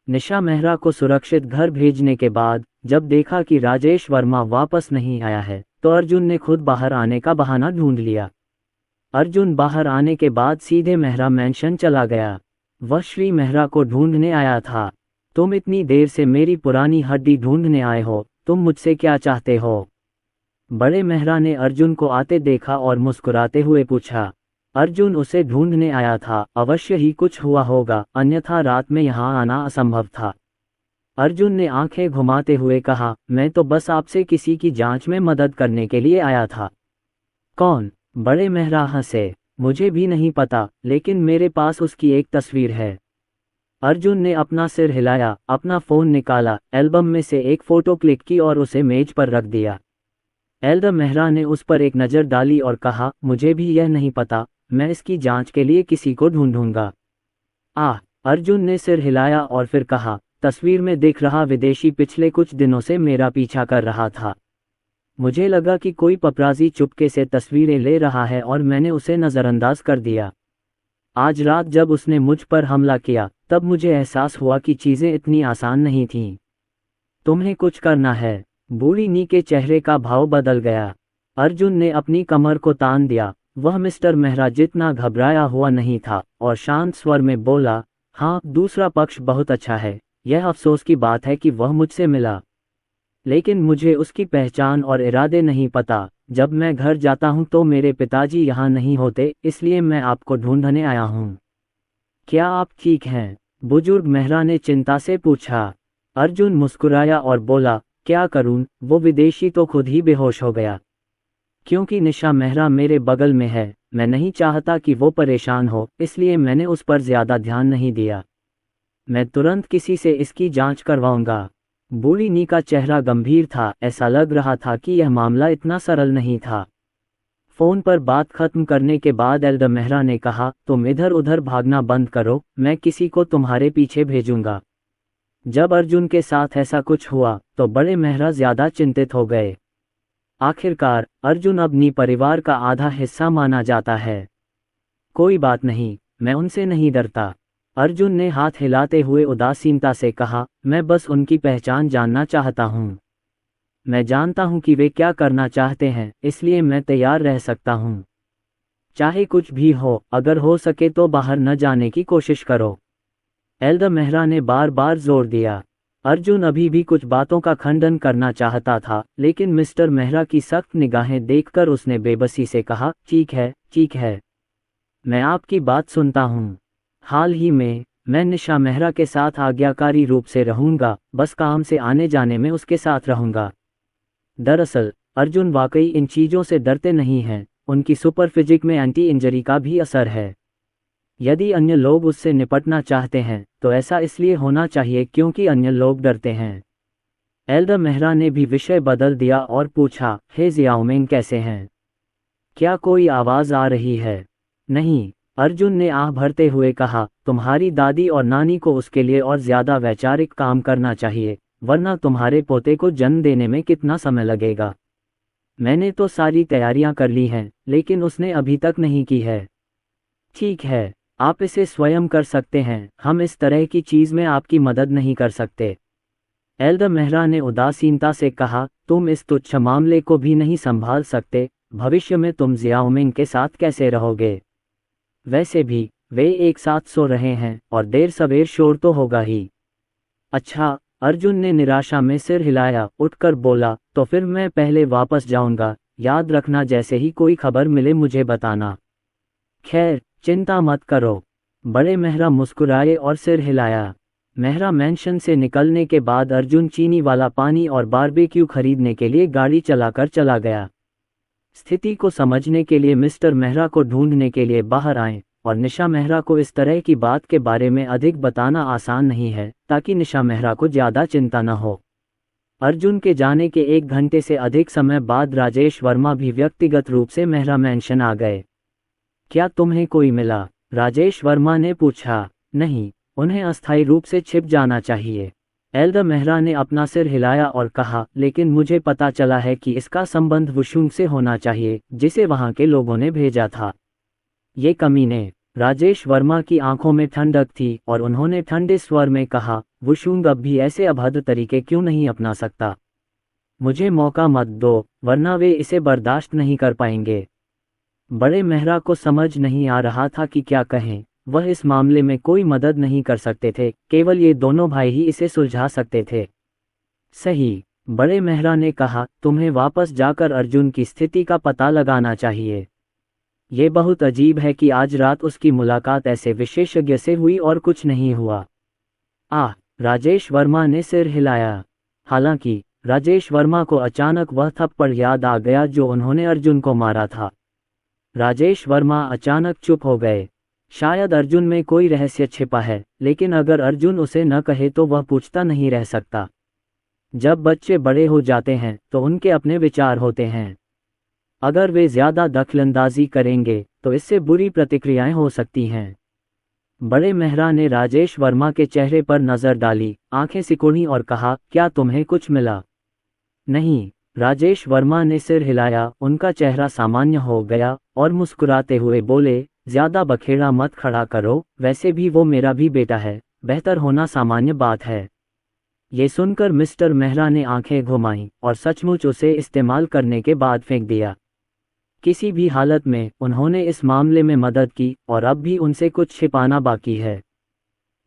Speaker 2: निशा मेहरा को सुरक्षित घर भेजने के बाद जब देखा कि राजेश वर्मा वापस नहीं आया है, तो अर्जुन ने खुद बाहर आने का बहाना ढूंढ लिया। अर्जुन बाहर आने के बाद सीधे मेहरा मैंशन चला गया। वह श्री मेहरा को ढूंढने आया था। तुम इतनी देर से मेरी पुरानी हड्डी ढूंढने आए हो, तुम मुझसे क्या चाहते हो? बड़े मेहरा ने अर्जुन को आते देखा और मुस्कुराते हुए पूछा। अर्जुन उसे ढूंढने आया था, अवश्य ही कुछ हुआ होगा, अन्यथा रात में यहाँ आना असंभव था। अर्जुन ने आंखें घुमाते हुए कहा, मैं तो बस आपसे किसी की जांच में मदद करने के लिए आया था। कौन? बड़े मेहरा हंसे। मुझे भी नहीं पता, लेकिन मेरे पास उसकी एक तस्वीर है। अर्जुन ने अपना सिर हिलाया, अपना फोन निकाला, एल्बम में से एक फोटो क्लिक की और उसे मेज पर रख दिया। एल्डर मेहरा ने उस पर एक नज़र डाली और कहा, मुझे भी यह नहीं पता, मैं इसकी जांच के लिए किसी को ढूंढूंगा। अर्जुन ने सिर हिलाया और फिर कहा, तस्वीर में दिख रहा विदेशी पिछले कुछ दिनों से मेरा पीछा कर रहा था। मुझे लगा कि कोई पपराजी चुपके से तस्वीरें ले रहा है और मैंने उसे नज़रअंदाज कर दिया। आज रात जब उसने मुझ पर हमला किया, तब मुझे एहसास हुआ कि चीज़ें इतनी आसान नहीं थीं। तुम्हें कुछ करना है। बूढ़ी नी के चेहरे का भाव बदल गया। अर्जुन ने अपनी कमर को तान दिया। वह मिस्टर मेहरा जितना घबराया हुआ नहीं था और शांत स्वर में बोला, हाँ, दूसरा पक्ष बहुत अच्छा है। यह अफसोस की बात है कि वह मुझसे मिला, लेकिन मुझे उसकी पहचान और इरादे नहीं पता। जब मैं घर जाता हूं तो मेरे पिताजी यहाँ नहीं होते, इसलिए मैं आपको ढूंढने आया हूँ। क्या आप ठीक हैं? बुजुर्ग मेहरा ने चिंता से पूछा। अर्जुन मुस्कुराया और बोला, क्या करूं, वो विदेशी तो खुद ही बेहोश हो गया। क्योंकि निशा मेहरा मेरे बगल में है, मैं नहीं चाहता कि वो परेशान हो, इसलिए मैंने उस पर ज्यादा ध्यान नहीं दिया। मैं तुरंत किसी से इसकी जांच करवाऊंगा। बूढ़ी नी का चेहरा गंभीर था, ऐसा लग रहा था कि यह मामला इतना सरल नहीं था। फोन पर बात खत्म करने के बाद एल्डर मेहरा ने कहा, तुम इधर उधर भागना बंद करो, मैं किसी को तुम्हारे पीछे भेजूंगा। जब अर्जुन के साथ ऐसा कुछ हुआ तो बड़े मेहरा ज्यादा चिंतित हो गए। आखिरकार अर्जुन अपनी परिवार का आधा हिस्सा माना जाता है। कोई बात नहीं, मैं उनसे नहीं डरता। अर्जुन ने हाथ हिलाते हुए उदासीनता से कहा, मैं बस उनकी पहचान जानना चाहता हूँ। मैं जानता हूं कि वे क्या करना चाहते हैं, इसलिए मैं तैयार रह सकता हूं। चाहे कुछ भी हो, अगर हो सके तो बाहर न जाने की कोशिश करो। एल्डर मेहरा ने बार बार जोर दिया। अर्जुन अभी भी कुछ बातों का खंडन करना चाहता था, लेकिन मिस्टर मेहरा की सख्त निगाहें देखकर उसने बेबसी से कहा, ठीक है, मैं आपकी बात सुनता हूं। हाल ही में मैं निशा मेहरा के साथ आज्ञाकारी रूप से रहूंगा, बस काम से आने जाने में उसके साथ रहूंगा। दरअसल अर्जुन वाकई इन चीज़ों से डरते नहीं हैं, उनकी सुपरफिजिक में एंटी इंजरी का भी असर है। यदि अन्य लोग उससे निपटना चाहते हैं तो ऐसा इसलिए होना चाहिए क्योंकि अन्य लोग डरते हैं। एल्डर मेहरा ने भी विषय बदल दिया और पूछा, हे जियाओमिंग कैसे हैं? क्या कोई आवाज़ आ रही है? नहीं, अर्जुन ने आह भरते हुए कहा, तुम्हारी दादी और नानी को उसके लिए और ज़्यादा वैचारिक काम करना चाहिए, वरना तुम्हारे पोते को जन्म देने में कितना समय लगेगा। मैंने तो सारी तैयारियां कर ली हैं, लेकिन उसने अभी तक नहीं की है। ठीक है, आप इसे स्वयं कर सकते हैं, हम इस तरह की चीज़ में आपकी मदद नहीं कर सकते। एल्डर मेहरा ने उदासीनता से कहा, तुम इस तुच्छ मामले को भी नहीं संभाल सकते, भविष्य में तुम जियाओमिंग के साथ कैसे रहोगे? वैसे भी वे एक साथ सो रहे हैं और देर सवेर शोर तो होगा ही। अच्छा, अर्जुन ने निराशा में सिर हिलाया, उठकर बोला, तो फिर मैं पहले वापस जाऊंगा, याद रखना जैसे ही कोई खबर मिले मुझे बताना। खैर, चिंता मत करो। बड़े मेहरा मुस्कुराए और सिर हिलाया। मेहरा मैंशन से निकलने के बाद अर्जुन चीनी वाला पानी और बारबेक्यू खरीदने के लिए गाड़ी चलाकर चला गया। स्थिति को समझने के लिए मिस्टर मेहरा को ढूंढने के लिए बाहर आए, और निशा मेहरा को इस तरह की बात के बारे में अधिक बताना आसान नहीं है, ताकि निशा मेहरा को ज़्यादा चिंता न हो। अर्जुन के जाने के 1 घंटे से अधिक समय बाद राजेश वर्मा भी व्यक्तिगत रूप से मेहरा मैंशन आ गए। क्या तुम्हें कोई मिला? राजेश वर्मा ने पूछा। नहीं, उन्हें अस्थायी रूप से छिप जाना चाहिए। एल्डर मेहरा ने अपना सिर हिलाया और कहा, लेकिन मुझे पता चला है कि इसका संबंध वुशुंग से होना चाहिए, जिसे वहां के लोगों ने भेजा था। ये कमीने। राजेश वर्मा की आंखों में ठंडक थी और उन्होंने ठंडे स्वर में कहा, वुशुंग अब भी ऐसे अभद्र तरीके क्यों नहीं अपना सकता? मुझे मौका मत दो, वरना वे इसे बर्दाश्त नहीं कर पाएंगे। बड़े मेहरा को समझ नहीं आ रहा था कि क्या कहें। वह इस मामले में कोई मदद नहीं कर सकते थे, केवल ये दोनों भाई ही इसे सुलझा सकते थे। सही, बड़े मेहरा ने कहा, तुम्हें वापस जाकर अर्जुन की स्थिति का पता लगाना चाहिए। ये बहुत अजीब है कि आज रात उसकी मुलाकात ऐसे विशेषज्ञ से हुई और कुछ नहीं हुआ। राजेश वर्मा ने सिर हिलाया। हालांकि राजेश वर्मा को अचानक वह थप्पड़ याद आ गया जो उन्होंने अर्जुन को मारा था। राजेश वर्मा अचानक चुप हो गए। शायद अर्जुन में कोई रहस्य छिपा है, लेकिन अगर अर्जुन उसे न कहे तो वह पूछता नहीं रह सकता। जब बच्चे बड़े हो जाते हैं तो उनके अपने विचार होते हैं। अगर वे ज्यादा दखलंदाजी करेंगे तो इससे बुरी प्रतिक्रियाएं हो सकती हैं। बड़े मेहरा ने राजेश वर्मा के चेहरे पर नजर डाली, आंखें सिकुड़ी और कहा, क्या तुम्हें कुछ मिला? नहीं, राजेश वर्मा ने सिर हिलाया। उनका चेहरा सामान्य हो गया और मुस्कुराते हुए बोले, ज्यादा बखेड़ा मत खड़ा करो, वैसे भी वो मेरा भी बेटा है, बेहतर होना सामान्य बात है। ये सुनकर मिस्टर मेहरा ने आंखें घुमाईं और सचमुच उसे इस्तेमाल करने के बाद फेंक दिया। किसी भी हालत में उन्होंने इस मामले में मदद की और अब भी उनसे कुछ छिपाना बाकी है।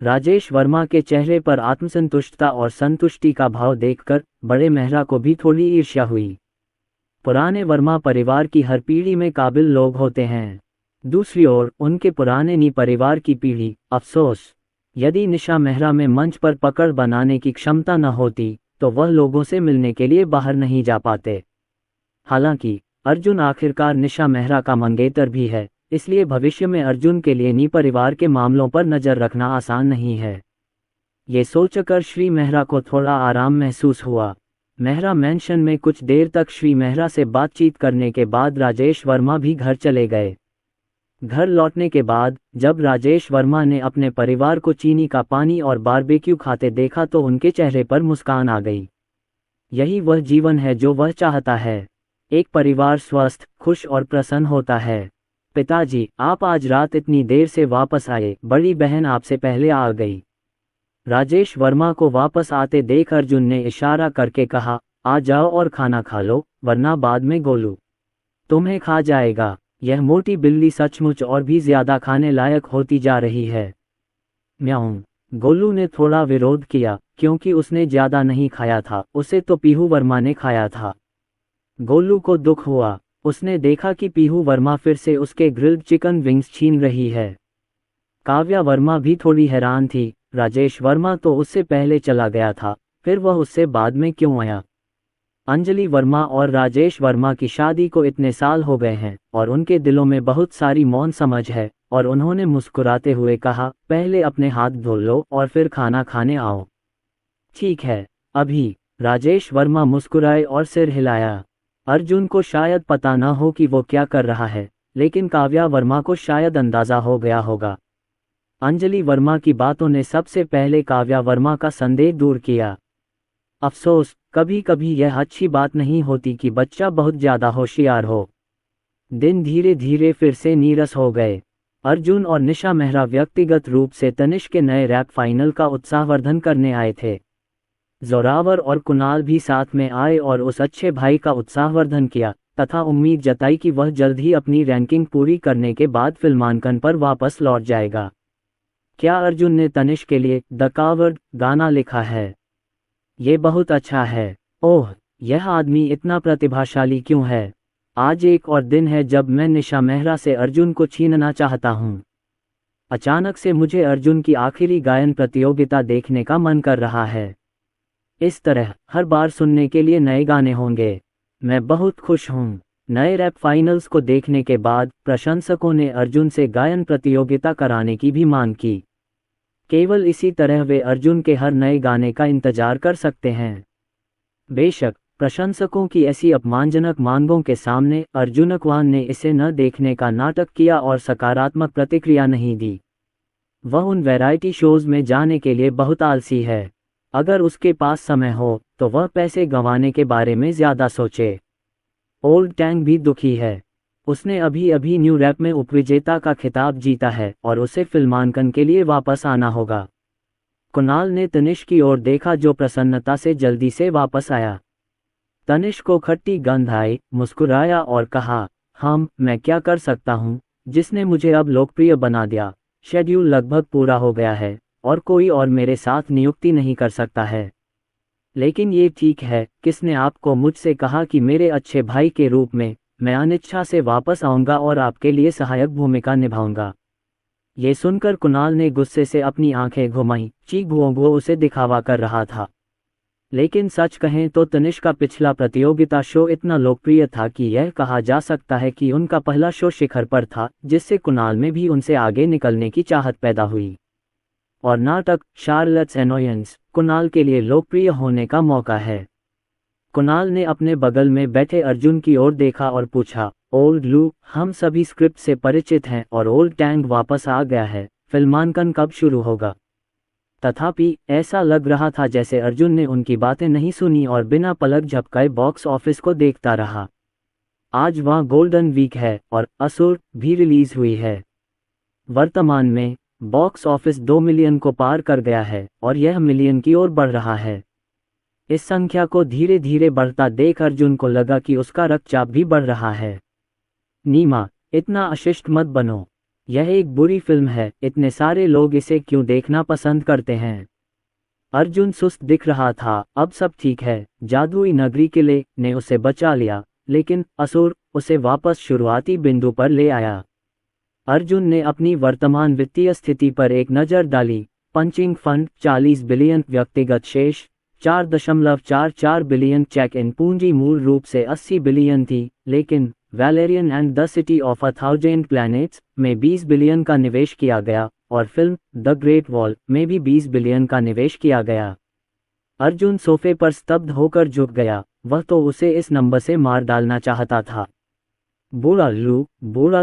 Speaker 2: राजेश वर्मा के चेहरे पर आत्मसंतुष्टता और संतुष्टि का भाव देखकर बड़े मेहरा को भी थोड़ी ईर्ष्या हुई। पुराने वर्मा परिवार की हर पीढ़ी में काबिल लोग होते हैं। दूसरी ओर उनके पुराने नी परिवार की पीढ़ी, अफसोस, यदि निशा मेहरा में मंच पर पकड़ बनाने की क्षमता न होती तो वह लोगों से मिलने के लिए बाहर नहीं जा पाते। हालांकि अर्जुन आखिरकार निशा मेहरा का मंगेतर भी है, इसलिए भविष्य में अर्जुन के लिए नी परिवार के मामलों पर नज़र रखना आसान नहीं है। ये सोचकर श्री मेहरा को थोड़ा आराम महसूस हुआ। मेहरा मैंशन में कुछ देर तक श्री मेहरा से बातचीत करने के बाद राजेश वर्मा भी घर चले गए। घर लौटने के बाद जब राजेश वर्मा ने अपने परिवार को चीनी का पानी और बारबेक्यू खाते देखा तो उनके चेहरे पर मुस्कान आ गई। यही वह जीवन है जो वह चाहता है। एक परिवार स्वस्थ, खुश और प्रसन्न होता है। पिताजी, आप आज रात इतनी देर से वापस आए, बड़ी बहन आपसे पहले आ गई। राजेश वर्मा को वापस आते देख अर्जुन ने इशारा करके कहा, आ जाओ और खाना खा लो, वरना बाद में गोलू तुम्हें खा जाएगा। यह मोटी बिल्ली सचमुच और भी ज्यादा खाने लायक होती जा रही है। म्याऊं। गोलू ने थोड़ा विरोध किया, क्योंकि उसने ज्यादा नहीं खाया था, उसे तो पीहू वर्मा ने खाया था। गोलू को दुख हुआ। उसने देखा कि पीहू वर्मा फिर से उसके ग्रिल्ड चिकन विंग्स छीन रही है। काव्या वर्मा भी थोड़ी हैरान थी। राजेश वर्मा तो उससे पहले चला गया था, फिर वह उससे बाद में क्यों आया? अंजलि वर्मा और राजेश वर्मा की शादी को इतने साल हो गए हैं और उनके दिलों में बहुत सारी मौन समझ है, और उन्होंने मुस्कुराते हुए कहा, पहले अपने हाथ धो लो और फिर खाना खाने आओ। ठीक है, अभी। राजेश वर्मा मुस्कुराए और सिर हिलाया। अर्जुन को शायद पता न हो कि वो क्या कर रहा है, लेकिन काव्या वर्मा को शायद अंदाजा हो गया होगा। अंजलि वर्मा की बातों ने सबसे पहले काव्या वर्मा का संदेह दूर किया। अफसोस, कभी कभी यह अच्छी बात नहीं होती कि बच्चा बहुत ज्यादा होशियार हो। दिन धीरे धीरे फिर से नीरस हो गए। अर्जुन और निशा मेहरा व्यक्तिगत रूप से तनिष्क के नए रैप फाइनल का उत्साहवर्धन करने आए थे। जोरावर और कुणाल भी साथ में आए और उस अच्छे भाई का उत्साहवर्धन किया तथा उम्मीद जताई कि वह जल्द ही अपनी रैंकिंग पूरी करने के बाद फिल्मांकन पर वापस लौट जाएगा। क्या अर्जुन ने तनिष्क के लिए द कावर्ड गाना लिखा है? ये बहुत अच्छा है। ओह, यह आदमी इतना प्रतिभाशाली क्यों है? आज एक और दिन है जब मैं निशा मेहरा से अर्जुन को छीनना चाहता हूँ। अचानक से मुझे अर्जुन की आखिरी गायन प्रतियोगिता देखने का मन कर रहा है। इस तरह हर बार सुनने के लिए नए गाने होंगे। मैं बहुत खुश हूँ। नए रैप फाइनल्स को देखने के बाद प्रशंसकों ने अर्जुन से गायन प्रतियोगिता कराने की भी मांग की। केवल इसी तरह वे अर्जुन के हर नए गाने का इंतजार कर सकते हैं। बेशक, प्रशंसकों की ऐसी अपमानजनक मांगों के सामने अर्जुन अकवान ने इसे न देखने का नाटक किया और सकारात्मक प्रतिक्रिया नहीं दी। वह उन वैरायटी शोज में जाने के लिए बहुत आलसी है। अगर उसके पास समय हो तो वह पैसे गंवाने के बारे में ज्यादा सोचे। ओल्ड टैंग भी दुखी है। उसने अभी अभी न्यू रैप में उपविजेता का खिताब जीता है और उसे फिल्मांकन के लिए वापस आना होगा। कुणाल ने तनिष्क की ओर देखा जो प्रसन्नता से जल्दी से वापस आया। तनिष्क को खट्टी गंध आई, मुस्कुराया और कहा, मैं क्या कर सकता हूँ जिसने मुझे अब लोकप्रिय बना दिया। शेड्यूल लगभग पूरा हो गया है और कोई और मेरे साथ नियुक्ति नहीं कर सकता है। लेकिन ये ठीक है, किसने आपको मुझसे कहा कि मेरे अच्छे भाई के रूप में मैं अनिच्छा से वापस आऊंगा और आपके लिए सहायक भूमिका निभाऊंगा? ये सुनकर कुणाल ने गुस्से से अपनी आंखें घुमाईं। चीक भुओंगुओ उसे दिखावा कर रहा था। लेकिन सच कहें तो तनिष्क का पिछला प्रतियोगिता शो इतना लोकप्रिय था कि यह कहा जा सकता है कि उनका पहला शो शिखर पर था, जिससे कुणाल में भी उनसे आगे निकलने की चाहत पैदा हुई। और नाटक शार्लट्स एनोयंस कुणाल के लिए लोकप्रिय होने का मौका है। कुणाल ने अपने बगल में बैठे अर्जुन की ओर देखा और पूछा, ओल्ड लू, हम सभी स्क्रिप्ट से परिचित हैं और ओल्ड टैंग वापस आ गया है। फिल्मांकन कब शुरू होगा? तथापि ऐसा लग रहा था जैसे अर्जुन ने उनकी बातें नहीं सुनी और बिना पलक झपकाए बॉक्स ऑफिस को देखता रहा। आज वहाँ गोल्डन वीक है और असुर भी रिलीज हुई है। वर्तमान में बॉक्स ऑफिस 2 मिलियन को पार कर गया है और यह मिलियन की ओर बढ़ रहा है। इस संख्या को धीरे धीरे बढ़ता देख अर्जुन को लगा कि उसका रक्तचाप भी बढ़ रहा है। नीमा, इतना अशिष्ट मत बनो। यह एक बुरी फिल्म है, इतने सारे लोग इसे क्यों देखना पसंद करते हैं? अर्जुन सुस्त दिख रहा था। अब सब ठीक है। जादुई नगरी किले ने उसे बचा लिया, लेकिन असुर उसे वापस शुरुआती बिंदु पर ले आया। अर्जुन ने अपनी वर्तमान वित्तीय स्थिति पर एक नज़र डाली। पंचिंग फंड 40 बिलियन, व्यक्तिगत शेष 4.44 बिलियन, चेक इन पूंजी मूल रूप से 80 बिलियन थी, लेकिन Valerian and the city of 1000 planets में 20 बिलियन का निवेश किया गया और फिल्म द ग्रेट वॉल में भी 20 बिलियन का निवेश किया गया। अर्जुन सोफे पर स्तब्ध होकर झुक गया, वह तो उसे इस नंबर से मार डालना चाहता था। बूढ़ा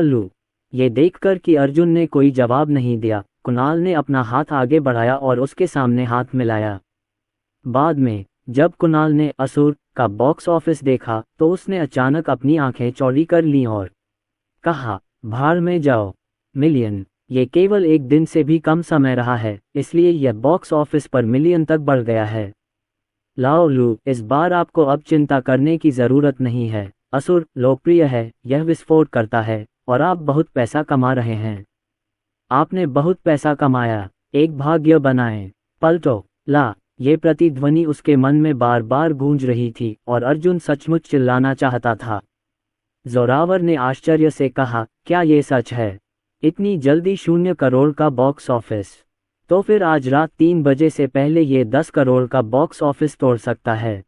Speaker 2: लू। ये देखकर कि अर्जुन ने कोई जवाब नहीं दिया, कुणाल ने अपना हाथ आगे बढ़ाया और उसके सामने हाथ मिलाया। बाद में जब कुणाल ने असुर का बॉक्स ऑफिस देखा तो उसने अचानक अपनी आंखें चौड़ी कर लीं और कहा, भाड़ में जाओ। मिलियन, ये केवल एक दिन से भी कम समय रहा है, इसलिए यह बॉक्स ऑफिस पर मिलियन तक बढ़ गया है। लाओ लू, इस बार आपको अब चिंता करने की ज़रूरत नहीं है। असुर लोकप्रिय है, यह विस्फोट करता है और आप बहुत पैसा कमा रहे हैं। आपने बहुत पैसा कमाया, एक भाग्य बनाएं। पलटो, ला। ये प्रतिध्वनि उसके मन में बार बार गूंज रही थी और अर्जुन सचमुच चिल्लाना चाहता था। जोरावर ने आश्चर्य से कहा, क्या ये सच है? इतनी जल्दी 0 करोड़ का बॉक्स ऑफिस? तो फिर आज रात 3 बजे से पहले ये 10 करोड़ का बॉक्स ऑफिस तोड़ सकता है।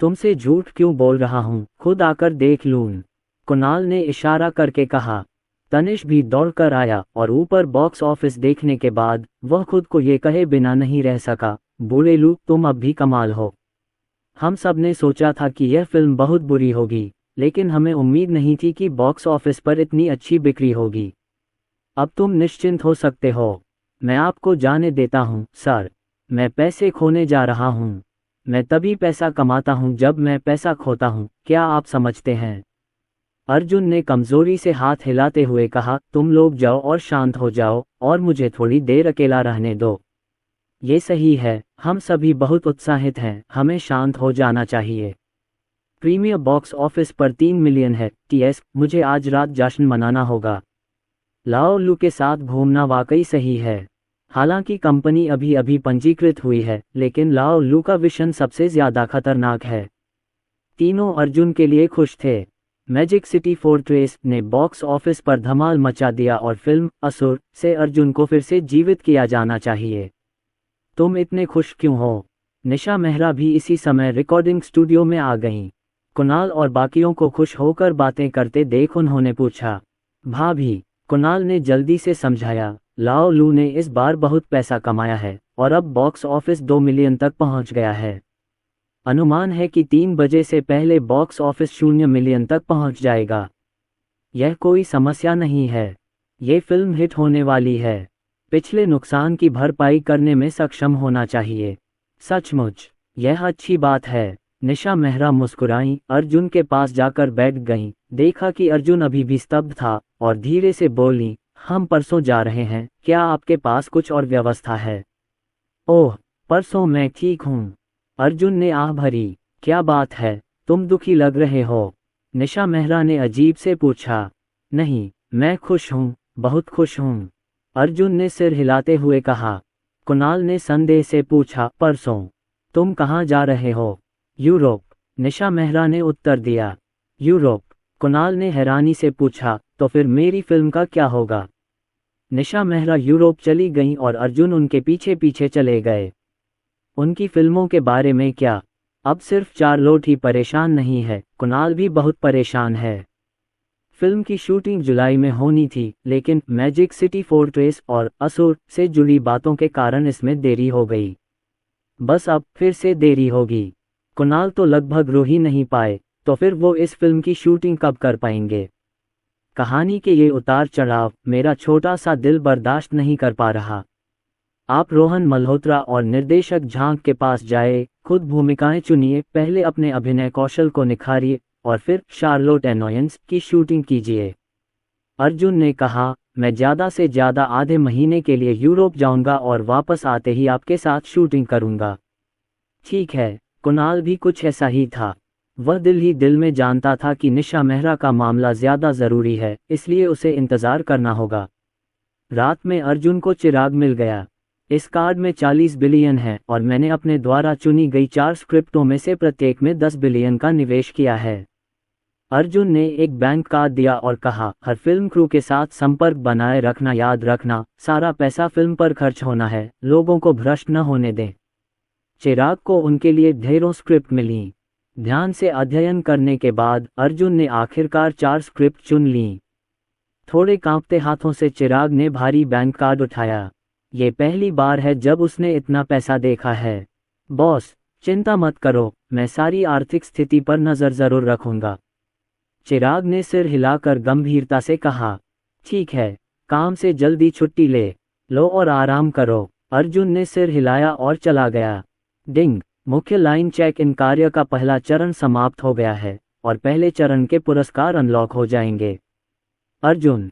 Speaker 2: तुमसे झूठ क्यों बोल रहा हूँ, खुद आकर देख लूं। कुणाल ने इशारा करके कहा। तनिष भी दौड़कर आया और ऊपर बॉक्स ऑफिस देखने के बाद वह खुद को ये कहे बिना नहीं रह सका, बूढ़े लू, तुम अब भी कमाल हो। हम सब ने सोचा था कि यह फिल्म बहुत बुरी होगी, लेकिन हमें उम्मीद नहीं थी कि बॉक्स ऑफिस पर इतनी अच्छी बिक्री होगी। अब तुम निश्चिंत हो सकते हो। मैं आपको जाने देता हूँ सर, मैं पैसे खोने जा रहा हूँ। मैं तभी पैसा कमाता हूँ जब मैं पैसा खोता हूँ, क्या आप समझते हैं? अर्जुन ने कमजोरी से हाथ हिलाते हुए कहा, तुम लोग जाओ और शांत हो जाओ और मुझे थोड़ी देर अकेला रहने दो। ये सही है, हम सभी बहुत उत्साहित हैं, हमें शांत हो जाना चाहिए। प्रीमियर बॉक्स ऑफिस पर 3 मिलियन है, टीएस, मुझे आज रात जश्न मनाना होगा। लाओ लू के साथ घूमना वाकई सही है। हालांकि कंपनी अभी अभी पंजीकृत हुई है, लेकिन लाओ लू का विजन सबसे ज्यादा खतरनाक है। तीनों अर्जुन के लिए खुश थे। मैजिक सिटी फोर्ट्रेस ने बॉक्स ऑफिस पर धमाल मचा दिया और फिल्म असुर से अर्जुन को फिर से जीवित किया जाना चाहिए। तुम इतने खुश क्यों हो? निशा मेहरा भी इसी समय रिकॉर्डिंग स्टूडियो में आ गईं। कुणाल और बाकियों को खुश होकर बातें करते देख उन्होंने पूछा, भाभी? कुणाल ने जल्दी से समझाया, लाओ लू ने इस बार बहुत पैसा कमाया है और अब बॉक्स ऑफिस 2 मिलियन तक पहुंच गया है। अनुमान है कि 3 बजे से पहले बॉक्स ऑफिस 0 मिलियन तक पहुंच जाएगा। यह कोई समस्या नहीं है, ये फिल्म हिट होने वाली है। पिछले नुकसान की भरपाई करने में सक्षम होना चाहिए। सचमुच, यह अच्छी बात है। निशा मेहरा मुस्कुराई, अर्जुन के पास जाकर बैठ गईं, देखा कि अर्जुन अभी भी स्तब्ध था और धीरे से बोली, हम परसों जा रहे हैं, क्या आपके पास कुछ और व्यवस्था है? ओह, परसों मैं ठीक हूँ। अर्जुन ने आह भरी, क्या बात है, तुम दुखी लग रहे हो? निशा मेहरा ने अजीब से पूछा। नहीं, मैं खुश हूँ, बहुत खुश हूँ, अर्जुन ने सिर हिलाते हुए कहा। कुणाल ने संदेह से पूछा, परसों तुम कहाँ जा रहे हो? यूरोप, निशा मेहरा ने उत्तर दिया। यूरोप? कुणाल ने हैरानी से पूछा, तो फिर मेरी फिल्म का क्या होगा? निशा मेहरा यूरोप चली गईं और अर्जुन उनके पीछे पीछे चले गए। उनकी फिल्मों के बारे में क्या? अब सिर्फ चार्लोट ही परेशान नहीं है, कुणाल भी बहुत परेशान है। फिल्म की शूटिंग जुलाई में होनी थी, लेकिन मैजिक सिटी फोर्ट्रेस और असुर से जुड़ी बातों के कारण इसमें देरी हो गई। बस अब फिर से देरी होगी। कुणाल तो लगभग रो ही नहीं पाए, तो फिर वो इस फिल्म की शूटिंग कब कर पाएंगे? कहानी के ये उतार चढ़ाव मेरा छोटा सा दिल बर्दाश्त नहीं कर पा रहा। आप रोहन मल्होत्रा और निर्देशक झांग के पास जाए, खुद भूमिकाएं चुनिए, पहले अपने अभिनय कौशल को निखारिए और फिर शार्लोट एनोयंस की शूटिंग कीजिए। अर्जुन ने कहा, मैं ज़्यादा से ज़्यादा आधे महीने के लिए यूरोप जाऊंगा और वापस आते ही आपके साथ शूटिंग करूंगा। ठीक है, कुणाल भी कुछ ऐसा ही था। वह दिल ही दिल में जानता था कि निशा मेहरा का मामला ज़्यादा ज़रूरी है, इसलिए उसे इंतज़ार करना होगा। रात में अर्जुन को चिराग मिल गया। इस कार्ड में 40 बिलियन है और मैंने अपने द्वारा चुनी गई 4 स्क्रिप्टों में से प्रत्येक में 10 बिलियन का निवेश किया है। अर्जुन ने एक बैंक कार्ड दिया और कहा, हर फिल्म क्रू के साथ संपर्क बनाए रखना, याद रखना, सारा पैसा फिल्म पर खर्च होना है, लोगों को भ्रष्ट न होने दें। चिराग को उनके लिए ढेरों स्क्रिप्ट मिलीं। ध्यान से अध्ययन करने के बाद अर्जुन ने आखिरकार 4 स्क्रिप्ट चुन लीं। थोड़े कांपते हाथों से चिराग ने भारी बैंक कार्ड उठाया। ये पहली बार है जब उसने इतना पैसा देखा है। बॉस, चिंता मत करो, मैं सारी आर्थिक स्थिति पर नज़र ज़रूर रखूंगा। चिराग ने सिर हिलाकर गंभीरता से कहा। ठीक है, काम से जल्दी छुट्टी ले लो और आराम करो। अर्जुन ने सिर हिलाया और चला गया। डिंग, मुख्य लाइन चेक इन कार्य का पहला चरण समाप्त हो गया है और पहले चरण के पुरस्कार अनलॉक हो जाएंगे। अर्जुन,